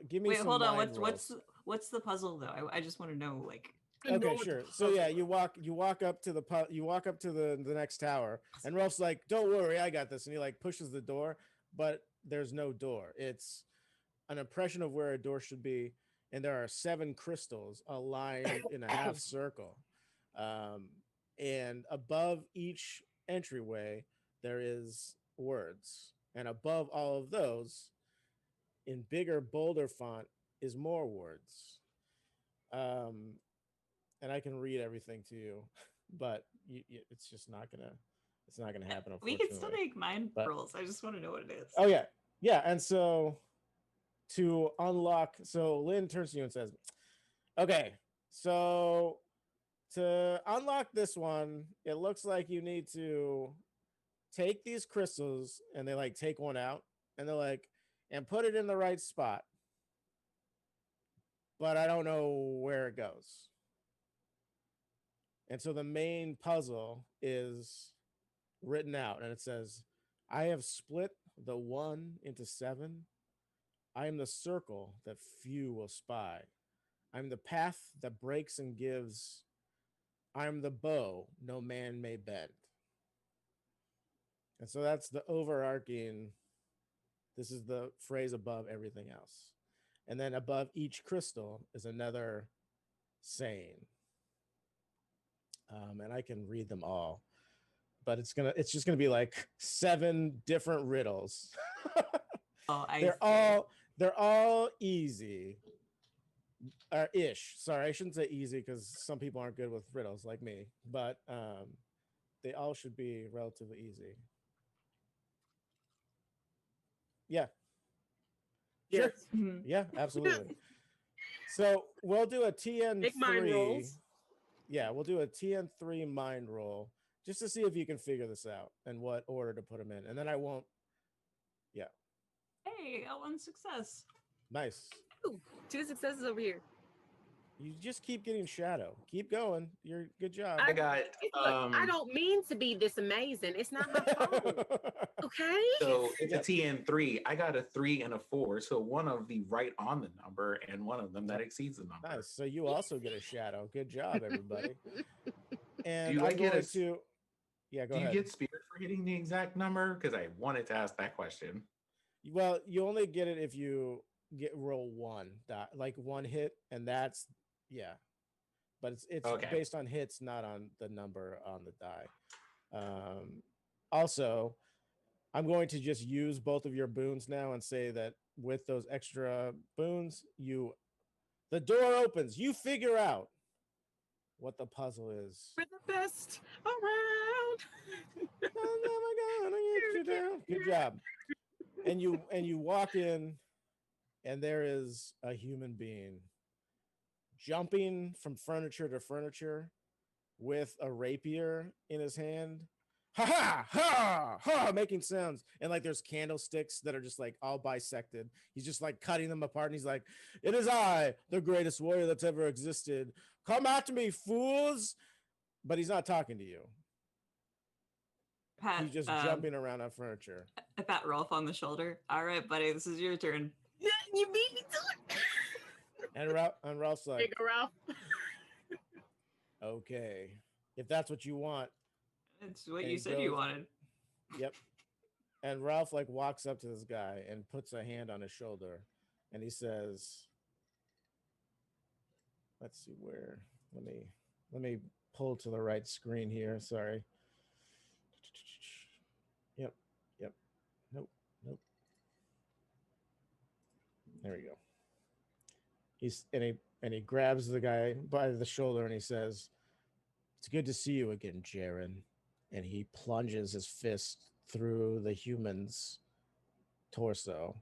give me Wait, some hold on. mind rolls. What's the puzzle though? I just want to know like. Okay, sure. So yeah, you walk up to the next tower, and Ralph's like, "Don't worry, I got this." And he like pushes the door, but there's no door. It's an impression of where a door should be, and there are 7 crystals aligned in a half circle. And above each entryway, there is words, and above all of those, in bigger, bolder font, is more words. And I can read everything to you, but it's just not gonna happen. We can still make mind rolls. I just want to know what it is. Oh yeah. And so to unlock, so Lynn turns to you and says, "Okay, so to unlock this one, it looks like you need to take these crystals," and they like take one out, and they're like, "and put it in the right spot." But I don't know where it goes. And so the main puzzle is written out, and it says, I have split the 1 into 7. I am the circle that few will spy. I'm the path that breaks and gives. I'm the bow no man may bend. And so that's the overarching, this is the phrase above everything else. And then above each crystal is another saying. And I can read them all, but it's just gonna be like 7 different riddles. Oh, they're all easy. Or ish. Sorry, I shouldn't say easy because some people aren't good with riddles like me, but they all should be relatively easy. Yeah. Sure. Yes. Mhm. Yeah, absolutely. So we'll do a TN3. Make mind rolls. Yeah, we'll do a TN3 mind roll just to see if you can figure this out and what order to put them in. And then I won't. Yeah. Hey, got one success. Nice. Ooh, 2 successes over here. You just keep getting shadow. Keep going. You're good job. I got Look, I don't mean to be this amazing. It's not my fault. Okay. so it's a TN3. I got a 3 and a 4. So one of the right on the number and one of them that exceeds the number. Nice. So you also get a shadow. Good job, everybody. And Do I I'm get going to. Yeah, go Do you ahead. get spirit for hitting the exact number? Because I wanted to ask that question. Well, you only get it if you roll one die, like one hit, and that's but it's Okay. based on hits, not on the number on the die. Also, I'm going to just use both of your boons now and say that with those extra boons, the door opens. You figure out what the puzzle is. We're the best around. I'm never gonna get you down. Good job. And you walk in, and there is a human being jumping from furniture to furniture with a rapier in his hand. Ha ha ha ha, making sounds. And like there's candlesticks that are just like all bisected. He's just like cutting them apart, and he's like, "It is I, the greatest warrior that's ever existed. Come after me, fools!" But he's not talking to you. Pat, He's just jumping around on furniture. I pat Rolf on the shoulder. All right, buddy, this is your turn. Yeah, you beat me to it. And Ralph's like, Bigger Ralph. "Okay, if that's what you want." It's what And you he said you goes- wanted. Yep. And Ralph like walks up to this guy and puts a hand on his shoulder, and he says, "Let's see where. Let me pull to the right screen here. Sorry. Yep. Nope. There we go. He grabs the guy by the shoulder and he says, "It's good to see you again, Jaren." And he plunges his fist through the human's torso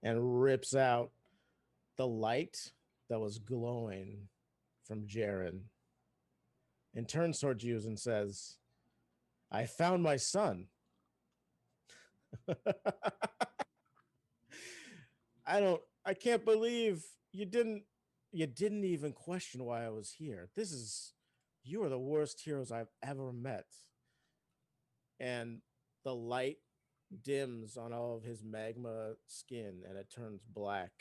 and rips out the light that was glowing from Jaren and turns towards you and says, "I found my son." I can't believe you didn't even question why I was here. You are the worst heroes I've ever met. And the light dims on all of his magma skin and it turns black.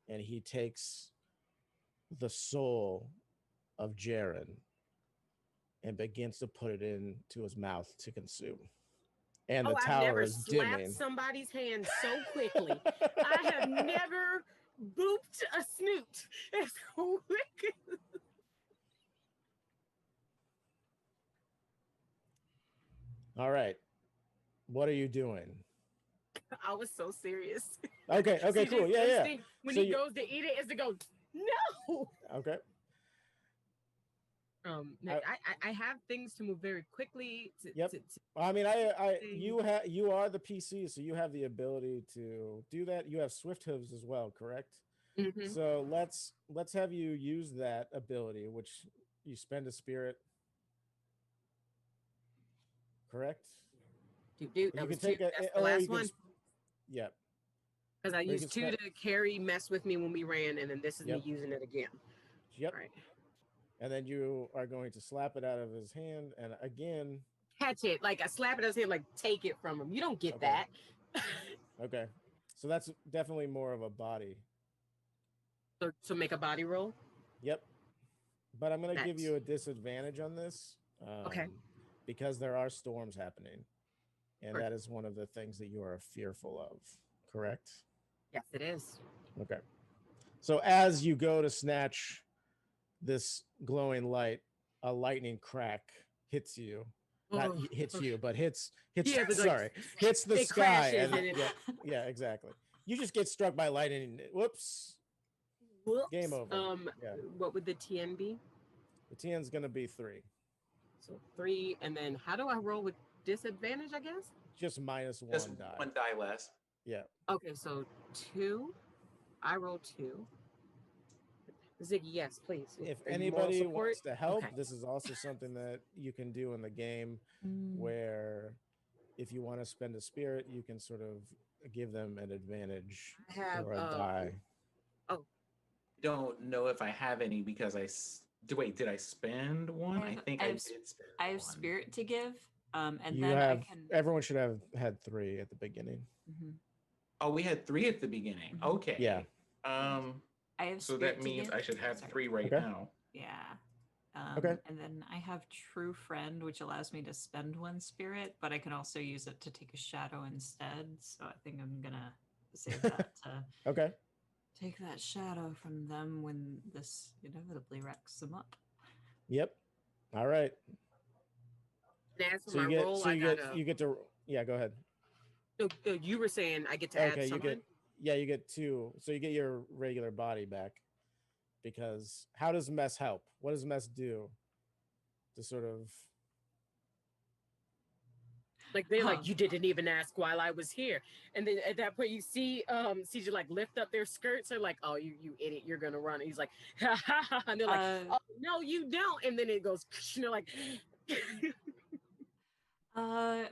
And he takes the soul of Jaren and begins to put it into his mouth to consume. And the I've tower never is slapped dimming. somebody's hand so quickly. I have never booped a snoot as quick. All right. What are you doing? I was so serious. Okay, CJ's cool. Yeah. instinct when So he you- goes to eat it is to go, no. Okay. I have things to move very quickly. Yep. I mean, you are the PC, so you have the ability to do that. You have swift hooves as well, correct? Mhm. So let's have you use that ability, which you spend a spirit. Correct? Dude, You that can was take two. a That's the or you last can one. Yep. Because I you used can 2 to carry, mess with me when we ran, and then this is Yep. me using it again. Yep. All right. And then you are going to slap it out of his hand, and again. Catch it. Like I slap it out of his hand, like take it from him. You don't get Okay. that. Okay. So that's definitely more of a body. So make a body roll. Yep. But I'm going to give Nice. you a disadvantage on this. Okay. Because there are storms happening. And Sure. that is one of the things that you are fearful of, correct? Yes, it is. Okay. So as you go to snatch this glowing light, a lightning crack hits you. Not Oh, hits okay. you, but hits Yeah, but, like, sorry, hits the it sky. crashes And, and it- yeah, exactly. You just get struck by lightning. Whoops. Whoops. Game over. Yeah. What would the TN be? The TN's going to be 3. So 3, and then how do I roll with disadvantage? I guess. Just minus Just one die. one die less. Yeah. Okay, so 2. I roll 2. Ziggy, yes, please. If And moral anybody support. wants to help, Okay. this is also something that you can do in the game Mm. where if you want to spend a spirit, you can sort of give them an advantage I have or a die. oh, Don't know if I have any because wait, did I spend one? I think I did spend I have one. spirit to give, and You then I have can. everyone should have had 3 at the beginning. Mhm. Oh, we had 3 at the beginning. Mhm. Okay. Yeah. I have So spirit that to means give. I should have Sorry. 3 right Okay. now. Yeah. Okay. And then I have True Friend, which allows me to spend 1 spirit, but I can also use it to take a shadow instead. So I think I'm gonna save that to Okay. take that shadow from them when this inevitably wrecks them up. Yep. All right. and as for So my you get roll, so I you got get you get to yeah, go ahead. you were saying I get to add Okay, you someone? get you get 2. So you get your regular body back because how does mess help? What does mess do to sort of Like they're like, Um, you didn't even ask while I was here. And then at that point you see CJ like lift up their skirts. They're like, oh, you idiot, you're gonna run. And he's like, ha ha ha. And they're like, oh no, you don't. And then it goes, and they're like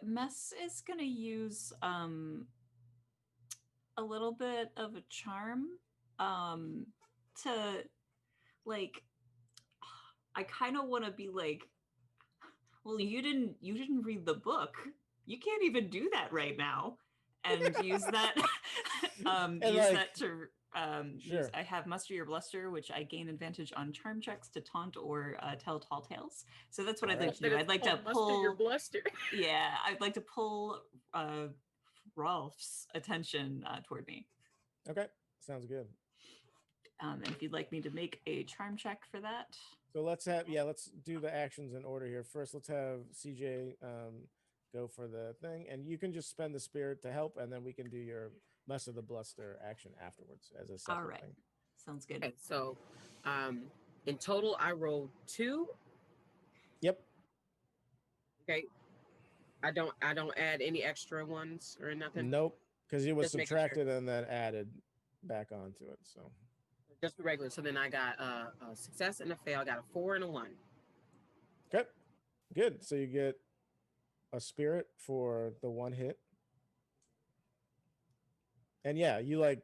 Mess is gonna use a little bit of a charm to like I kind of want to be like, well, you didn't read the book. You can't even do that right now, and use that and use like that to use. sure. I have muster your bluster, which I gain advantage on charm checks to taunt or tell tall tales. So that's what All I'd like right. to do. instead I'd like of to muster your pull. bluster. Yeah, I'd like to pull Rolf's attention toward me. Okay. Sounds good. And if you'd like me to make a charm check for that. So let's do the actions in order here. First, let's have CJ go for the thing, and you can just spend the spirit to help, and then we can do your muster the bluster action afterwards as a separate All right. thing. Sounds good. Okay, so in total I rolled 2. Yep. Okay. I don't add any extra ones or nothing. Nope, because it was Just making sure. subtracted and then added back onto it. So Just regular. So then I got a success and a fail. I got a 4 and a 1. okay, good. So you get a spirit for the 1 hit, and yeah, you like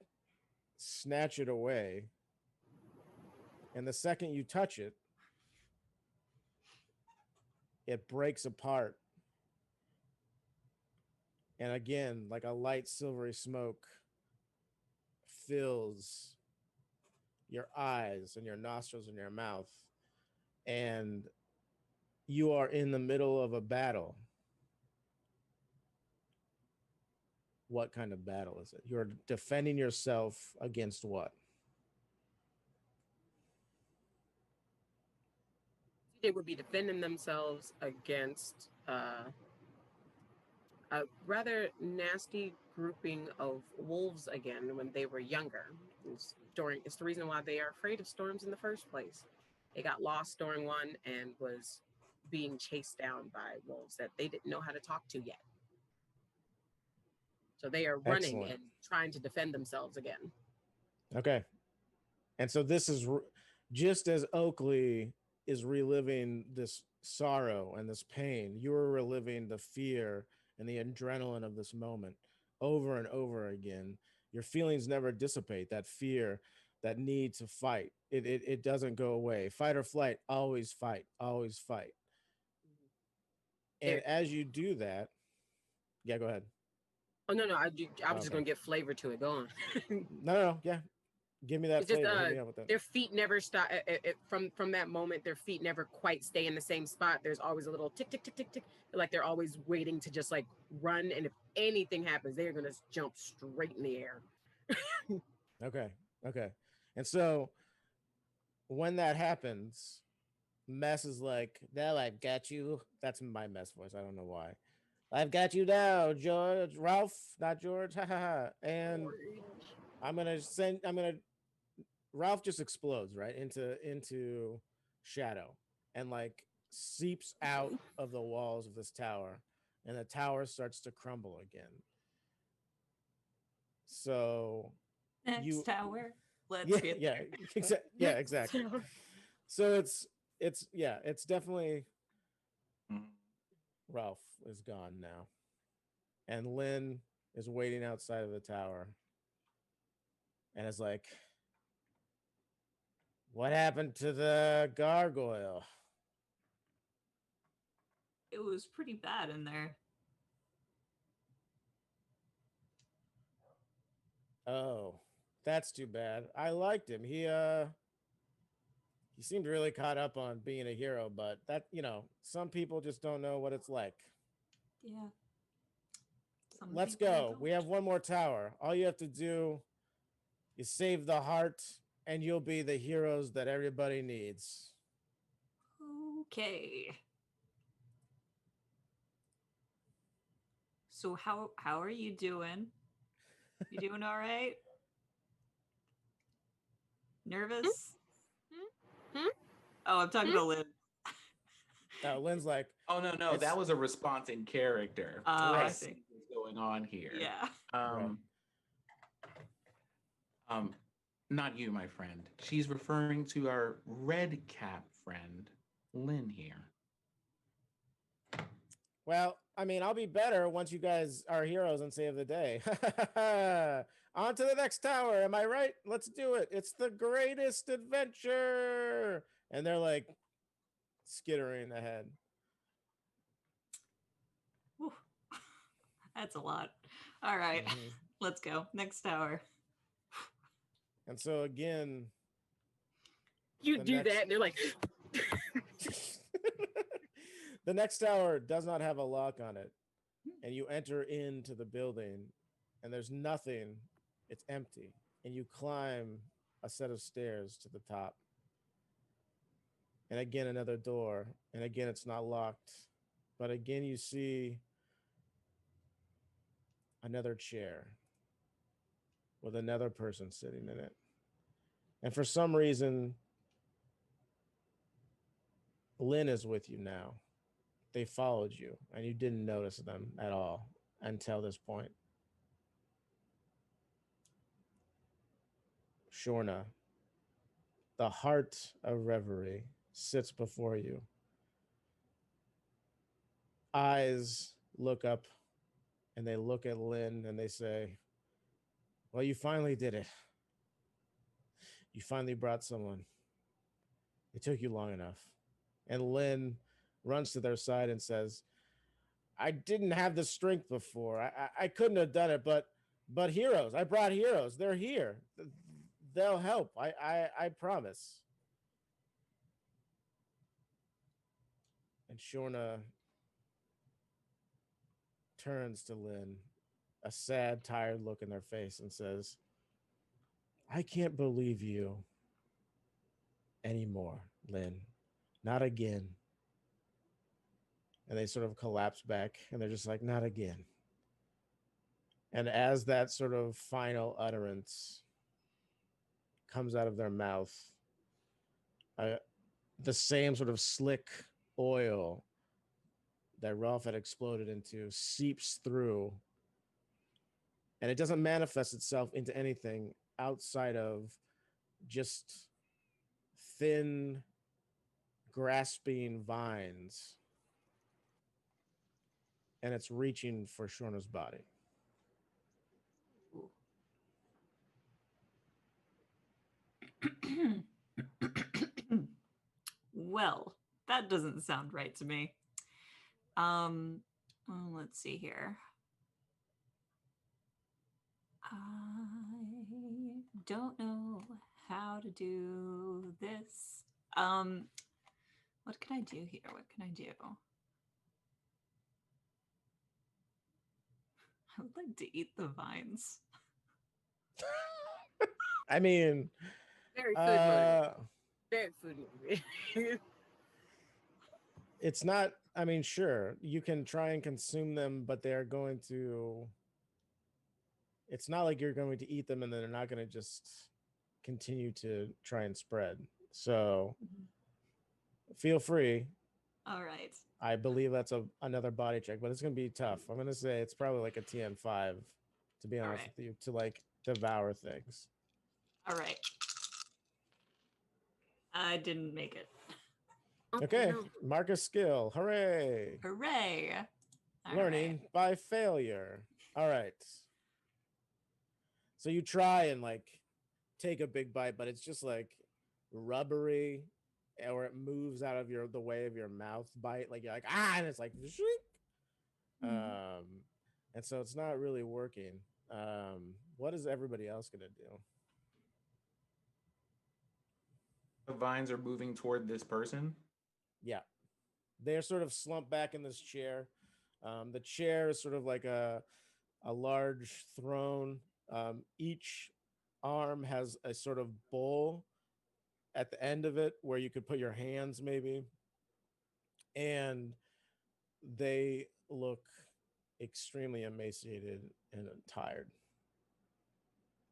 snatch it away, and the second you touch it, it breaks apart. And again, like a light silvery smoke fills your eyes and your nostrils and your mouth. And you are in the middle of a battle. What kind of battle is it? You're defending yourself against what? They would be defending themselves against a rather nasty grouping of wolves again when they were younger. It's the reason why they are afraid of storms in the first place. They got lost during one and was being chased down by wolves that they didn't know how to talk to yet. So they are running Excellent. and trying to defend themselves again. Okay. And so this is just as Oakley is reliving this sorrow and this pain, you're reliving the fear and the adrenaline of this moment over and over again. Your feelings never dissipate. That fear, that need to fight, it doesn't go away. Fight or flight, always fight, always fight. And as you do that, yeah, go ahead. Oh no, I was just gonna get flavor to it. Go on. No, yeah. Give me that It's just flavor. Hit me up with that. their feet never stop. From that moment, their feet never quite stay in the same spot. There's always a little tick, tick, tick, tick, tick. Like they're always waiting to just like run. And if anything happens, they're gonna jump straight in the air. Okay. And so when that happens, Mess is like, now I've got you. That's my Mess voice. I don't know why. I've got you now, George. Ralph, not George. Ha ha ha. And Ralph just explodes right into shadow and like seeps out of the walls of this tower, and the tower starts to crumble again. So Next tower. Let's yeah, get yeah, there. yeah, exactly. So it's definitely Mhm. Ralph is gone now, and Lynn is waiting outside of the tower, and is like, "What happened to the gargoyle?" It was pretty bad in there. Oh, that's too bad. I liked him. He seemed really caught up on being a hero, but that, some people just don't know what it's like. Yeah. Some Let's people go. We don't. have one more tower. All you have to do is save the heart, and you'll be the heroes that everybody needs. Okay. So how are you doing? You doing all right? Nervous? Hmm? Oh, I'm talking Hmm? to Lynn. Now, Lynn's like, Oh no, it's that was a response in character. Oh, I I right, see. see what's going on here. Yeah. right. Um, not you, my friend. She's referring to our red cap friend, Lynn here. Well, I mean, I'll be better once you guys are heroes and save the day. On to the next tower. Am I right? Let's do it. It's the greatest adventure. And they're like skittering ahead. Whew. That's a lot. All right. Mhm. Let's go. Next tower. And so again, You the do next that, and they're like, the next tower does not have a lock on it. And you enter into the building and there's nothing. It's empty. And you climb a set of stairs to the top. And again, another door. And again, it's not locked. But again, you see another chair with another person sitting in it. And for some reason, Lynn is with you now. They followed you and you didn't notice them at all until this point. Shorna, the heart of reverie, sits before you. Eyes look up and they look at Lynn and they say, "Well, you finally did it. You finally brought someone. It took you long enough." And Lynn runs to their side and says, "I didn't have the strength before. I couldn't have done it, but heroes. I brought heroes. They're here. They'll help. I promise." And Shorna turns to Lynn, a sad, tired look in their face, and says, "I can't believe you anymore, Lynn. Not again." And they sort of collapse back and they're just like, "Not again." And as that sort of final utterance comes out of their mouth, uh, the same sort of slick oil that Ralph had exploded into seeps through, and it doesn't manifest itself into anything outside of just thin, grasping vines, and it's reaching for Shorna's body. Well, that doesn't sound right to me. Well, let's see here. I don't know how to do this. What can I do here? What can I do? I would like to eat the vines. I mean, very food motivated. uh, Very food motivated. it's not, I mean, sure, you can try and consume them, but they're going to, it's not like you're going to eat them and then they're not going to just continue to try and spread. So feel free. All right. I believe that's another body check, but it's going to be tough. I'm going to say it's probably like a TN5 to be honest right. with you, to like devour things. All right. I didn't make it. Oh, Okay, no. mark a skill. Hooray! Hooray! All Learning right. by failure. All right. So you try and like take a big bite, but it's just like rubbery, or it moves out of the way of your mouth bite. Like you're like and it's like shriek. Um, and so it's not really working. What is everybody else gonna do? The vines are moving toward this person. Yeah, they're sort of slumped back in this chair. The chair is sort of like a large throne. Each arm has a sort of bowl at the end of it where you could put your hands, maybe. And they look extremely emaciated and tired,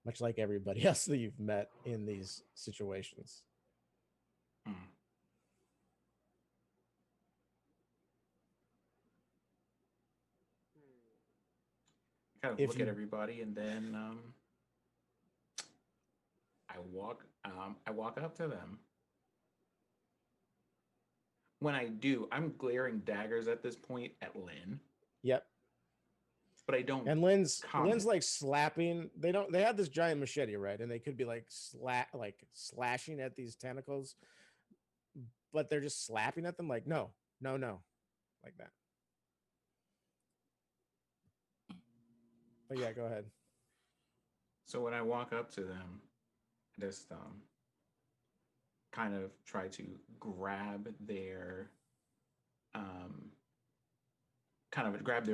much like everybody else that you've met in these situations. Hmm. Kind of If look you- at everybody, and then I walk up to them. When I do, I'm glaring daggers at this point at Lynn, Yep. but I don't And Lynn's comment. like slapping. They have this giant machete, right? And they could be like slashing at these tentacles, but they're just slapping at them like no, no, no, like that. But yeah, go ahead. So when I walk up to them, I just kind of try to grab their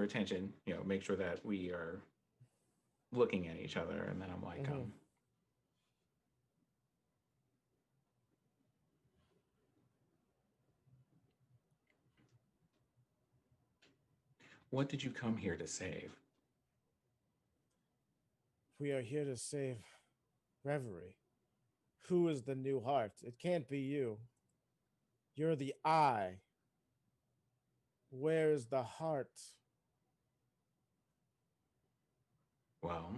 attention, make sure that we are looking at each other, and then I'm like, Mhm. what did you come here to save? We are here to save Reverie. Who is the new heart? It can't be you. You're the eye. Where is the heart? Well,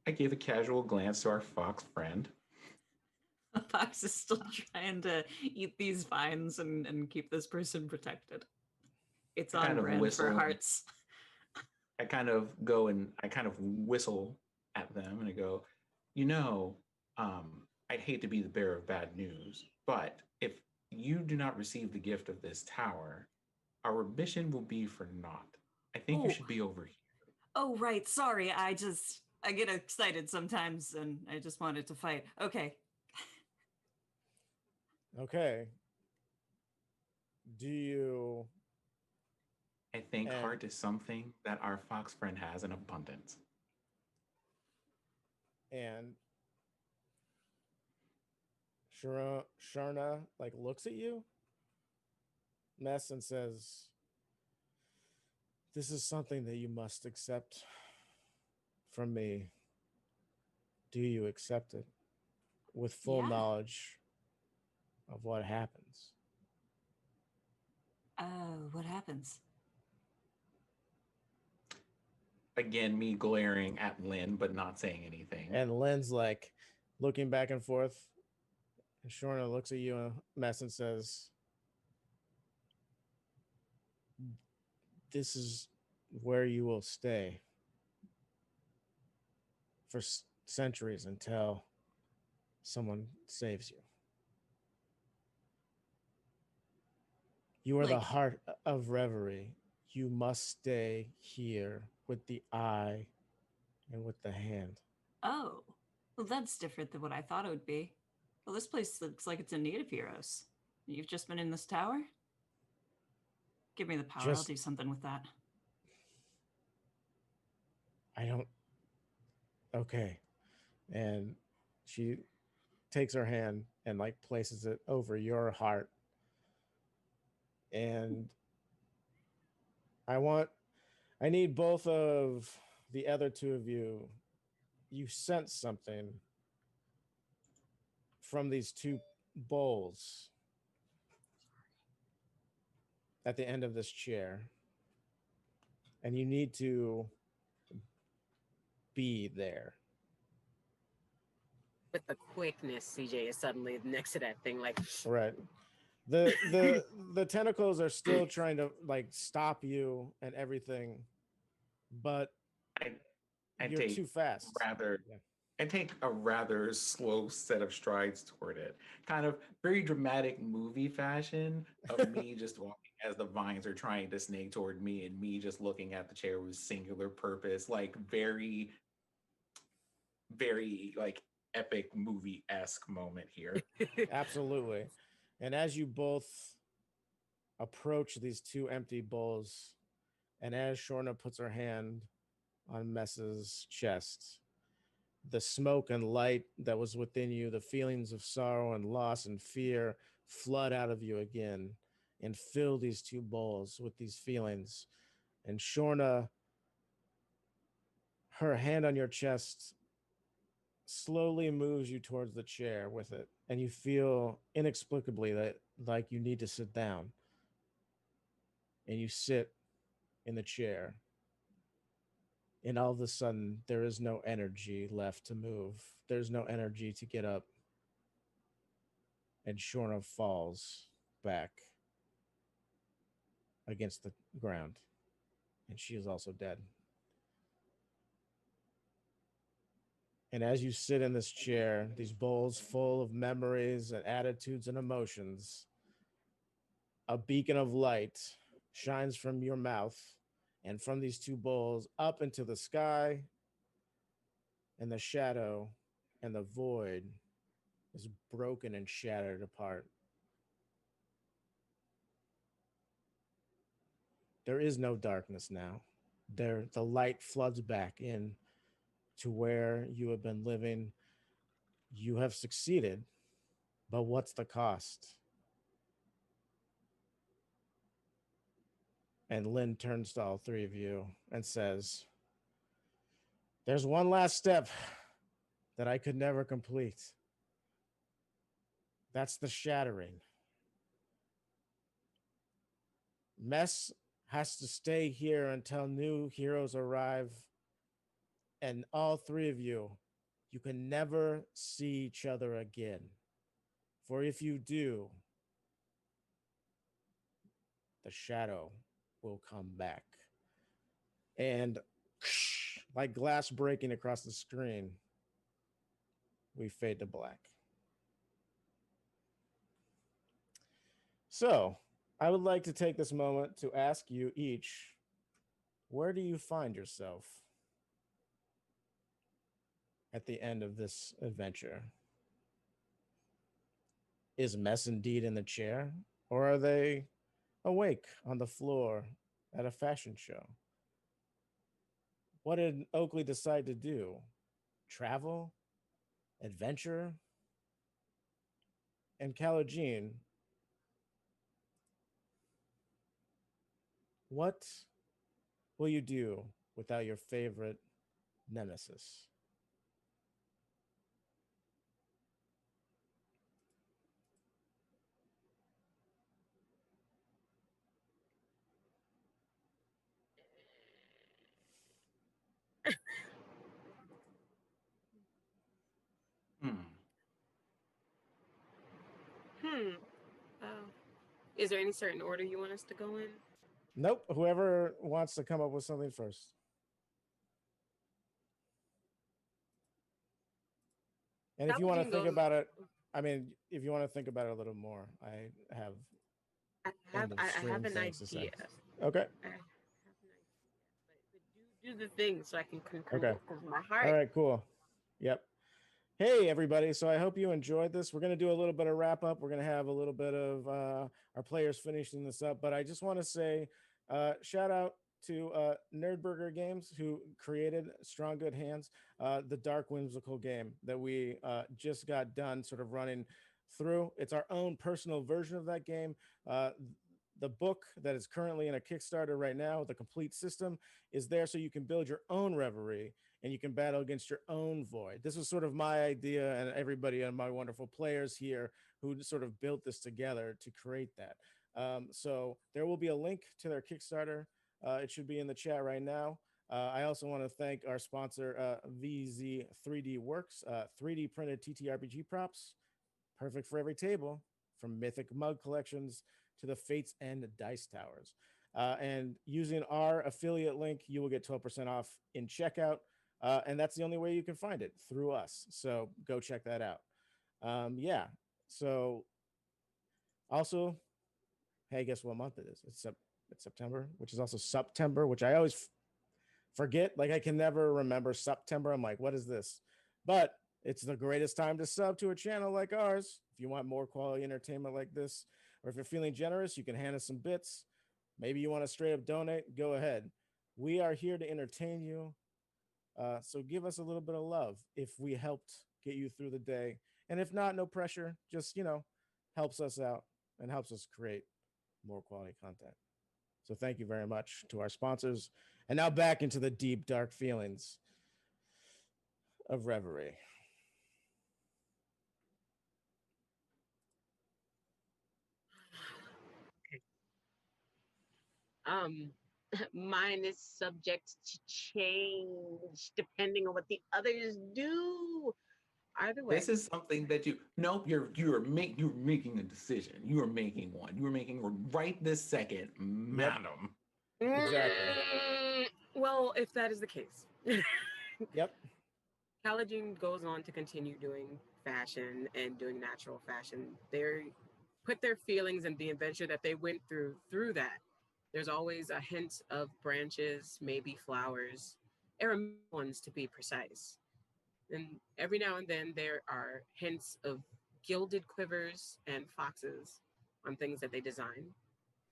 I gave a casual glance to our fox friend. The fox is still trying to eat these vines and keep this person protected. It's I on kind of brand for whistle. hearts. I kind of go and I kind of whistle at them and I go, I'd hate to be the bearer of bad news, but if you do not receive the gift of this tower, our mission will be for naught. I think you Oh. should be over here. Oh, right. Sorry. I get excited sometimes and I just wanted to fight. Okay. Okay. Do you? I think And heart is something that our fox friend has in abundance. and Sharna like looks at you, Mess, and says, "This is something that you must accept from me. Do you accept it with full Yeah. knowledge of what happens?" What happens? Again, me glaring at Lynn, but not saying anything. And Lynn's like looking back and forth. And Shorna looks at you, Mess, and says, "This is where you will stay for centuries until someone saves you. You are the Like, heart of Reverie. You must stay here with the eye and with the hand." oh, well, that's different than what I thought it would be. Well, this place looks like it's in need of heroes. You've just been in this tower? Give me the power. I'll Just, do something with that. I don't. Okay. And she takes her hand and like places it over your heart. And I need both of the other two of you. You sense something from these two bowls at the end of this chair. and you need to be there. With the quickness, CJ is suddenly next to that thing, like, Right. The tentacles are still trying to like stop you and everything, but I I you're take too fast. rather Yeah. I take a rather slow set of strides toward it. Kind of very dramatic movie fashion of me just walking as the vines are trying to snake toward me and me just looking at the chair with singular purpose, like very, very like epic movie-esque moment here. Absolutely. And as you both approach these two empty bowls, and as Shorna puts her hand on Mess's chest, the smoke and light that was within you, the feelings of sorrow and loss and fear flood out of you again and fill these two bowls with these feelings. And Shorna, her hand on your chest slowly moves you towards the chair with it. And you feel inexplicably that like you need to sit down. And you sit in the chair. And all of a sudden, there is no energy left to move. There's no energy to get up. And Shorna falls back against the ground. And she is also dead. And as you sit in this chair, these bowls full of memories and attitudes and emotions, a beacon of light shines from your mouth and from these two bowls up into the sky, and the shadow and the void is broken and shattered apart. There is no darkness now. There, the light floods back in to where you have been living. You have succeeded, but what's the cost? And Lynn turns to all three of you and says, there's one last step that I could never complete. That's the shattering. Mess has to stay here until new heroes arrive. And all three of you, you can never see each other again. For if you do, the shadow will come back. And like glass breaking across the screen, we fade to black. So, I would like to take this moment to ask you each, where do you find yourself at the end of this adventure? Is Mess indeed in the chair, or are they awake on the floor at a fashion show? What did Oakley decide to do? Travel? Adventure? And Calogene, what will you do without your favorite nemesis? Hmm. hmm. Uh, is there any certain order you want us to go in? Nope. Whoever wants to come up with something first. And if you want to Paladin think goes. about it, I mean, if you want to think about it a little more, I have end of I have stream an things to say. idea. Okay. I have an idea, but do the thing so I can Okay. conclude because my All heart. right, cool. Yep. Hey, everybody. So I hope you enjoyed this. We're going to do a little bit of wrap up. We're going to have a little bit of our players finishing this up. But I just want to say shout out to Nerdburger Games, who created Strong Good Hands, the dark whimsical game that we just got done sort of running through. It's our own personal version of that game. Uh, the book that is currently in a Kickstarter right now, the complete system, is there so you can build your own reverie and you can battle against your own void. This was sort of my idea, and everybody and my wonderful players here who sort of built this together to create that. So there will be a link to their Kickstarter It should be in the chat right now. I also want to thank our sponsor, VZ 3D Works, 3D printed TTRPG props, perfect for every table, from mythic mug collections to the Fates End dice towers. And using our affiliate link, you will get 12% off in checkout. And that's the only way you can find it, through us. So go check that out. Yeah. So also, hey, guess what month it is? It's September, which is also September, which I always forget. Like, I can never remember September. I'm like, what is this? But it's the greatest time to sub to a channel like ours. If you want more quality entertainment like this, or if you're feeling generous, you can hand us some bits. Maybe you want to straight up donate, go ahead. We are here to entertain you. So give us a little bit of love if we helped get you through the day. And if not, no pressure. Just, helps us out and helps us create more quality content. So thank you very much to our sponsors. And now back into the deep, dark feelings of Reverie. Um, mine is subject to change depending on what the others do. Either way, This is something that nope, you're making a decision. You are making one. You are making one right this second, madam. Exactly. Well, if that is the case. Yep. Collagen goes on to continue doing fashion and doing natural fashion. They put their feelings and the adventure that they went through that. There's always a hint of branches, maybe flowers, or ones to be precise. And every now and then there are hints of gilded quivers and foxes on things that they design.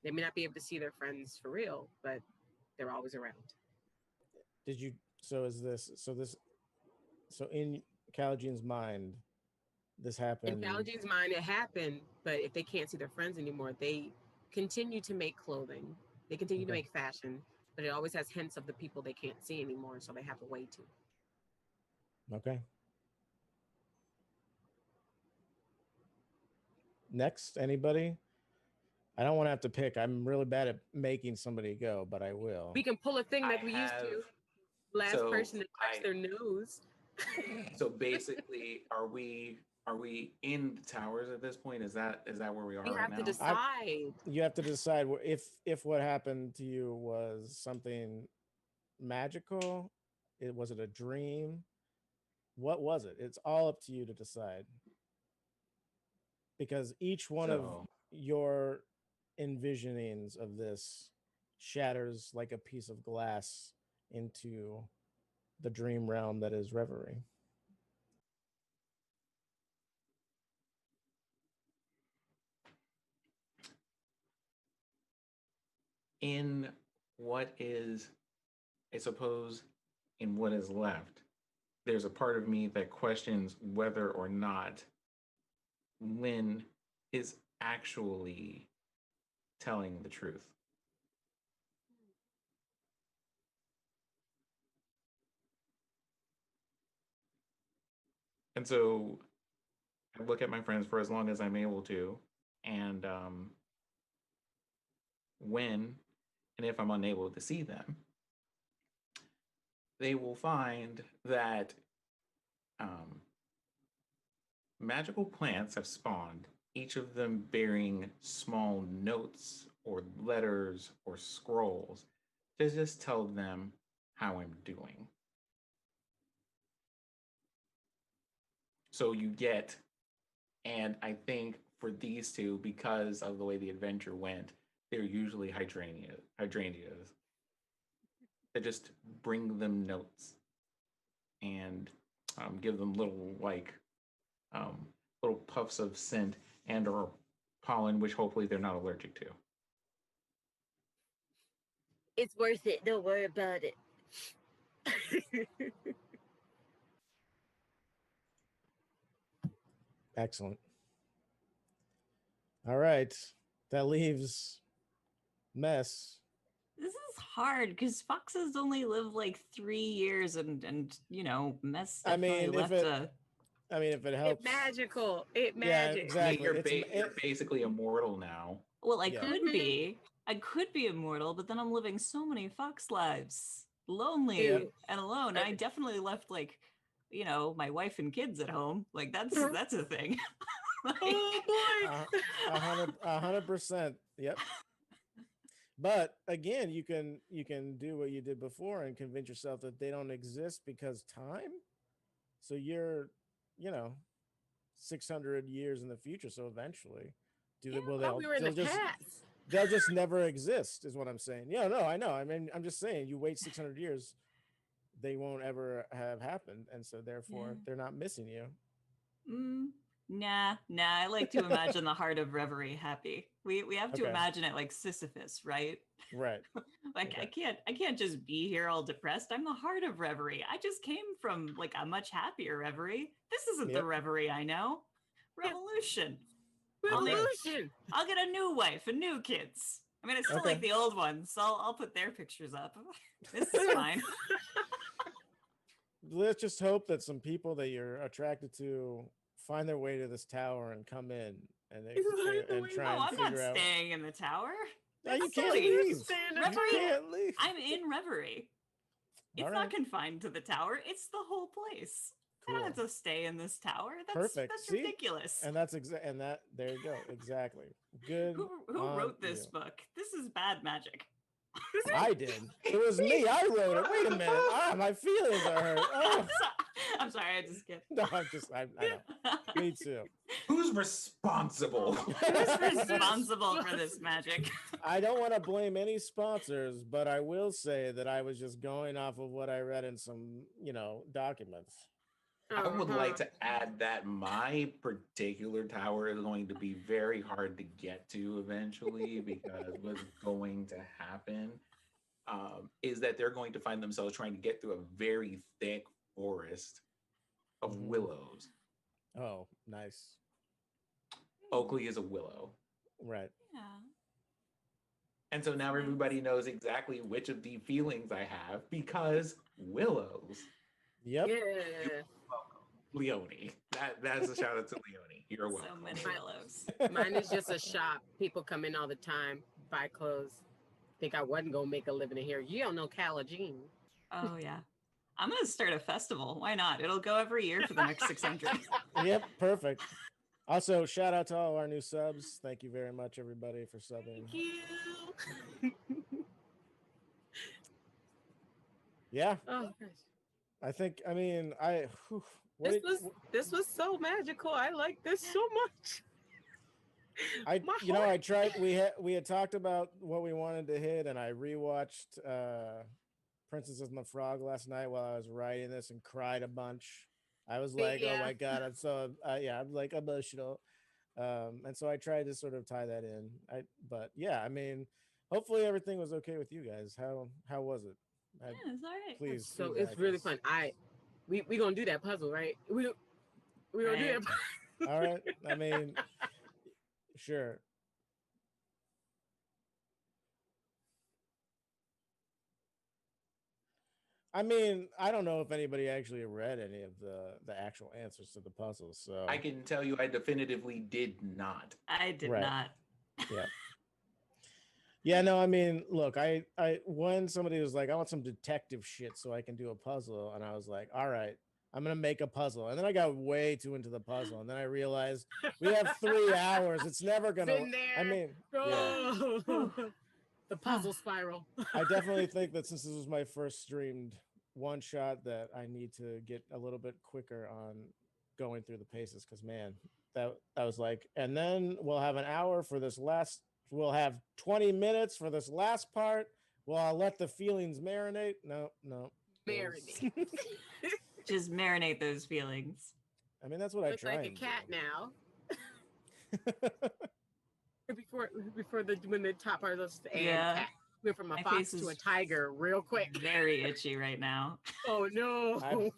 They may not be able to see their friends for real, but they're always around. Did you? So in Calagene's mind, this happened. In Calagene's mind, it happened, but if they can't see their friends anymore, they continue to make clothing. They continue to make fashion, but it always has hints of the people they can't see anymore, so they have a way to. Okay. Next, anybody? I don't want to have to pick. I'm really bad at making somebody go, but I will. We can pull a thing like we used to. Last person to touch their nose. So basically, are we in the towers at this point? Is that where we are right now? You have to decide. You have to decide if what happened to you was something magical. Was it a dream? What was it? It's all up to you to decide. Because each one of your envisionings of this shatters like a piece of glass into the dream realm that is Reverie. In what is, I suppose, in what is left, there's a part of me that questions whether or not Lynn is actually telling the truth. And so I look at my friends for as long as I'm able to, and when and if I'm unable to see them, they will find that magical plants have spawned, each of them bearing small notes or letters or scrolls to just tell them how I'm doing. So you get, and I think for these two, because of the way the adventure went, they're usually hydrangeas that just bring them notes and give them little little puffs of scent and or pollen, which hopefully they're not allergic to. It's worth it. Don't worry about it. Excellent. All right. That leaves Mess. This is hard because foxes only live like 3 years, and Mess definitely if it helps. It's magical. Yeah, exactly. You're basically immortal now. Well, I could be. I could be immortal, but then I'm living so many fox lives, lonely Ew. and alone. I definitely left like, my wife and kids at home. Like that's a thing. Like, Oh boy. 100%. Yep. But again, you can do what you did before and convince yourself that they don't exist because time. So you're, you know, 600 years in the future. So eventually, We were in the past. they'll just never exist, is what I'm saying. Yeah, no, I know. I mean, I'm just saying, you wait 600 years, they won't ever have happened, and so therefore they're not missing you. Nah. I like to imagine the heart of reverie happy. We have to imagine it like Sisyphus, right? Right. Like I can't just be here all depressed. I'm the heart of reverie. I just came from like a much happier reverie. This isn't the reverie I know. Revolution. I'll get a new wife and new kids. I mean, it's still like the old ones, so I'll put their pictures up. This is fine. Let's just hope that some people that you're attracted to find their way to this tower and come in, and they try and I'm figure not out. staying in the tower. No, you can't leave. Reverie. You can't leave. I'm in reverie. It's not confined to the tower. It's the whole place. Cool. I don't have to stay in this tower. That's perfect. That's ridiculous. And that's and that there you go. Exactly. Good. Who wrote this book? This is bad magic. I did. It was me. I wrote it. Wait a minute. My feelings are hurt. Oh. I'm sorry. I just skipped. No, I know. Me too. Who's responsible? Who's responsible for this magic? I don't want to blame any sponsors, but I will say that I was just going off of what I read in some, documents. I would like to add that my particular tower is going to be very hard to get to eventually, because what's going to happen is that they're going to find themselves trying to get through a very thick forest of willows. Oh, nice. Oakley is a willow. Right. Yeah. And so now everybody knows exactly which of the feelings I have, because willows. Yep. Yeah. Leonie. That's a shout out to Leonie. You're welcome. So many willows. Mine is just a shop. People come in all the time, buy clothes. Think I wasn't gonna make a living in here. You don't know Cala Jean. Oh yeah. I'm gonna start a festival. Why not? It'll go every year for the next 600. Yep, perfect. Also, shout out to all our new subs. Thank you very much, everybody, for subbing. Thank you. Yeah. Oh gosh. This was so magical. I like this so much. I tried. We had talked about what we wanted to hit, and I rewatched Princess and the Frog last night while I was writing this and cried a bunch. I was like, oh my god, I'm so I'm like emotional, and so I tried to sort of tie that in. But I mean, hopefully everything was okay with you guys. How was it? Yeah, it's all right. Please. So it's really fun. We gonna do that puzzle, right? We gonna do that. All right. I mean, sure. I mean, I don't know if anybody actually read any of the actual answers to the puzzles. So I can tell you, I definitively did not. I did not. Yeah. Yeah, no, I mean, look, I when somebody was like, I want some detective shit so I can do a puzzle, and I was like, all right, I'm gonna make a puzzle. And then I got way too into the puzzle, and then I realized we have 3 hours. It's never gonna. I mean, the puzzle spiral. I definitely think that since this was my first streamed one shot, that I need to get a little bit quicker on going through the paces, because man, that was like, and then we'll have an hour for this last. We'll have 20 minutes for this last part. Well, I'll let the feelings marinate. No. Marinate. Just marinate those feelings. I mean, that's what I try. Like a cat now. When the top part of the cat went from a fox to a tiger real quick. Very itchy right now. Oh no. Tiger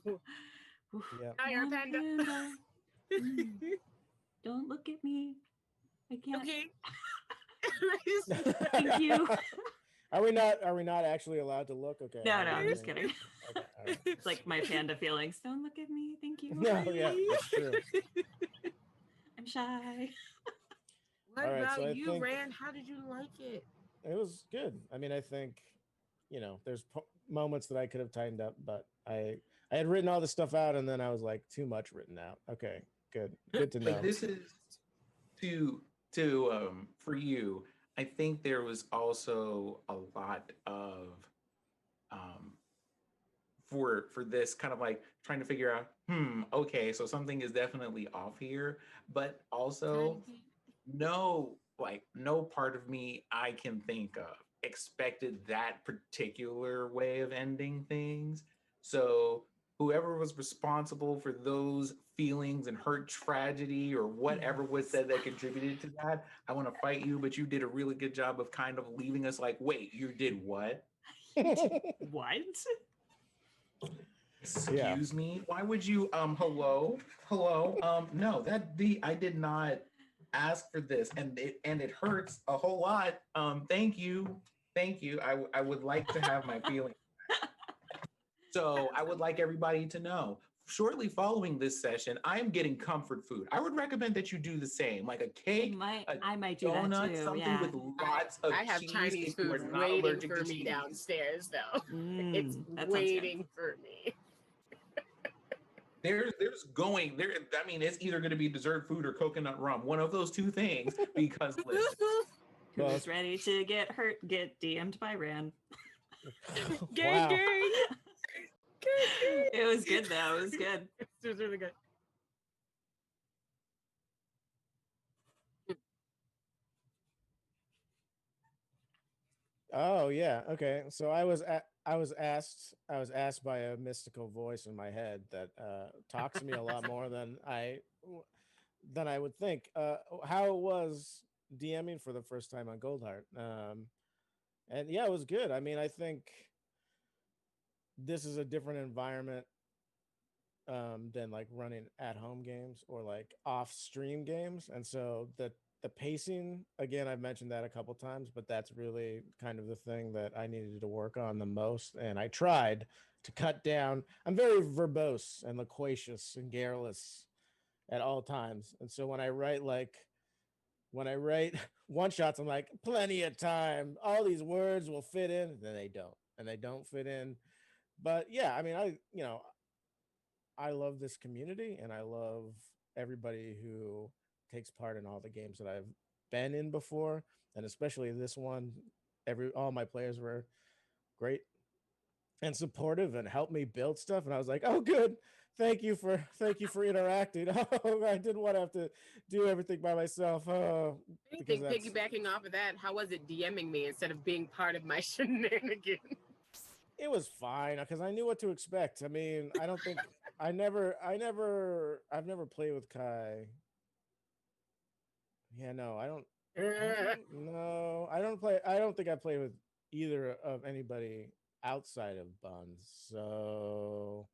panda. Don't look at me. I can't. Okay. Thank you. Are we not actually allowed to look? Okay. No, I'm just kidding. Okay, right. It's like my panda feelings. Don't look at me. Thank you. No, yeah, that's true. I'm shy. What about you, Rand? How did you like it? it was good. I mean, I think, there's moments that I could have tightened up, but I had written all this stuff out, and then I was like, too much written out. Okay, good to But know. this is to for you. I think there was also a lot of um for this kind of like trying to figure out, okay, so something is definitely off here, but also no part of me I can think of expected that particular way of ending things. So whoever was responsible for those feelings and hurt tragedy or whatever was said that contributed to that, I want to fight you, but you did a really good job of kind of leaving us like, wait, you did what? What? Yeah. Excuse me, why would you hello no, I did not ask for this, and it hurts a whole lot. Thank you. I would like to have my feelings. So I would like everybody to know, shortly following this session, I am getting comfort food. I would recommend that you do the same, like a cake, a I might do that donut, too. something Yeah. with lots of I have cheese Chinese if you are food not waiting allergic for to me cheese. downstairs, though. It's That sounds good. waiting for me. There's going there. I mean, it's either going to be dessert food or coconut rum, one of those two things. Because listen, Who's ready to get hurt? Get DM'd by Ran. Gang, Wow. gang. It was good though. It was good. It was really good. Oh yeah. Okay. So I was asked by a mystical voice in my head that talks to me a lot more than I would think. How it was DMing for the first time on Goldhart. And yeah, it was good. I mean, I think this is a different environment than like running at home games or like off stream games. And so the pacing, again, I've mentioned that a couple times, but that's really kind of the thing that I needed to work on the most. And I tried to cut down. I'm very verbose and loquacious and garrulous at all times. And so when I write one shots, I'm like, plenty of time. All these words will fit in, and then they don't. And they don't fit in. But yeah, I mean, I love this community and I love everybody who takes part in all the games that I've been in before, and especially this one. All my players were great and supportive and helped me build stuff, and I was like, "Oh, good. Thank you for interacting." Oh, I didn't want to have to do everything by myself. Oh, because Anything piggybacking off of that, how was it DMing me instead of being part of my shenanigans? it was fine because I knew what to expect. I mean, I don't think I've never played with Kai. Yeah, no, no, I don't play. I don't think I played with either of anybody outside of Buns. So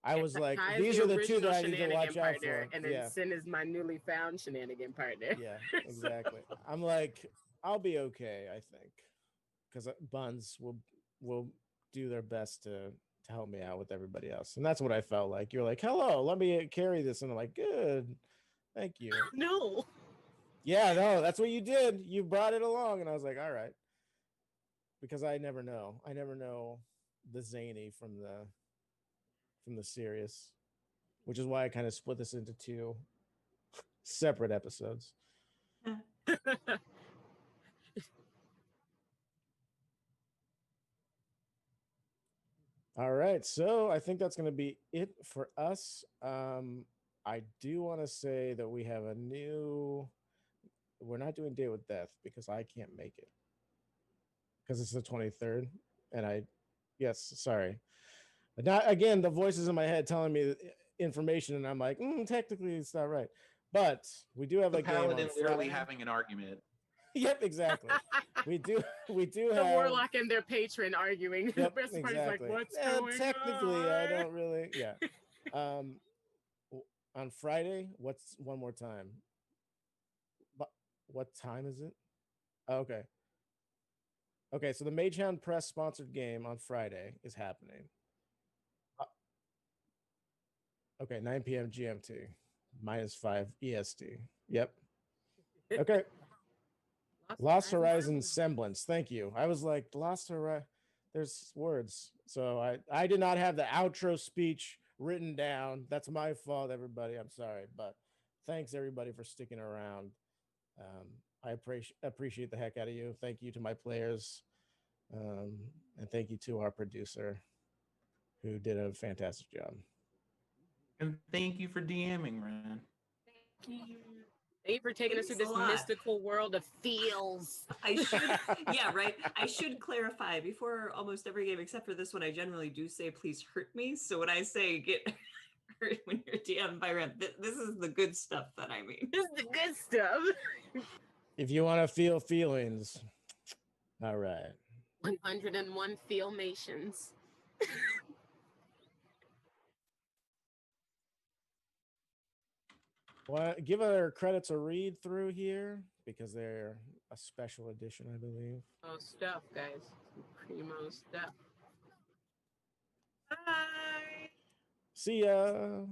I was like, Kai is these the are the two original that I need to watch shenanigan out partner, for. and then Yeah, Sin is my newly found shenanigan partner. yeah, So, exactly. I'm like, I'll be okay, I think, because Buns will do their best to help me out with everybody else, and that's what I felt like. You're like, hello, let me carry this, and I'm like, good, thank you. no. Yeah, no, that's what you did. You brought it along, and I was like, all right, because I never know. I never know the zany from the serious, which is why I kind of split this into two separate episodes. All right, so I think that's going to be it for us. I do want to say that we have a new. We're not doing Date with Death because I can't make it because it's the 23rd, and yes, sorry. Not again, the voices in my head telling me information, and I'm like, technically it's not right. But we do have the a game on paladin literally Friday. having an argument. Yep, exactly. We do The have warlock and their patron arguing. Yep, The best part is like, exactly. what's going Technically, on? I don't really. Yeah. Um, on Friday, what's one more time? But what time is it? Oh, okay. Okay, so the Mage Hound Press sponsored game on Friday is happening. Okay, 9 p.m. GMT, -5 EST. Yep. Okay. Lost Horizon semblance. Thank you. I was like, Lost Horizon. There's words. So I did not have the outro speech written down. That's my fault, everybody. I'm sorry. But thanks, everybody, for sticking around. I appreciate the heck out of you. Thank you to my players. And thank you to our producer, who did a fantastic job. And thank you for DMing, Ren. Thank you. Thank you for taking us through this mystical world of feels. I should, yeah, right. I should clarify before almost every game except for this one. I generally do say, "Please hurt me." So when I say get hurt when you're DM'd by Ren, this is the good stuff that I mean. This is the good stuff. If you want to feel feelings, all right. 101 Filmations. Well, give our credits a read through here because they're a special edition, I believe. Oh, stuff, guys. Primo stuff. Bye. See ya.